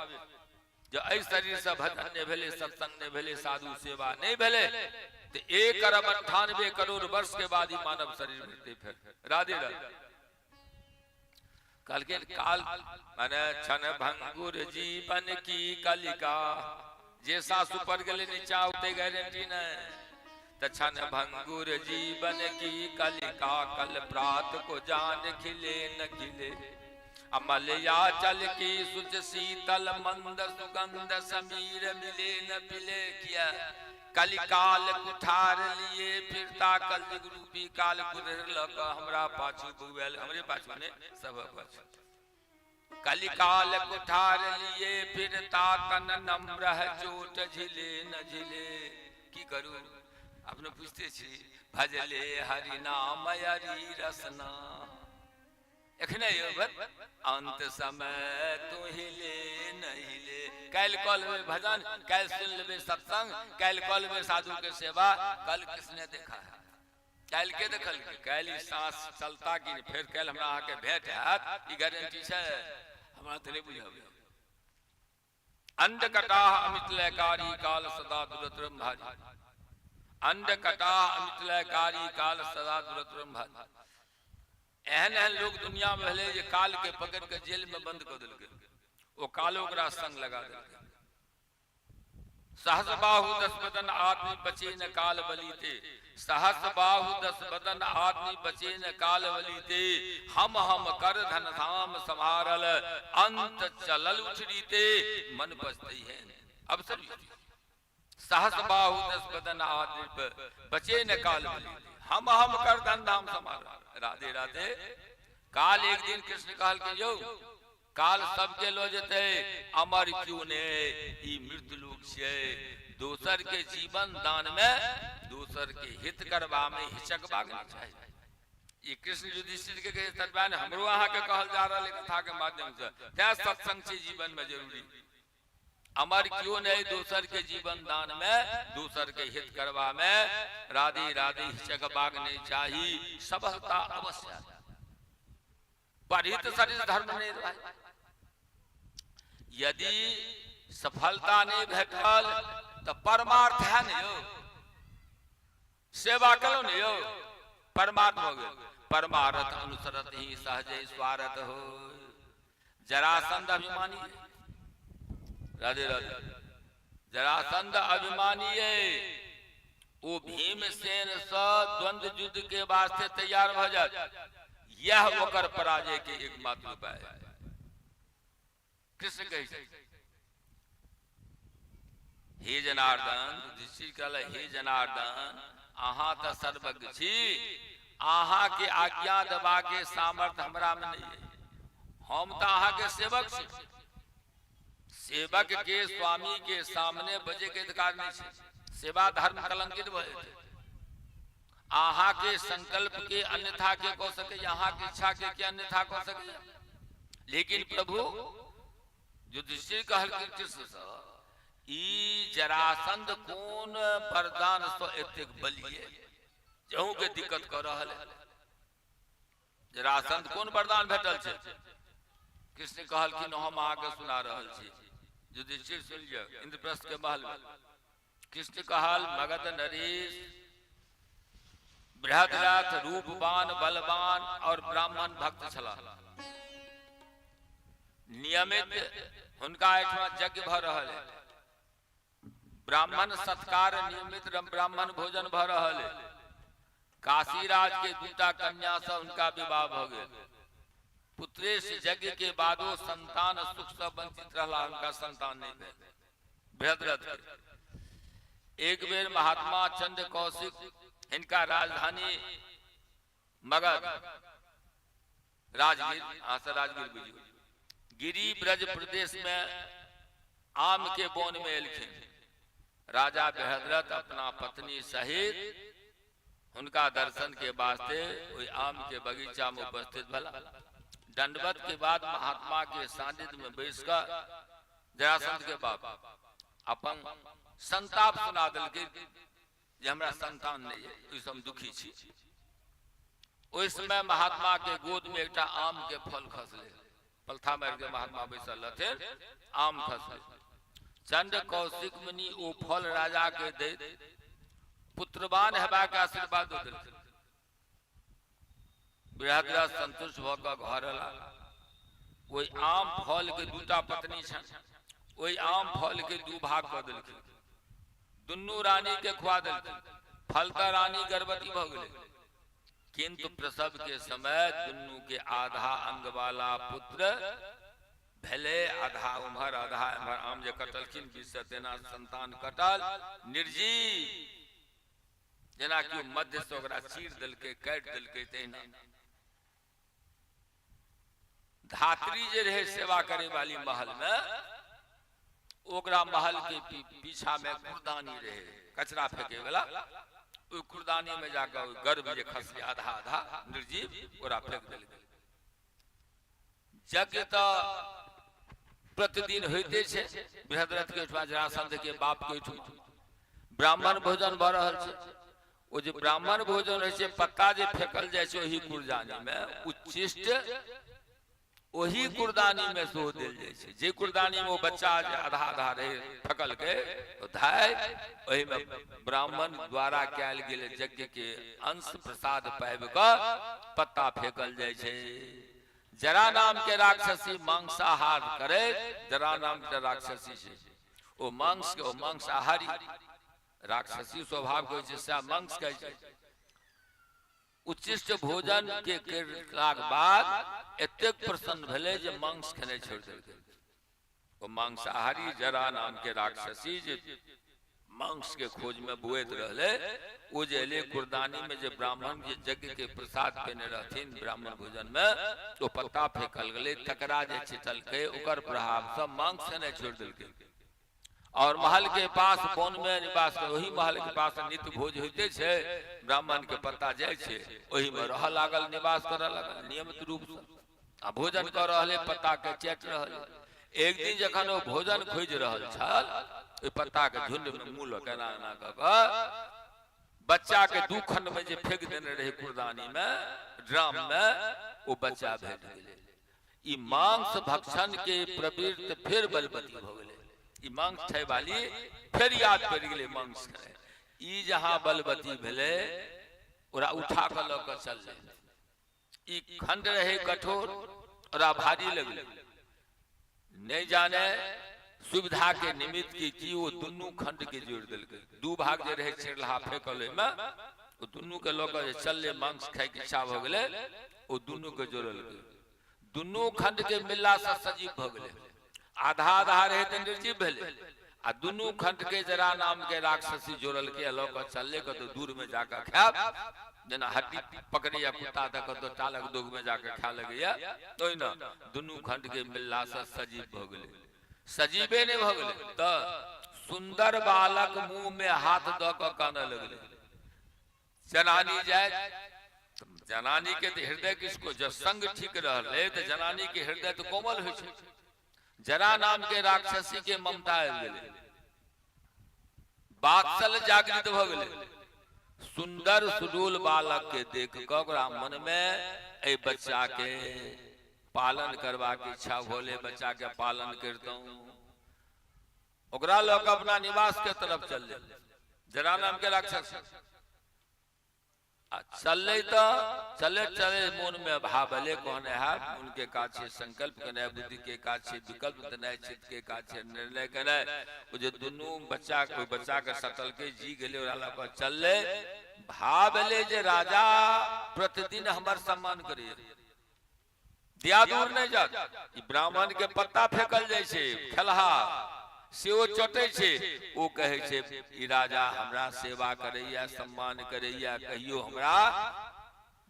जो ऐ शरीर से भजन ने भेले, सत्संग ने भेले, साधु सेवा नहीं भेले, तो 1,98 करोड़ वर्ष के बाद ही मानव शरीर मिलते। फिर राधे राधे कल के काल माने क्षण भंगुर जीवन की कलिका। जैसा सुपर गले नीचा उते गारंटी न तछन भंगुर जीवन की कलिका कल प्रात को जान खिले न खिले। अमलया चल की सुच शीतल मंद सुगंध समीर मिले न पिले। किया कलिकाल कुठार लिए फिरता कल रूपी काल कुरर लग हमरा पाछू बुवेल हमरे पाछू ने सब पाछू। कलिकाल कुठार लिए फिरता तन नम्र चोट झिले न झिले। की करू अपने पूछते छी भजले हरि नाम हरि रसना। एखने अंत समय तू हिले नहीं ले। कैल कल में भजन कैल सुन लेबे सत्संग कैल कल में साधु के सेवा। कल किसने देखा है कैल के देखल कैल सांस चलता कि फिर कैल हमरा आके भेंट हैत ई गारंटी है हमरा तो नहीं बुझाबे। अंड कटा अमित लयकारी काल सदा दुरत्रम भारी। अंड कटा अमित लयकारी काल सदा दुरत्रम भारी। एहन एहन लोग दुनिया में भले जे काल के पकड़ के जेल में बंद कर दिल वो कालो ओकरा संग लगा दिल। सहस बाहु दस बदन आदमी बचे न काल बलीते। सहस बाहु दस बदन आदमी बचे न काल बलीते। हम कर धन धाम संभारल अंत चलल उछरीते। मन बचती है अवसर। सहस बाहु दस बदन आदमी बचे न काल बलीते। हम कर धन धाम संभारल। राधे राधे। काल एक दिन कृष्ण कहल के यो काल सबके लो जते अमर क्यों ने ई मृत्यु लोक से। दोसर के जीवन दान में दोसर के हित करवा में हिचकबा नहीं चाहिए। ये कृष्ण युधिष्ठिर के तरबान हमरो अहाँ के कहल जा रहा कथा के माध्यम से। त्या सत्संग से जीवन में जरूरी। अमर क्यों नहीं दोसर के जीवन दान में दोसर के हित करवा में। राधे राधे हिचकबाग नहीं चाहिए। सफलता अवश्य परिहित शरीर धर्म नहीं रहा। यदि सफलता नहीं भेटल तो परमार्थ है नहीं हो। सेवा करो नहीं हो परमार्थ हो गए। परमार्थ अनुसरत ही सहज स्वार्थ हो। जरासंध अभिमानी राधे राधे। जरासंध अभिमानी वो भीमसेन से द्वंद्व युद्ध के वास्ते तैयार हो जाए। यह ओकर पराजय के एकमात्र उपाय है। कृष्ण कहे हे जनार्दन युधिष्ठिर कहले हे जनार्दन अहाँ तो सर्वज्ञ छी। अहाँ के आज्ञा देबा के सामर्थ्य हमरा में नहीं है। हम तो अहाँ के सेवक छी। सेवक के स्वामी के सामने बजे के अधिकार नहीं है। सेवा धर्म कलंकित भए। आहा के संकल्प के अन्यथा के को सके यहाँ की इच्छा के अन्यथा को सके। लेकिन प्रभु युधिष्ठिर कहल कृष्ण से ई जरासंध कौन वरदान सो एतेक बलिए जहू के दिक्कत कर रहल है। जरासंध कौन वरदान भेटल छे। कृष्ण कहल कि हम अहाँ के सुना रहल छी। युधिष्ठिर सुन लियो। इंद्रप्रस्थ के महल में कृष्ण कहल मगध नरेश बृहदरथ रूपवान बलवान और ब्राह्मण भक्त छला। नियमित हुनका एठमा यज्ञ भ रहल है। ब्राह्मण सत्कार नियमित ब्राह्मण भोजन भ रहल है। काशीराज के दूटा कन्या से उनका विवाह भ गेल। पुत्रेश यज्ञ के बादो संतान सुख से वंचित रहला। उनका संतान नहीं भेल। बृहदरथ एक बेर महात्मा चंद्र कौशिक इनका राजधानी मगध राजगीर राजगीर बुझियो गिरी ब्रज प्रदेश में आम के बोन में एलखिन। राजा बृहदरथ अपना पत्नी सहित उनका दर्शन के वास्ते वही आम के बगीचा में उपस्थित भला। दंडवत के बाद महात्मा के सानिध्य में बैसकर जरासंध के बाप अपन संताप सुना दिल के जे हमरा संतान नहीं है। इस हम दुखी छी। उस समय महात्मा के गोद में एक आम के फल खसले। पलथा मार के महात्मा बैसल रहते आम खसले। चंद्र कौशिक मुनि वो फल राजा के दे पुत्रवान हेबा के आशीर्वाद दे। बृहदरथ संतुष्ट होकर घर अला। वही आम फल के दूटा पत्नी छन। वही आम फल के दू भाग कर दिलखिन। दुन्नू रानी के खुआ दिलखिन। फलता रानी गर्भवती भ गेलै, किंतु प्रसव के समय दुनू के आधा अंग वाला पुत्र भेले, आधा उम्हर आधा एम्हर। आम जे कटलखिन 20 से तेना संतान कटल, निर्जीव, जेना कि मध्य से ओकरा चीर देलकै, काटि देलकै। तहिना धात्री जे रहे सेवा करे वाली महल में, ओकरा महल के पीछा में कूड़दानी रहे, कचरा फेंके वाला। ओइ कूड़दानी में जाकर गर्भ जे खसले आधा आधा निर्जीव, ओकरा फेंक देलकै। यज्ञ तो प्रतिदिन होते छे, बृहद्रथ के ओहिठमा, जरासंध के बाप के ओहिठमा ब्राह्मण भोजन भ रहल छै। ओ जे ब्राह्मण भोजन रहे छै, पत्ता जे फेंकल जाय छै ओही कूड़दानी में, उच्छिष्ट वही कूड़दानी में सो देल जाय छै। जे कूड़दानी में वो बच्चा आधा आधा रहे फेंकल के, तो धाय वही में ब्राह्मण द्वारा कैल गेल यज्ञ के अंश प्रसाद पाबि क पत्ता फेंकल जाय छै। जरा नाम के राक्षसी मांसाहार करे, जरा नाम के राक्षसी छै, ओ मांस के, ओ मांसाहारी राक्षसी स्वभाव के छै, से मांस खाय छै। उच्चिष्ट भोजन के करलाक बाद एतेक प्रसन्न भेले जे मांस खेने छोड़ देलकै। ओ मांसाहारी जरा नाम के राक्षसी जे मांस के खोज में बुएत रहले, वो जे एले कुर्दानी में जे ब्राह्मण जे यज्ञ के प्रसाद पेने रहथिन ब्राह्मण भोजन में, तो पत्ता फेंकल गेलै, तकरा जे छिटलकै, ओकर प्रभाव से मांस खेने छोड़ देलकै। और महल के पास वन में निवास कर, वही महल के पास नित्य भोज होते छे, ब्राह्मण के पत्ता जाय छे, वही में रह लागल, निवास करऽ लागल नियमित रूप से, आ भोजन कर रहले, पत्ता के चैट रहले। एक दिन जखन वो भोजन खोज रहल छल, ओइ पत्ता के झुंड में मूल केना एना क बच्चा के दू खंड में जे फेंक देने रहे कूड़दानी में, ड्राम में, वो बच्चा भेट गेलै। ई मांस भक्षण के प्रवृत्ति फिर बलवती भ गेलै। ई मांस खाय वाली फिर याद पड़ गेलै मांस खाय। ई जहां बलवती भेले, ओरा उठा क ल क चललै। ई खंड रहे कठोर, ओरा भारी लगलै। नहीं जाने सुविधा के निमित्त की वो दुनू खंड के जोड़ देलकै। दू भाग जे रहे छिड़लहा फेंकल में, वो दुनू के लोग चलले, मांस खाय के इच्छा भ गेलै, वो दुनू के जोड़लकै। दुनू खंड के मिलला से सजीव भ गेलै। आधा आधा रहे तो निर्जीव भेले, आ दुनू खंड के जरा नाम के राक्षसी जोड़ल के ल क चलले, तो दूर में जाकर खायब, जेना हड्डी पकड़े या कुत्ता तक तो टालक दोग में जाकर खा लगैया, तो ना दुनू खंड के मिलला से सजीव भ गेलै। सजीवे ने भ गेलै तो सुंदर बालक मुंह में हाथ द क कानऽ लगलै। जनानी जाए, जनानी के तो हृदय किसको जब संग ठीक रहले, तो जनानी के हृदय तो कोमल होइ छै। जरा नाम के राक्षसी के ममता आबि गेलै, वात्सल जागृत भ गेलै। सुंदर सुडोल बालक के देख क ओकरा मन में ए बच्चा के पालन करवा के इच्छा भोले, बच्चा के पालन करतौं। ओकरा लऽ कऽ अपना निवास के तरफ चल जरा नाम के राक्षस चल तो चले चले मन में भावले कहने है, उनके काछे संकल्प कने, बुद्धि के काछे विकल्प कने, चित्त के काछे निर्णय कने। वो जो दुनू बच्चा कोई बच्चा के सटल के जी गेले, ओरा पर चलले भावले जे राजा प्रतिदिन हमर सम्मान करे, दिया दूर नहीं जात। ब्राह्मण के पत्ता फेंकल जाय छे, खेलहा से ओ चटे छे, ओ कहे छे ई राजा हमरा सेवा करैया, सम्मान करैया, कहियो हमरा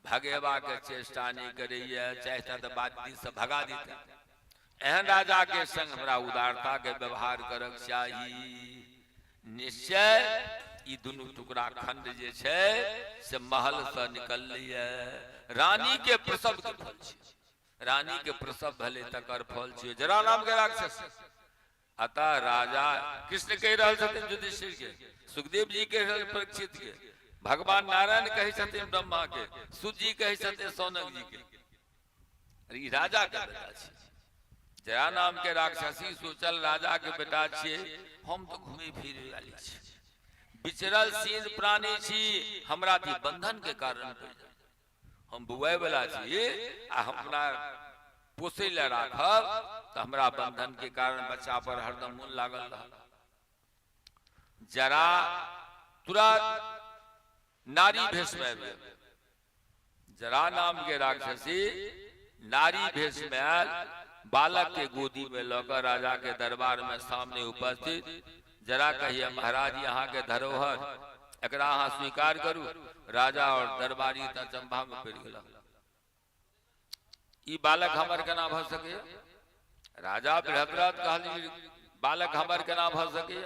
भगेवा के चेष्टा नहीं करैया, चाहता तो बात दिन से भगा देता। एहन राजा के संग हमरा उदारता के व्यवहार करक चाही। निश्चय ई दुनू टुकड़ा खंड जे छे से महल से निकल लिया। रानी के प्रसव के फल छे, रानी के प्रसव भले तकर फल छे जरा नाम के राक्षस। अतः राजा कृष्ण कह रहे छथिन युधिष्ठिर के, सुखदेव जी कह रहे परीक्षित के, भगवान नारायण कहे छथिन ब्रह्मा के, सूत जी कहे छथिन सौनक जी के। ई राजा के बेटा छे, जया नाम के राक्षसी सोचल राजा के बेटा छे, हम तो घूमे फिरे वाली छी, बिचरल सीध प्राणी छी, हमरा दी बंधन के कारण हम बुआए वाला छी, आ हमरा पोसे ले राखब तो हमरा बंधन के कारण बच्चा पर हरदम मन लागल रहा। जरा तुरंत नारी भेष में आयल। जरा नाम के राक्षसी नारी भेष में आयल, बालक के गोदी में लौकर राजा के दरबार में सामने उपस्थित। जरा कहिए महाराज यहाँ के धरोहर एकरा अहाँ स्वीकार करू। राजा और दरबारी अचंभा में पड़ गया, ई बालक हमर केना भ सके। राजा बृहद्रथ कहली बालक हमर केना भ सके।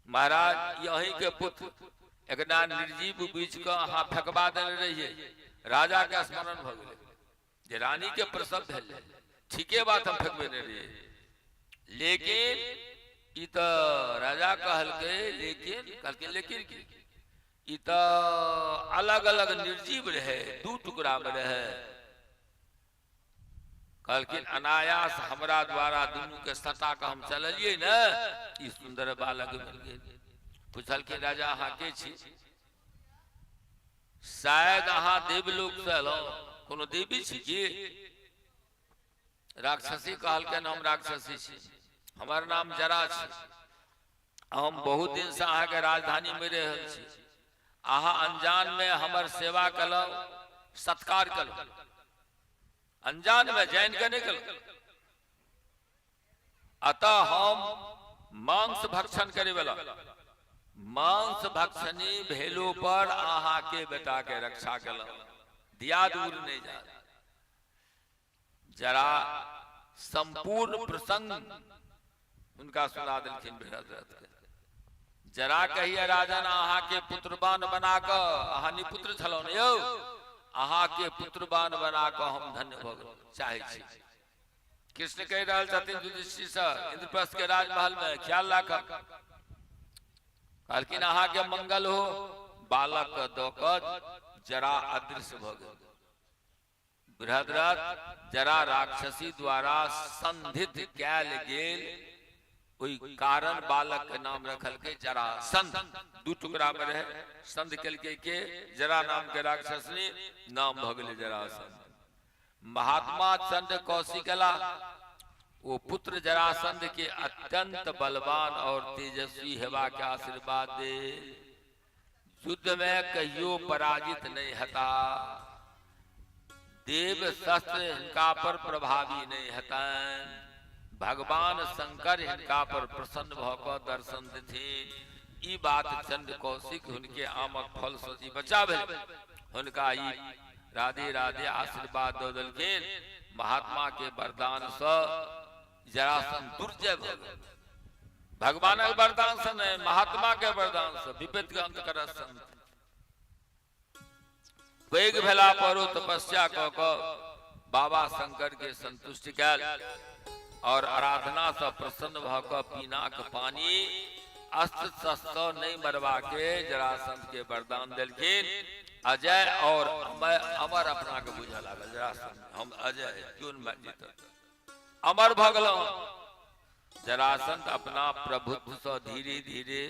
महाराज यही के पुत्र एकना निर्जीव बीच के अहाँ फेंकबा देने रहिए। राजा के स्मरण भ गए जे रानी के प्रसव भेल, ठीके बात हम फेंकबे नहीं रहिए। लेकिन ई तो राजा कहलके लेकिन की ई तो अलग अलग निर्जीव रहे, दू टुकड़ा में रहे। कहलखिन अनायास हमरा द्वारा दुनू के सटा के हम चलिए न, ई सुंदर बालक मिल गए। पूछलखिन राजा अहाँ के छी? शायद अहाँ देवलोक से एलौं, कोनो देवी छी की? राक्षसी कहलखिन हम राक्षसी छी, हमार नाम जरा छी। हम बहुत दिन से अहाँ के राजधानी में रहल छी। अहाँ अनजान में हमर सेवा कलौ, सत्कार कलौ, अनजान में जान के नहीं कलौ। अतः हम मांस भक्षण करे वाला, मांस भक्षणी भेलो पर अहाँ के बेटा के रक्षा कलौ, दिया दूर नहीं जा। जरा संपूर्ण प्रसंग उनका सुना दिलखिन बृहद्रथ के। जरा कहिए राजन अहाँ के पुत्रवान बना क, अहाँ निपुत्र छलौ ने यौ, अहाँ के पुत्रवान बना क हम धन्य भ चाहे छी। कृष्ण कह रहा छथिन युधिष्ठिर से इंद्रप्रस्थ के राजमहल में ख्याल राख। कहलखिन अहाँ के मंगल हो। बालक दो जरा अदृश्य भ गए। बृहद्रथ जरा राक्षसी द्वारा संधित कैल गेल, कोई कारण बालक के नाम रखल के जरा संध। दू टुकड़ा में रहे, संध कल के जरा नाम के राक्षस ने नाम भगले जरासंध। महात्मा चंड कौशिकला वो पुत्र जरासंध के अत्यंत बलवान और तेजस्वी हेबा के आशीर्वाद दे। युद्ध में कहियो पराजित नहीं हता, देव शस्त्र इनका पर प्रभावी नहीं हतन। भगवान शंकर इनका पर प्रसन्न भक दर्शन देथिन। ई बात चंड कौशिक उनके आमक फल सोची बचा भेल। उनका ई राधे राधे आशीर्वाद दो दलखिन। महात्मा के वरदान से जरासंध दुर्जय भ गेल। भगवान के वरदान से नहीं, महात्मा के वरदान से विपत्ति के अंत कर संत। पैघ भेला पर तपस्या क बाबा शंकर के संतुष्ट कैल और आराधना से प्रसन्न भक पीनाक पानी अस्त्र शस्त्र नहीं मरवा के जरासंध के वरदान दिलखिन। अजय और अमर अपना के बुझा लागल। जरासंध हम अजय क्यों जीत अमर भगलो। जरासंध अपना प्रभुत्व से धीरे धीरे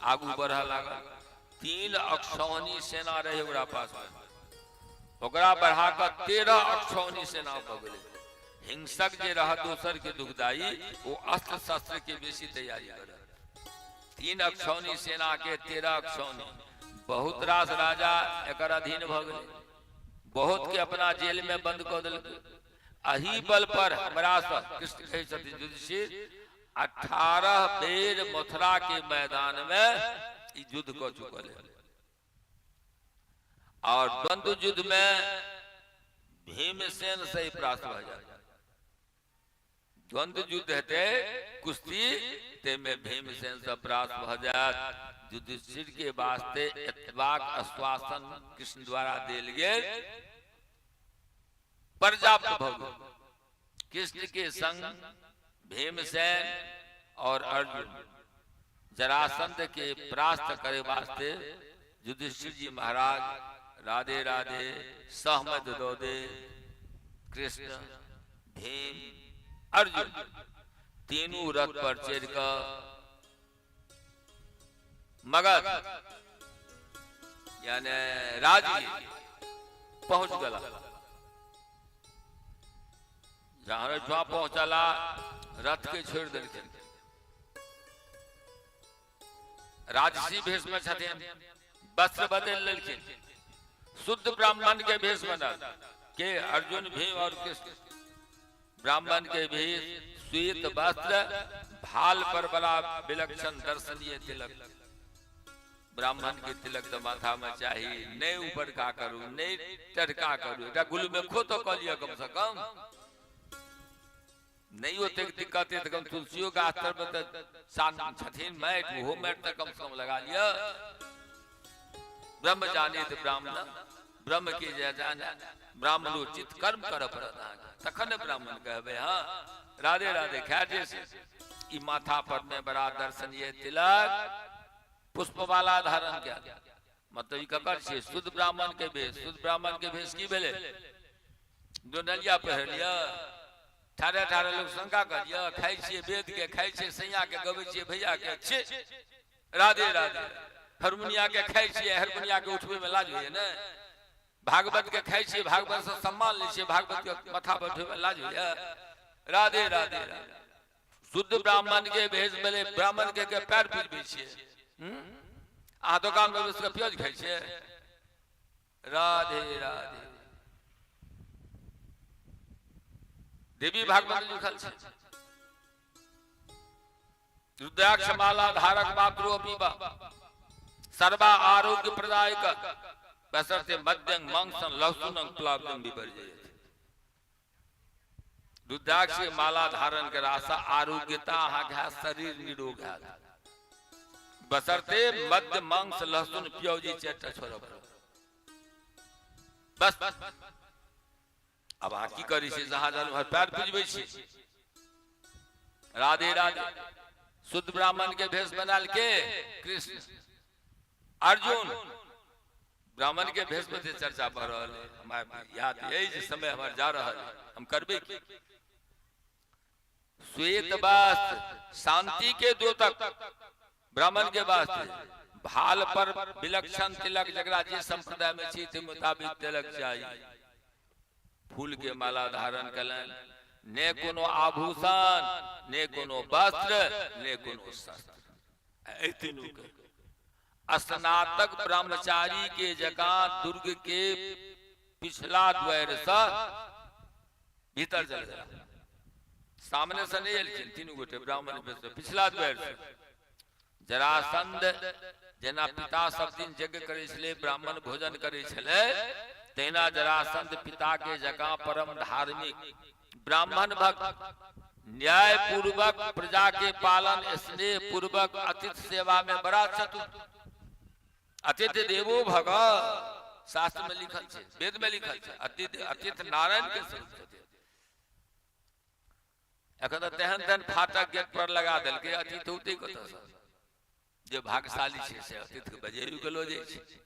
आगू बढ़ा लागल। 3 अक्षौहिणी सेना रहे ओकरा पास में, ओकरा बढ़ा कर 13 अक्षौहिणी सेना भ गेलै। हिंसक जे रहा दोसर के दुखदाई, वो अस्त्र शस्त्र के बेसी तैयारी कर। 3 अक्षौहिणी सेना के 13 अक्षौहिणी। बहुत रास राजा एक अधीन भ गए, बहुत के अपना जेल में बंद कर दिल। अही बल पर हमरा कृष्ण कहे छथिन युधिष्ठिर 18 बेर मथुरा के मैदान में युद्ध कर चुकल है। और द्वंद्व युद्ध में भीमसेन से ही परास्त हो जाए। द्वंद्व युद्ध हेते कुश्ती ते में भीमसेन से परास्त हो जाए। युधिष्ठिर के वास्ते एतबाक आश्वासन कृष्ण द्वारा देल गेल पर्याप्त भव। कृष्ण के संग भीमसेन और अर्जुन जरासंध के परास्त करे वास्ते युधिष्ठिर जी महाराज राधे राधे सहमत दो दे। कृष्ण भीम अर्जुन तीनों रथ पर चढ़ कर मगध यानी राजगीर पहुंच गला। जहां पहुंचला रथ के छोड़ दिलखिन। राजसी भेष में छथिन, वस्त्र बदल लेलखिन, शुद्ध ब्राह्मण के भेष बनल के अर्जुन भीम और कृष्ण। ब्राह्मण के भेष, श्वेत वस्त्र, भाल पर बड़ा विलक्षण दर्शनीय तिलक। ब्राह्मण के तिलक तो माथा में चाहिए, नहीं ऊपर का करू, नहीं टटका करू, एटा गुल में खो तो कह लिया कम से कम। नहीं होते दिक्कत है तो कम तुलसियों का अस्तर में तो सान छठीन मैट, वो मैट तक कम से कम लगा लिया। ब्रह्म जाने तो ब्राह्मण, ब्रह्म की जय जाने, ब्राह्मण उचित कर्म कर तखन ब्राह्मण कहबे। हाँ राधे राधे। खैर जैसे ई माथा पर में बड़ा दर्शनीय तिलक, पुष्पमाला धारण किया, मतलब ककर छे शुद्ध ब्राह्मण के भेष। शुद्ध ब्राह्मण के भेष की भेले, जो नलिया पहर लिया, ठारे ठारे लोग शंका कर लिया, खाई छे वेद के, खाई छे सैया के, गबै छे भैया के, छे राधे राधे। हारमोनिया के खाई छे, हारमोनिया के उठबे में लाज होइए ने। भागवत के खाई छे, भागवत से सम्मान ले छे, भागवत के माथा पर उठबे में लाज होइए। राधे राधे राधे। शुद्ध ब्राह्मण के भेष भेले, ब्राह्मण के पैर पिरबे छे। आ दुकान में उसका प्याज खाई छे। राधे राधे। देवी भागवत में लिखल छे, रुद्राक्ष माला धारक मात्रो पीबा सर्वा आरोग्य प्रदायक बसरते मध्यं मांसं लहसुनं प्लावनं विपर्जयति। रुद्राक्ष के माला धारण कर आशा आरोग्यता है, शरीर निरोग है, बसरते मध्य मांस लहसुन प्याजी चेटा छोड़ बस। अब आ की करी छे, जहां जानु हर पैर पिजबै छी। राधे राधे। शुद्ध ब्राह्मण के भेष बनाल के कृष्ण, अर्जुन ब्राह्मण के भेष में चर्चा बढ़ रहा है। हमारे याद यही समय हमारे जा रहा है, हम करबे की। श्वेत वस्त्र, शांति के द्योतक ब्राह्मण के वास्ते, भाल पर विलक्षण तिलक, जगरा जे संप्रदाय में छी ते मुताबिक तिलक चाहिए। फूल के माला धारण कलन, ने कोनो आभूषण, ने कोनो वस्त्र, ने कोनो शस्त्र। ए तीनों के स्नातक ब्रह्मचारी के जगह दुर्ग के पिछला द्वार से भीतर चल गया। सामने से नहीं एलखिन तीनों गोटे ब्राह्मण, पिछला द्वार से। जरासंध जेना पिता सब दिन यज्ञ करे छले, ब्राह्मण भोजन करे छले, तेना जरासंध पिता के जगह परम धार्मिक, ब्राह्मण भक्त, न्याय पूर्वक प्रजा के पालन, स्नेह पूर्वक अतिथि सेवा में बड़ा चतुर। अतिथि देवो भव शास्त्र में लिखल छे, वेद में लिखल छे, अतिथि नारायण के स्वरूप छे। अखन तेहन तेहन फाटक गेट पर लगा देल के अतिथि होते कत से, जे भाग्यशाली छे से अतिथि के बजेरु गेलो जाय छे।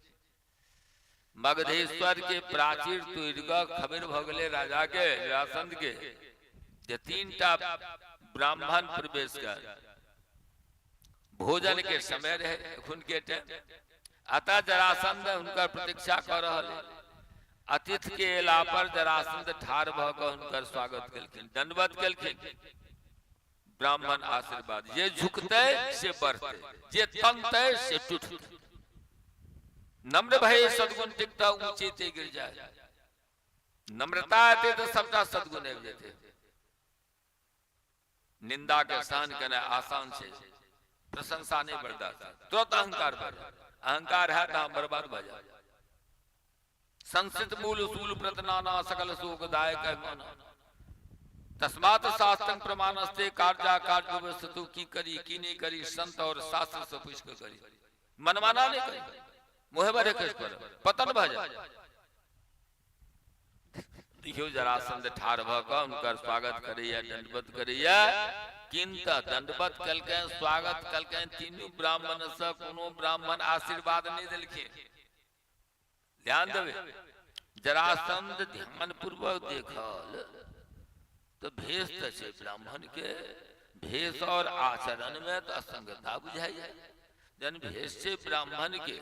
मगधेश्वर के प्राचीर तुर्ग खबर भ गेले राजा के, जरासंध के, जे 3टा ब्राह्मण प्रवेश कर भोजन के समय रहे उनके टाइम। अतः जरासंध उनकर प्रतीक्षा कर रहल। अतिथि के एला पर जरासंध ठाढ़ भ क उनकर स्वागत केलखिन, दंडवत केलखिन। ब्राह्मण आशीर्वाद, जे झुकते से बढ़ते, जे तनते से टूटते। नम्र भय सद्गुण टिकता ऊंचे ते गिर जाए। नम्रता आते तो सबका सद्गुण आबि जेते। निंदा के सहन करना आसान छे, प्रशंसा नहीं बर्दाश्त, तुरंत अहंकार बढ़ जाए। अहंकार है तो बर्बाद हो जाए। संसित मूल उसूल प्रतनाना सकल शोकदायक है माना। तस्मात् शास्त्रं प्रमाणस्ते कार्या कार्य वस्तु की करी की नहीं करी, संत और शास्त्र से पूछ कर करी। मनमाना नहीं करी, मोह भरे कस पर पतन भ जाए। देखियो जरासंध ठाढ़ भ क उनकर स्वागत करैया, दंडवत करैया। किंत दंडवत कलके, स्वागत कलके, तीनों ब्राह्मण से कोनो ब्राह्मण आशीर्वाद नहीं देलखिन। ध्यान देवे, जरासंध ध्यान पूर्वक देखल तो भेष तो छे ब्राह्मण के, भेष और आचरण में तो असंगता बुझाई। जन भेष छे ब्राह्मण के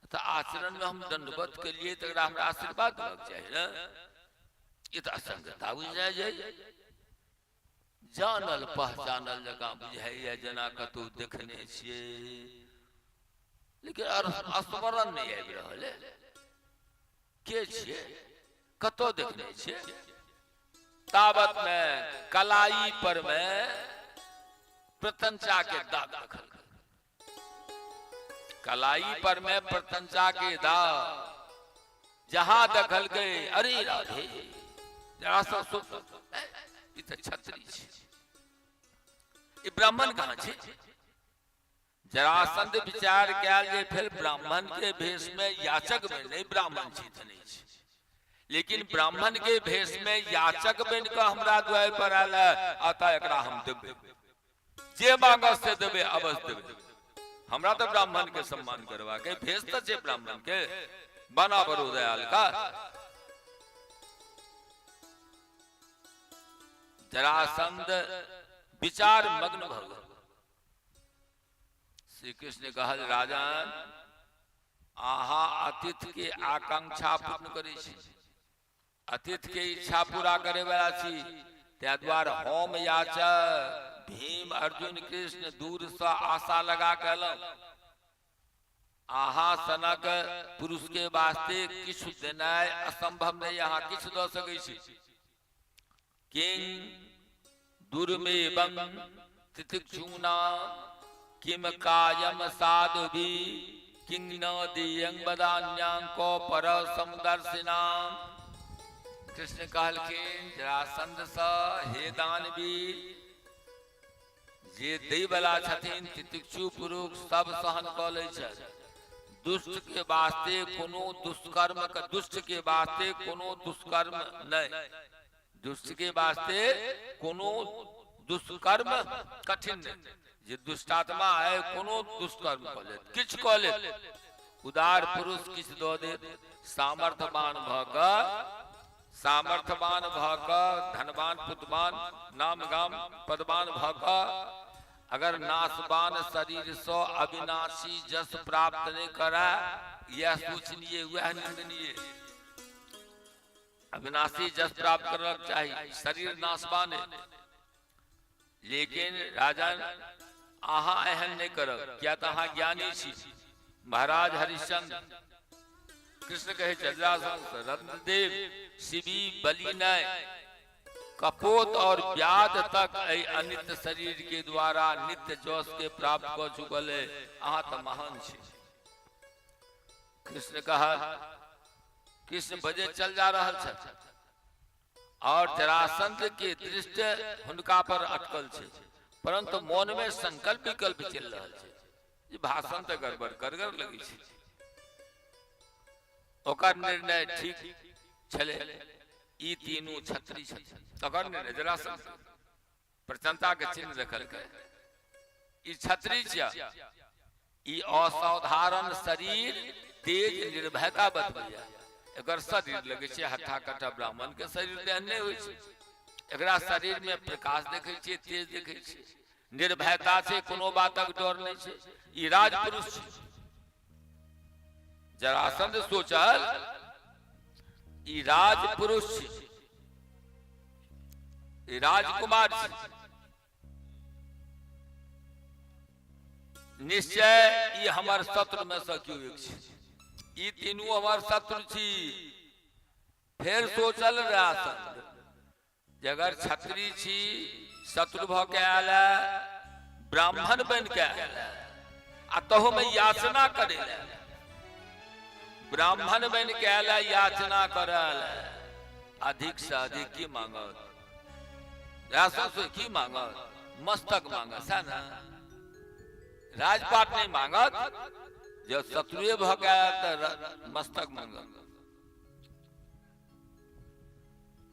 तो आचरण में हम दंडवत के लिए तो हमरा आशीर्वाद देबाक चाहिए ना। ये तो असंगता बुझाई जाए। जानल पहचानल जगह बुझाइए, जना कतौ देखने छिए, लेकिन स्मरण नहीं आबि रहल है। के छियै, कतौ देखने छियै? ताबत में कलाई पर में प्रत्यंचा के दाग देखल, कलाई पर में प्रत्यंचा के दाग जहां देखल गए, अरे राधे जरा सा सोच, ई त छत्री छै, ई ब्राह्मण कहां छै? जरासंध विचार कयल जे फिर ब्राह्मण के भेष में याचक में नहीं, ब्राह्मण छी त नहीं छै, लेकिन ब्राह्मण के भेष में याचक बन के हमरा द्वार पर आयल, अतः एकरा हम देबै, जे मांगस से देबै, अवश्य देबै। हमरा तो ब्राह्मण के सम्मान करवा के भेष त छै ब्राह्मण के, बना बरो दयाल का। जरासंध विचार मग्न भ गेल। श्री कृष्ण ने कहा, राजन आहा अतिथि के आकांक्षा पूर्ण करे छी, अतिथि के इच्छा पूरा करे वाला छी, त्या द्वारा होम याचक भीम अर्जुन कृष्ण दूर से आशा लगा कहलन, आहा सनक पुरुष के वास्ते किछु देनाय असंभव नहीं, यहाँ किछु द सकै छी। किंग दुर्मेवं तितिक्षुना किम कायम साधुभि किंग न देयं वदान्यां को पर समदर्शिनाम। कृष्ण कहलखिन जरासंध स, हे दानवीर, जे दै वाला छथिन तितिक्षु पुरुष सब सहन क लै छथि, दुष्ट के वास्ते कोनो दुष्कर्म, दुष्ट के वास्ते कोनो दुष्कर्म नहीं, दुष्ट के वास्ते कोनो दुष्कर्म कठिन नहीं, जे दुष्टात्मा है कोनो दुष्कर्म क ले, किछ क ले, उदार पुरुष किछ द दे, सामर्थ्यवान भ क, सामर्थ्यवान भ क, धनवान पुतवान नाम गाम पदवान भ क, अगर नाशवान शरीर सो अविनाशी जस प्राप्त नहीं करा, यह सोचनीय वह निंदनीय। अविनाशी जस प्राप्त करना चाहिए, शरीर नाशवान है, लेकिन राजन आहा एहन नहीं करब, क्या तो अहाँ ज्ञानी छी। महाराज हरिश्चंद्र कृष्ण कहे जरासंध रत्नदेव शिवी बलि नय कपोत और व्याध तक अनित्य शरीर के द्वारा नित्य जोश के प्राप्त कर चुकल है, अहाँ तो महान छी। कृष्ण कहा, कृष्ण बजे चल जा रहा है और जरासंध के दृष्टि हुनका पर अटकल छे, परंतु मन में संकल्प विकल्प चल रहा है, भाषण तो गड़बड़ करगर लगी छे। ओकर निर्णय ठीक छले, ई तीनों छत्री छथि, तकर निर्णय जरासंध प्रचंता के चिन्ह रखल के, ई छत्री छिया, ई असाधारण शरीर तेज निर्भयता बतबैया, एकर शरीर लगे छे हट्ठा कट्ठा ब्राह्मण के शरीर तेहन नहीं होय छे, एकरा शरीर में प्रकाश देखे छे, तेज देखे छे, निर्भयता से कोनो बातक डर नहीं छे, ई राजपुरुष छे। जरासंध सोचल ई राजपुरुष छे, ई राजकुमार छे, निश्चय ई हमार शत्रु में से क्यों एक छे, ई तीनों हमार शत्रु छी। फिर सोचल जरासंध, जगर छत्री छी, शत्रु भ के आयल, ब्राह्मण बन के आयल, आ तहु में याचना करे, ब्राह्मण बन के आयल याचना करल, अधिक से अधिक की मांगत, से की मांगत, मस्तक मांगत है ना, राजपाट नहीं मांगत, जो शत्रु भ गया मस्तक मांगत।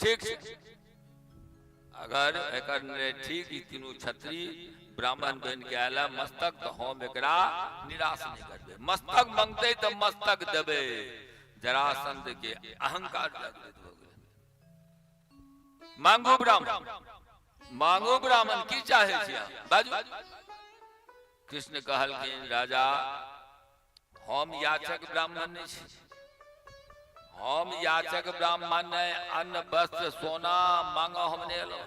ठीक अगर एकर ठीक तीनों छत्री ब्राह्मण बन के आला मस्तक, तो हम एकरा निराश नहीं करबे, मस्तक मांगते तो मस्तक देबे। जरासंध के अहंकार जागृत हो गए, मांगो ब्राह्मण, मांगो ब्राह्मण की चाहे छिया बाजू। कृष्ण कहलखिन, राजा हम याचक ब्राह्मण नहीं छी, हम याचक ब्राह्मण ने अन्न वस्त्र सोना मांगो हमने लो,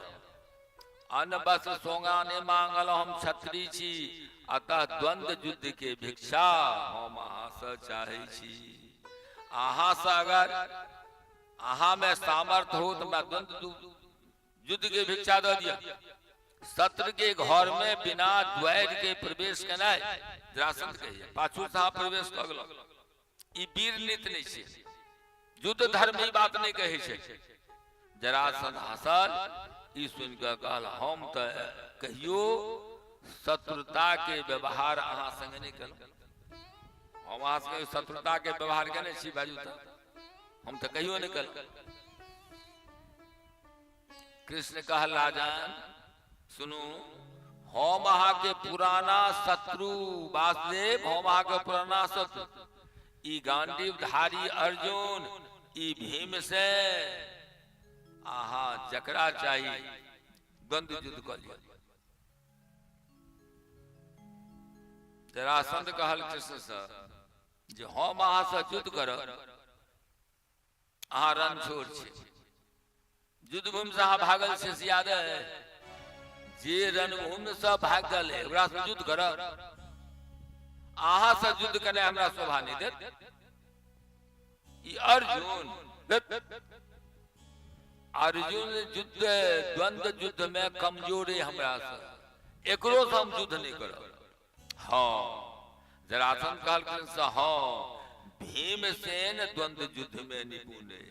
अन्न वस्त्र सोंगाने मांगल हम छत्री छी, अतः द्वंद्व युद्ध के भिक्षा हम अहाँ से चाहे छी। अहाँ से अगर अहाँ में सामर्थ्य हो तो मैं द्वंद्व युद्ध के भिक्षा दे दिया। शत्रु के घर में बिना द्वार के प्रवेश करना जरासंध कहिए पाछू साहब प्रवेश कर गलो, ई वीर नीति नहीं छे, युद्ध धर्म ही बात नहीं कहे छे। जरासंध हंसल, ई सुन के कहल हम तो कहियो शत्रुता के व्यवहार अहाँ संग नहीं कल, हम अहाँ संग शत्रुता के व्यवहार केने छी बाजू त हम तो कहियो नहीं कल। कृष्ण कहल राजन सुनू, हम अहाँ के पुराना शत्रु वासुदेव, हम अहाँ के पुराना शत्रु, ई गांडीव धारी अर्जुन, ई भीम से अहाँ जकरा चाहिए द्वंद्व युद्ध कर लिया। जरासंध कहल कृष्ण से जे हम अहाँ से युद्ध करब, अहाँ रण छोड़ छे, युद्ध भूमि से अहाँ भागल छे सियादे, जे रणभूमि से भागल है ओकरा से युद्ध करब, अहाँ से युद्ध करने हमरा शोभा नहीं देत। ई अर्जुन युद्ध द्वंद्व युद्ध में कमजोर है हमरा से, एकरो से हम युद्ध नहीं करब। हाँ जरासंध कहल से हाँ भीमसेन द्वंद्व युद्ध में निपुण है,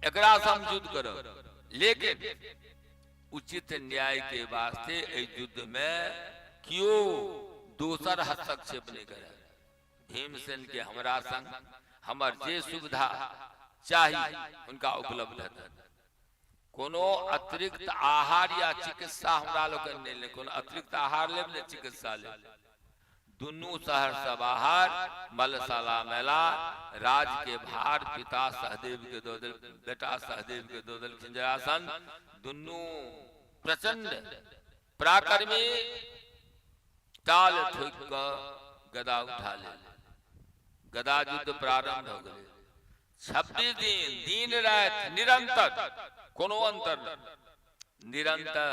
एकरा से हम युद्ध करब, लेकिन उचित न्याय के वास्ते इस युद्ध में क्यों दूसर हस्तक्षेप नहीं करे। भीमसेन के हमरा संग हमर जे सुविधा चाहिए उनका उपलब्ध है, कोनो अतिरिक्त आहार या चिकित्सा हमरा लोग नहीं ले, कोनो अतिरिक्त आहार ले ने चिकित्सा ले, दुनू शहर से बाहर मलशाला मेला राज के भार पिता सहदेव के दो दिल, बेटा सहदेव के दो दिल जरासंध, दुनू प्रचंड पराक्रमी ताल ठोक कर गदा उठा ले, गदा युद्ध प्रारंभ हो गए। 26 दिन दिन रात निरंतर, कोनो अंतर निरंतर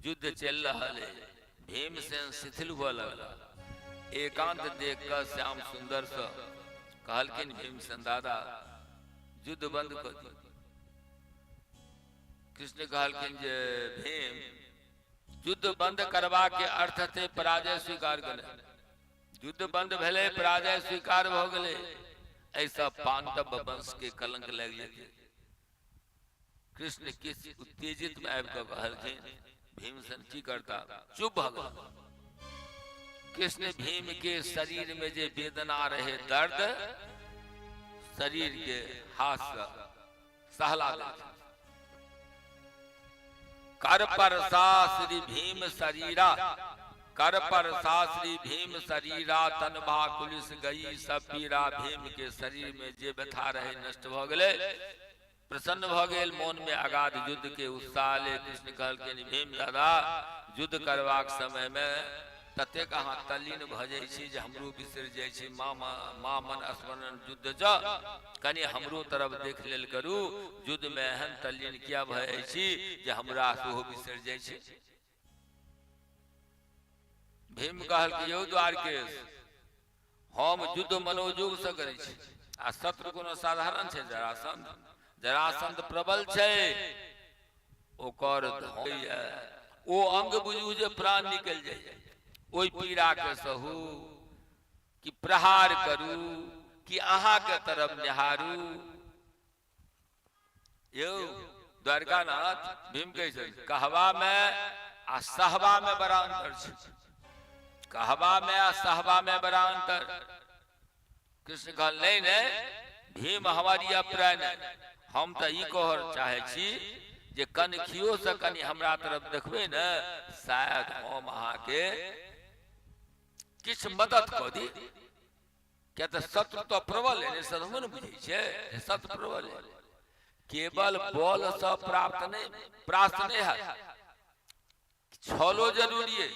युद्ध चल रहा है। भीमसेन शिथिल हुआ लगला, एकांत देख कर श्याम सुंदर से कहलकिन भीमसेन दादा युद्ध बंद कर दी। कृष्ण कहलकिन जे भीम युद्ध बंद करवा के अर्थ थे पराजय स्वीकार करे, युद्ध बंद भेले पराजय स्वीकार हो गए, ऐसा पांडव वंश के कलंक लग जाते। कृष्ण किस उत्तेजित में आबि कहलखिन भीमसेन की करता, चुप भ गया। कृष्ण भीम के शरीर में जे वेदना रहे दर्द, शरीर के हाथ से सहला दे, कर पर श्री भीम शरीरा, कर पर श्री भीम शरीरा, तनभा कुलिस गई सब पीरा। भीम के शरीर में जे व्यथा रहे नष्ट भ गए, प्रसन्न भ गए, मन में अगाध युद्ध के उत्साह ले। कृष्ण कहलखिन भीम दादा युद्ध करवाक समय में ततेक अहाँ तल्लीन भ जाइ छी जे हमरो बिसरि जाइ छी। माँ मन स्मरण युद्ध ज कनि हमरो तरफ देख लेल करू, युद्ध में एहन तल्लीन किया भ जाइ छी जे हमरा सेहो बिसरि जाइ छी। भीम कहल कि यौ द्वारकेश, हम युद्ध मनोयोग से करै छी, आ शत्रु कोनो साधारण छै जरासंध, जरासंध प्रबल छै, ओकर ओ अंग बुझू जे प्राण निकल जाए, ओई पीड़ा के सहू कि प्रहार करू कि अहाँ के तरफ निहारू। यौ द्वारकानाथ भीम कैसे कहवा में आ सहवा में बड़ा अंतर छै, कहवा में आ सहवा में बड़ा अंतर। कृष्ण कहल नहीं नहीं भीम हमारी अप्राय नहीं, हम तो ई कहर चाहे छी जे कनखियो से कनी हमरा तरफ देखबे न, शायद हम अहाँ के किछ मदद क दी। क्या तो शत्रु तो प्रबल है, सदमन बुझे छे, शत्रु प्रबल है, केवल बल से प्राप्त नहीं है, छलो जरूरी है।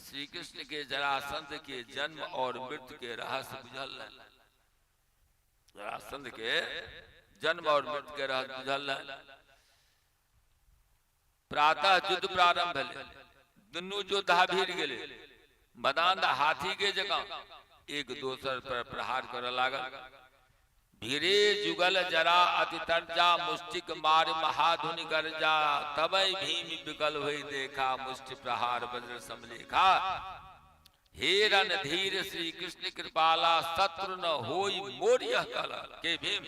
श्री कृष्ण के जरासंध के जन्म और मृत्यु के रहस्य बुझल, जरासंध के जन्म और मृत्यु के रहस्य बुझल, प्रातः युद्ध प्रारंभ भेले, दुनू योद्धा भिड़ गेले, मदान हाथी के जगह एक दोसर पर प्रहार कर लागल। भीरे जुगल जरा अति तर्जा, मुष्टिक मार महाधुनि गर्जा, तबै भीम विकल हुई देखा, मुष्टि प्रहार वज्र समलेखा। हे रणधीर श्री कृष्ण कृपाला, शत्रु न होई मोर यह कला। के भीम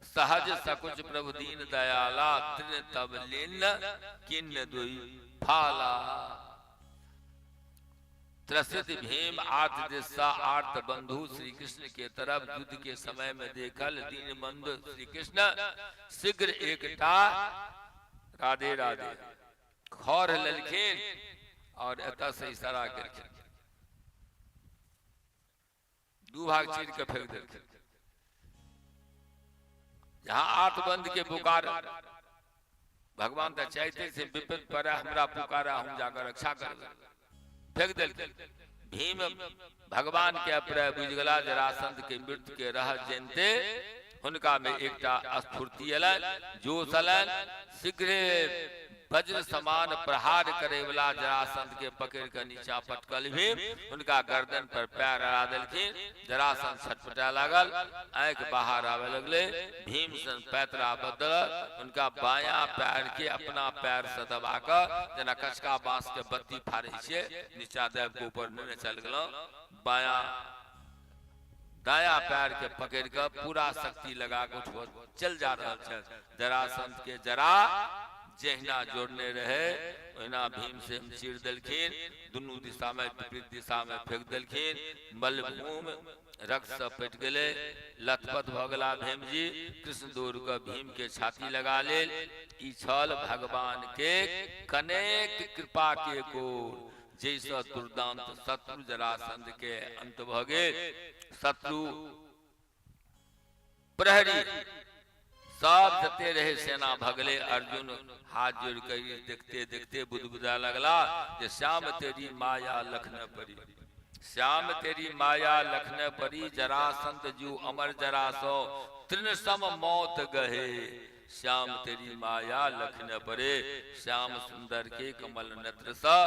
सहज सकुच प्रभु दीन दयाला, तृण तब लीन किन्न दुई फाला। त्रसित भीम आर्त दिशा आर्त बंधु, श्री कृष्ण के तरफ युद्ध के समय में देखल दीन बंधु श्री कृष्ण, शीघ्र एकटा राधे राधे खौर ललखिन और एतऽ से इशारा केलखिन, दू भाग चीर के फेंक देलखिन। जहां आत्मबंध के पुकार, भगवान तो चाहते से विपद पर हमरा पुकारा, हम जाकर रक्षा कर फेंक देलखिन। भीम भगवान के अप्रय बुझ गला, जरासंध के मृत्यु के रहस्य जानते हुनका में एकटा स्फूर्ति अलन, जोश अलन। शीघ्र वज्र समान प्रहार करे वाला जरासंध के पकड़ कर नीचा पटकल भीम, उनका गर्दन पर पैर अड़ा देलखिन। जरासंध छटपटा लागल, आंख बाहर आवे लगले। भीम सन पैतरा बदल, उनका बायां पैर के अपना पैर से दबाकर जना कचका बांस के बत्ती फाड़े छे, नीचा देव के ऊपर ने चल गेलो। बायां दाया पैर के पकड़ कर पूरा शक्ति लगा के उठो चल जा रहा है। जरासंध के जरा जहिना जोड़ने रहे, ओहिना भीम से चीर देलखिन, दुनू दिशा में विपरीत दिशा में फेंक देलखिन। मलभूम रक्त से पट गेले, लथपथ भ गेला भीम जी। कृष्ण दौड़ के भीम के छाती लगा लेल। ई छल भगवान के कनेक कृपा के कोर, जैसा दुर्दांत शत्रु जरासंध के अंत भ गेल। शत्रु प्रहरी सब जते रहे सेना भगले। अर्जुन हाथ जोड़ कर देखते देखते बुदबुदा लगला, जे श्याम तेरी माया लखन परी, श्याम तेरी माया लखन परी। जरासंध जू अमर जरासो, तृण सम मौत गहे। श्याम तेरी माया लखन परे, श्याम सुंदर के कमल नेत्र सा।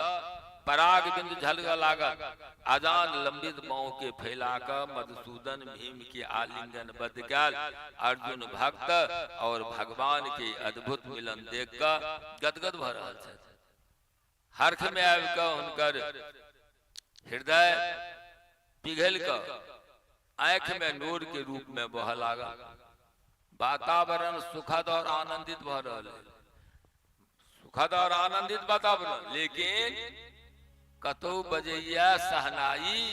पराग बिंदु झलक लागल, अजान लंबित पांव के फैलाकर मधुसूदन भीम के आलिंगन बद्ध कैल। अर्जुन भक्त और भगवान के अद्भुत मिलन देख कर गदगद भ रहल छथि। हर्ष में आबि कऽ हुनकर हृदय पिघल कऽ आंख में नूर के रूप में बह लागल। वातावरण सुखद और आनंदित भ रहल है, सुखद और आनंदित वातावरण। लेकिन कतौ बजैया सहनाई,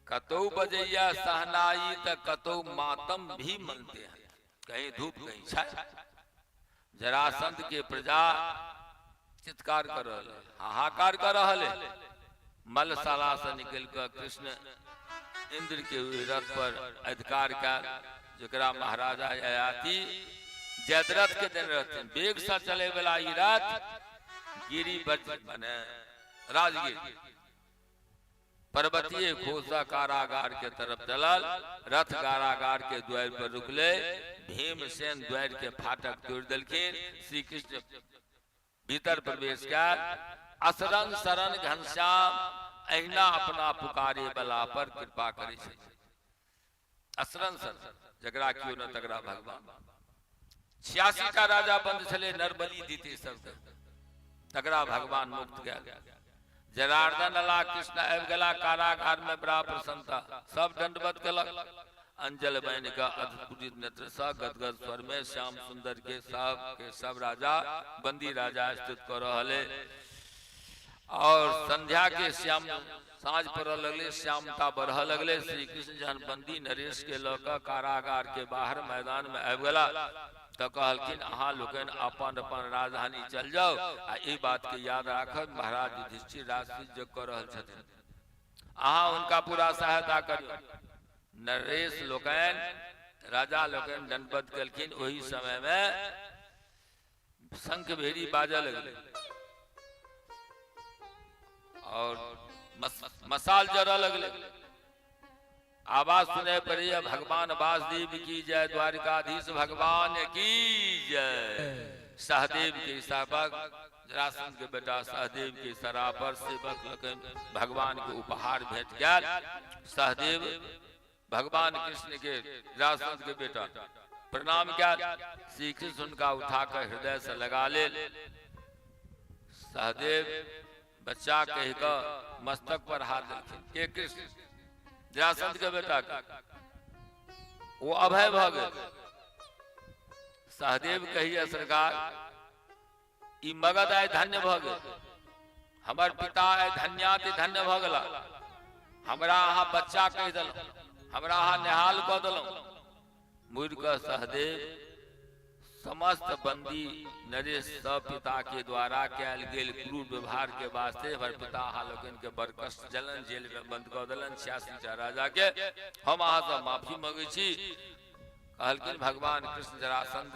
कतौ बजैया सहनाई तो कतौ मातम भी मनते हैं, कहीं धूप कहीं छाया। जरासंध के प्रजा चित्कार कर रहे, हाहाकार कर रहे। मलशाला से निकल कर कृष्ण इंद्र के रथ पर अधिकार कर, जरा महाराजा ययाति जयद्रथ के दिन रहते, वेग से चले वाला ई रथ गिरी बने राजगीर पर्वतीय खोसा कारागार के तरफ चलल। रथ कारागार के द्वार पर रुकले। भीमसेन द्वार के फाटक तोड़ देलखिन। श्री कृष्ण भीतर प्रवेश कर असरन शरण घनश्याम, अहिना अपना पुकारे बला पर कृपा करे छै। असरन शरण जकरा कियो न तकरा भगवान। 86 टा राजा बंद छले, नरबली दीते सब तकरा भगवान मुक्त कयल। जनार्दन अला कृष्ण आबि गेला कारागार में, बड़ा प्रसन्नता, सब दंडवत कलक। अंजल बन का अद्भुत नेत्र सा गदगद स्वर में श्याम सुंदर के सब राजा बंदी राजा स्थित कर रहे। और संध्या के श्याम साँझ पड़ लगले, श्यामता बढ़ लगले। श्री कृष्ण जहन बंदी नरेश के लऽ कारागार के बाहर मैदान में आबि गेला तो कहलखिन, अहाँ लोकन अपन अपन राजधानी चल जाओ। आ ई बात के याद राखब, महाराज युधिष्ठिर राजसी जो कर रहल छथिन, अहाँ उनका पूरा सहायता करियो। नरेश लोकन राजा लोकन दंडवत कलखिन। वही समय में शंख भेरी बाजा लगले और मसाल जरा लगले। आवाज सुने पड़ी भगवान वासुदेव की जय, द्वारिकाधीश भगवान की जय। सहदेव के सेवक जरासंध के बेटा सहदेव के सरापर सेवक लखन भगवान के उपहार भेंट गया। सहदेव भगवान कृष्ण के जरासंध के बेटा प्रणाम किया। श्री कृष्ण उनका उठाकर हृदय से लगा ले। सहदेव बच्चा कहकर मस्तक पर हाथ रखे के कृष्ण जरासंध के बेटा का वो अभय भ गए। सहदेव कहिए सरकार ई मगध आय धन्य भ गए, हमर पिता आय धन्याति धन्य भ गला, हमरा अहाँ बच्चा कह दिल, हमरा अहाँ निहाल कह दिल। मूर्ख सहदेव समस्त बंदी नरेश सब पिता के द्वारा कैल गेल क्रूर व्यवहार के वास्ते हमर पिता अहाँ लोगन के बड़ कष्ट जलन जेल में बंद कर दिलन 86 राजा के। हम अहाँ से माफी मांगे छी। कहलकिन भगवान कृष्ण जरासंध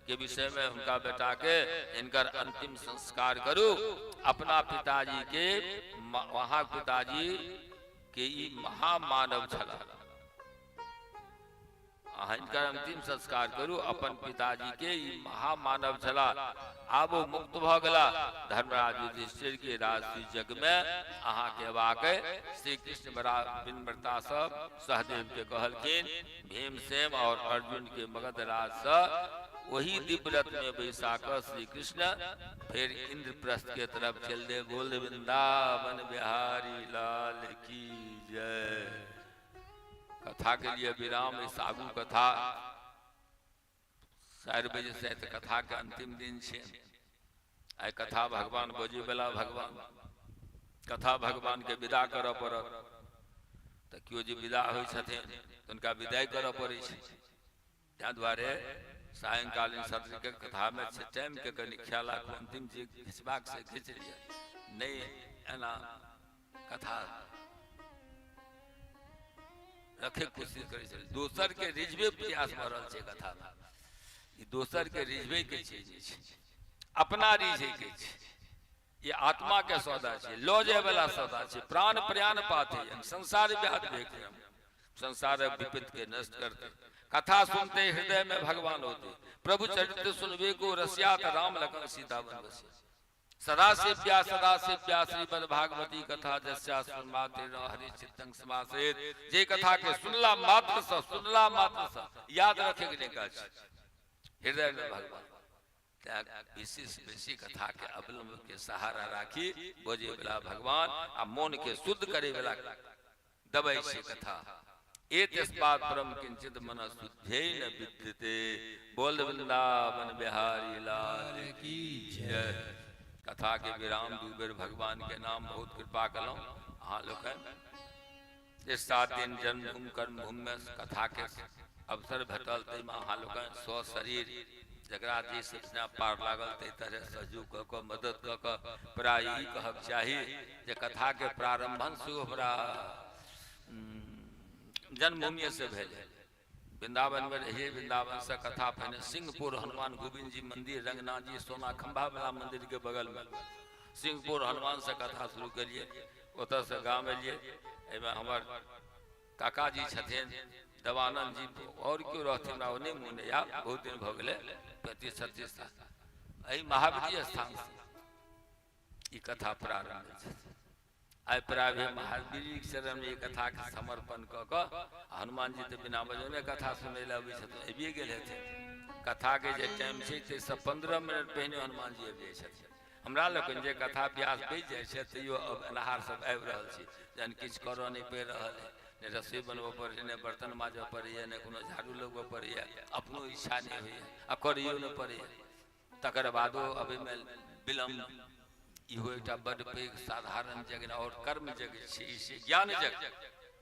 के विषय में उनका बेटा के इनकर अंतिम संस्कार करू। अपना पिताजी के वहां पिताजी के महामानव छला, इनकर अंतिम संस्कार करू। अपन पिताजी के महामानव छला, आब वो मुक्त भ गला। धर्मराज युधिष्ठिर के राजसी जग में अहाँ के वाकई श्री कृष्ण बड़ा विनम्रता सब सहदेव के कहलकिन। भीमसेन और अर्जुन के मगध राज से वही दिव्य रथ में बैसा कर श्री कृष्ण फिर इंद्रप्रस्थ के तरफ चल दे। बोल वृंदावन बिहारी लाल की जय। कथा के लिए विराम। इस आगू कथा 4 बजे से कथा के अंतिम दिन छे। आई कथा भगवान बजे वाला भगवान कथा भगवान के विदा करऽ पड़त। तो क्यों जो विदा होइ छथिन तो उनका विदाई करऽ पड़ै छै। ताहि दुआरे सायंकालीन सत्र के कथा में टाइम के कनि ख्याल राखू। अंतिम जे घिचबाक से घिच लिया, नहीं एना कथा रखे कोशिश करे छै। दोसर के रिझबे प्रयास भ रहल छै कथा में। ई दोसर के रिझबे के चीज छै, अपना रिझे के छै। ये आत्मा के सौदा छै, लो जाए वाला सौदा छै। प्राण प्रयाण पाते संसार व्याध देखे, संसार विपत्ति के नष्ट करते। कथा सुनते हृदय में भगवान होते। प्रभु चरित्र सुनवे को रसियात राम लखन सीता वन बसे। सदा सेव्या श्रीमद् भागवती कथा जस्या सुनमाते हरि चित्तंग समासेत। जे कथा के सुनला मात्र से याद रखे के निका हृदय में भगवान विशेष कथा के अवलंब के सहारा राखी बोझे वाला भगवान आ मन के शुद्ध करे वाला दबाई से कथा। एतस्मात् परम किंचित मन शुद्धे न विद्यते। बोल वृंदावन बिहारी लाल की जय। कथा के विराम दूबर भगवान के नाम बहुत कृपा कलौ। अहाँ लोग इस 7 दिन जन्मभूमि कर्मभूमि में कथा के अवसर भेटल। ताहिमे अहाँ लोग स्व शरीर जकरा जे सूचना पार लागल ते तरह सहयोग क के मदद क के प्राय ई कहब चाही जे कथा के प्रारंभन शुभरा जन्मभूमि से भेल। वृंदावन में रहिए। वृंदावन से कथा पहने सिंहपुर हनुमान गोविंद जी मंदिर, रंगनाथ जी सोना खंभा वाला मंदिर के बगल में सिंहपुर हनुमान से कथा शुरू करिए। ओत से गाँव एलिए। एहिमे हमर काका जी छथिन देवानंद जी, और क्यों रहते नहीं मुने याद, बहुत दिन भ गए 35-36 साल। अही महावीर स्थान से कथा प्रारंभ। आई प्राय महावीर शरण में कथा के समर्पण क हनुमान जी तो बिना बजौने कथा सुने ला अबिए गए थे। कथा के जे टाइम से 15 मिनट पहले हनुमान जी आबि जाए। हमरा लोगन जे कथा प्यास बच जाए तैयो अनहार सब आबि रहल छी, जहन किछु करऽ नहीं पड़ि रहल है, ने रसोई बनबऽ पड़े, ने बर्तन माजऽ पड़े, ने कोनो झाड़ू लगबऽ पड़े, अपनो इच्छा नहीं हुई आ करियो नहीं पड़े। तकर बादो अभी में विलम्ब इहो एकटा बड़ पैघ साधारण जग और कर्म जग छै, ज्ञान जग।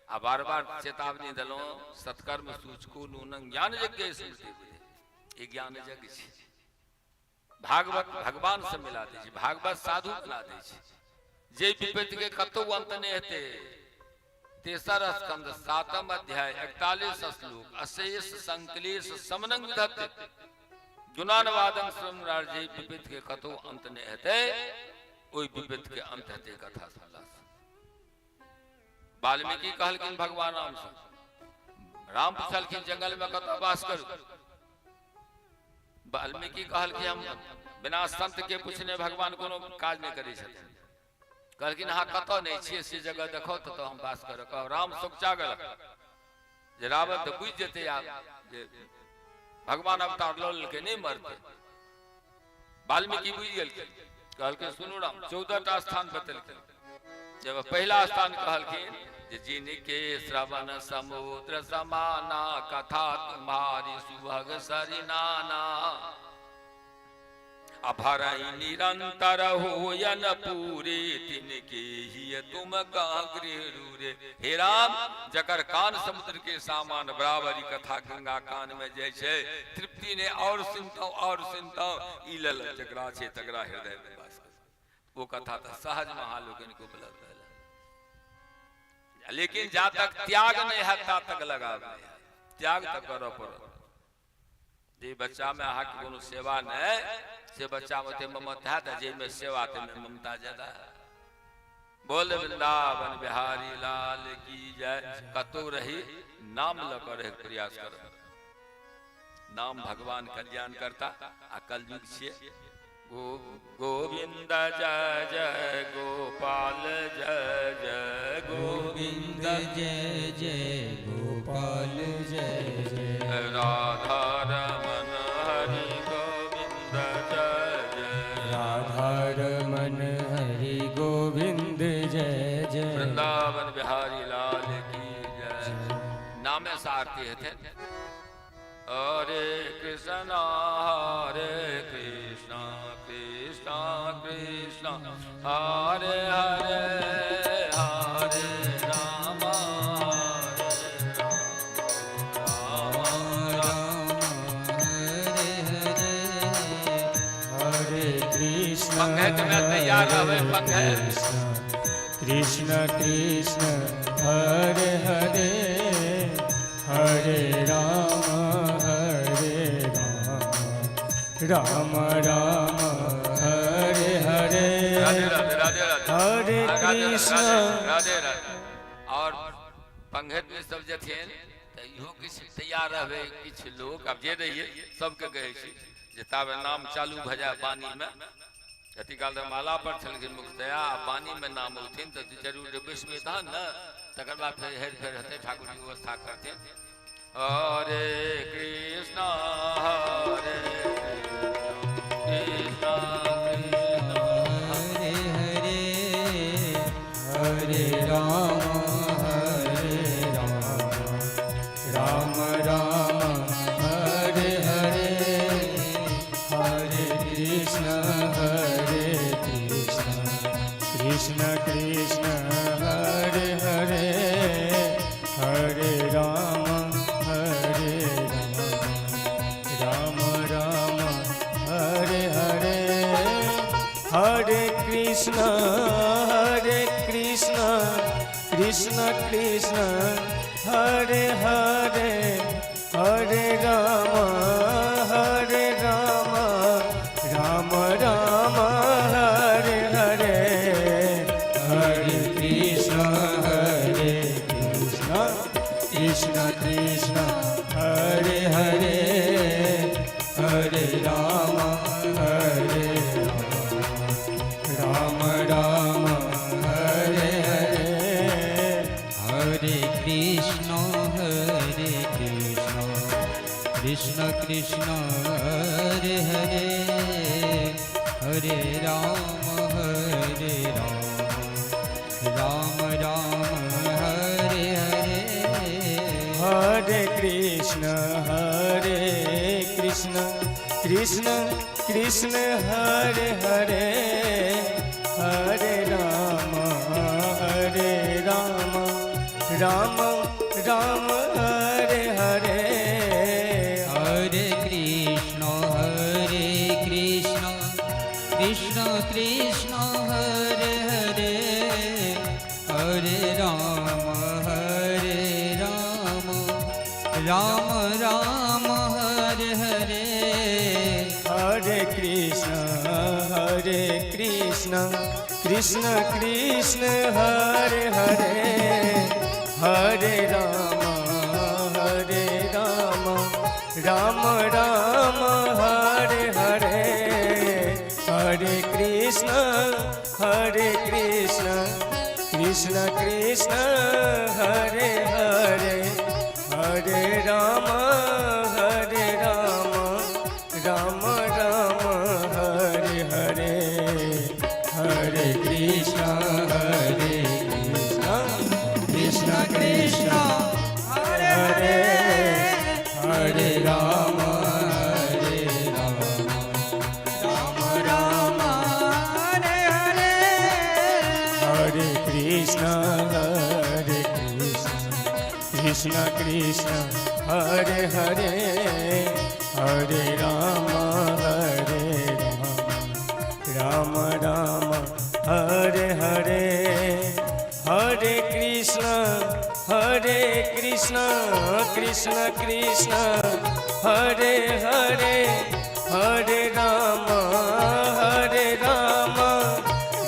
आ बार बार चेतावनी दिलौं सत्कर्म सूचको नूनं ज्ञान यज्ञ स्मृति। ये ज्ञान जग छै। भागवत भगवान से मिला दे, भागवत साधु बना दे। जे विपत्ति के कतौ अंत नहीं हेते। 3 स्कंद 7 अध्याय 41 श्लोक। अशेष संकलेश समनं विधत्ते गुणानुवादं श्रमराज। जे विपत्ति के कतौ अंत नहीं हेते, ओई विपत्ति के अंत हेते कथा सुनला। वाल्मीकि कहलकिन भगवान राम से राम पूछलखिन जंगल में कत वास करू। वाल्मीकि कहल कि हम बिना संत के पूछने भगवान कोनो काज नहीं करी छथिन। कहलखिन हाँ कत नहीं छे से जगह देखो तो हम वास कर। कह राम सोचा गल जे रावण तो बुझ जेते आब जे भगवान अवतार लो लेके नहीं मरते। वाल्मीकि बुझ गेल। कहलखिन सुनू राम 14टा स्थान बतेलखिन। जब पहला स्थान कहलखिन जे जिनके श्रवण समुद्र समाना कथा तुम्हारी सुभग सरिनाना अभरई निरंतर होयन पूरे तिनके ही तुम गृह। हे राम जकर कान समुद्र के सामान बराबरी कथा गंगा कान में जैसे तृप्ति ने और सुनता इलल जगरा छे तगरा हृदय में बस। वो कथा तो सहज महालोकन को उपलब्ध है, लेकिन जा तक त्याग नहीं है ता तक लगा त्याग तक करो पड़ो। जे बच्चा में अहा कोनो सेवा नहीं से बच्चा में ममता है जे में सेवा ते में ममता ज्यादा है। बोल वृंदावन बिहारी लाल की जय। कतो रही नाम लकर रहे प्रयास कर। नाम भगवान कल्याण करता आ कलयुग छे। गोविंद जय जय गोपाल जय जय गोविंद जय जय गोपाल जय जय राधा रमन हरि गोविंद जय जय राधा रमन हरि गोविंद जय जय वृंदावन बिहारी लाल की जय। नामे सारती है थे हरे कृष्ण कृष्ण कृष्ण कृष्ण हरे हरे हरे राम पंकज में तैयार रहे पंकज। कृष्ण कृष्ण हरे हरे हरे राम राम राम हरे हरे राधे राधे राधे राधे हरे कृष्ण राधे राधे। और पंकज में सब जथिन तो इहो किछ तैयार रहे किछ लोग अब जे रहिए सबके कहे छी जे ताबे नाम चालू भ जाए पानी में। अति काल माला पर छलखिन मुक्तया पानी में नाम उठिन तो जरूर विश्व तहन न तकर बाद फिर हेर फेर हते ठाकुर जी व्यवस्था करते। हरे कृष्णा हरे कृष्णा कृष्णा हरे हरे हरे राम राम राम हरे हरे हरे कृष्ण कृष्ण कृष्ण हरे हरे हरे राम राम राम हरे हरे हरे कृष्ण कृष्ण कृष्ण हरे हरे हरे राम राम राम हरे हरे हरे कृष्ण कृष्ण कृष्ण हरे हरे हरे राम राम हरे हरे हरे कृष्ण कृष्ण कृष्ण हरे हरे हरे राम राम हरे हरे हरे कृष्ण कृष्ण कृष्ण हरे हरे हरे राम राम राम हरे हरे हरे कृष्ण कृष्ण कृष्ण हरे हरे हरे राम राम हरे हरे हरे कृष्ण कृष्ण कृष्ण हरे हरे हरे राम राम राम हरे हरे हरे कृष्ण कृष्ण कृष्ण हरे हरे हरे राम राम राम हरे हरे हरे कृष्ण कृष्ण कृष्ण हरे हरे हरे राम राम राम हरे हरे हरे कृष्ण कृष्ण कृष्ण हरे हरे हरे राम राम राम हरे हरे हरे कृष्ण कृष्ण कृष्ण हरे हरे हरे राम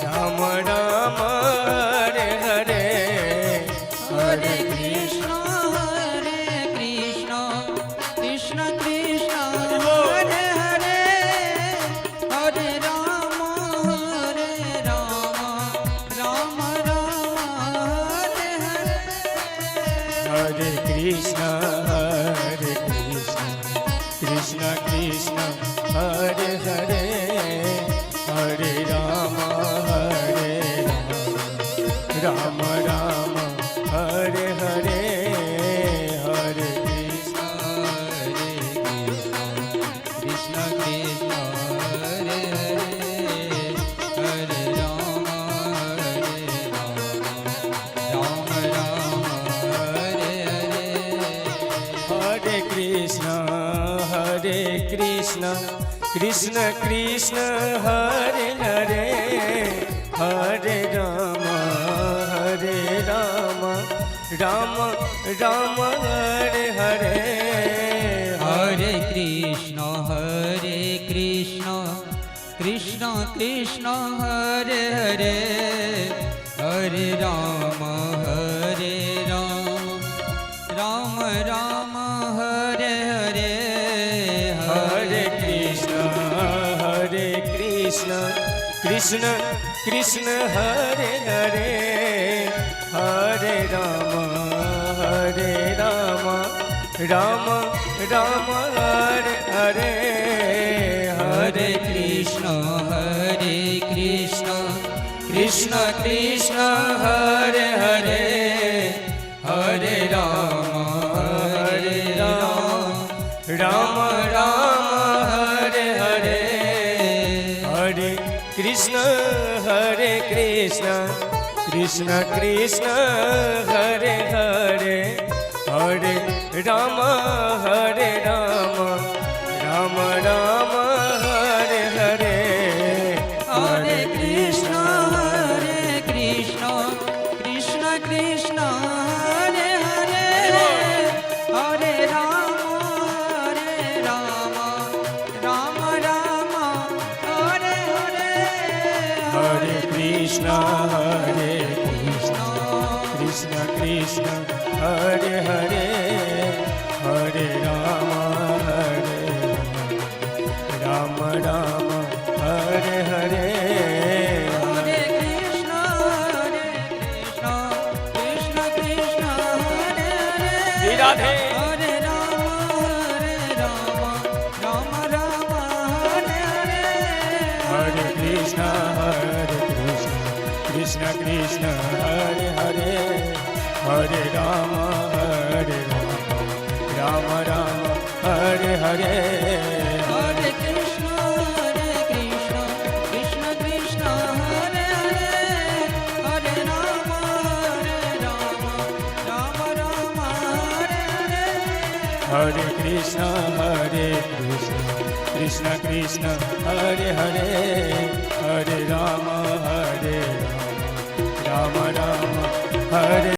राम राम हरे हरे हरे कृष्ण कृष्ण कृष्ण हरे हरे हरे राम राम राम हरे हरे हरे कृष्ण कृष्ण कृष्ण हरे हरे हरे राम राम राम हरे हरे हरे कृष्ण कृष्ण कृष्ण हरे हरे हरे राम राम राम हरे हरे हरे कृष्ण कृष्ण कृष्ण हरे हरे हरे राम राम राम हरे हरे हरे कृष्ण कृष्ण कृष्ण हरे हरे हरे राम राम राम हरे हरे हरे कृष्ण कृष्ण कृष्ण हरे हरे हरे राम राम राम हरे हरे हरे कृष्ण कृष्ण कृष्ण हरे हरे हरे राम राम राम हरे हरे हरे कृष्ण कृष्ण कृष्ण हरे हरे हरे राम राम राम हरे हरे हरे कृष्ण कृष्ण कृष्ण हरे हरे हरे राम राम राम हरे हरे हरे कृष्ण कृष्ण कृष्ण हरे हरे हरे राम राम हरे हरे हरे कृष्ण कृष्ण कृष्ण हरे हरे राधे हरे राम राम राम हरे हरे हरे कृष्ण कृष्ण कृष्ण हरे हरे हरे राम राम हरे हरे हरे कृष्ण कृष्ण कृष्ण हरे हरे हरे राम राम राम हरे हरे हरे कृष्ण कृष्ण कृष्ण हरे हरे हरे राम राम हरे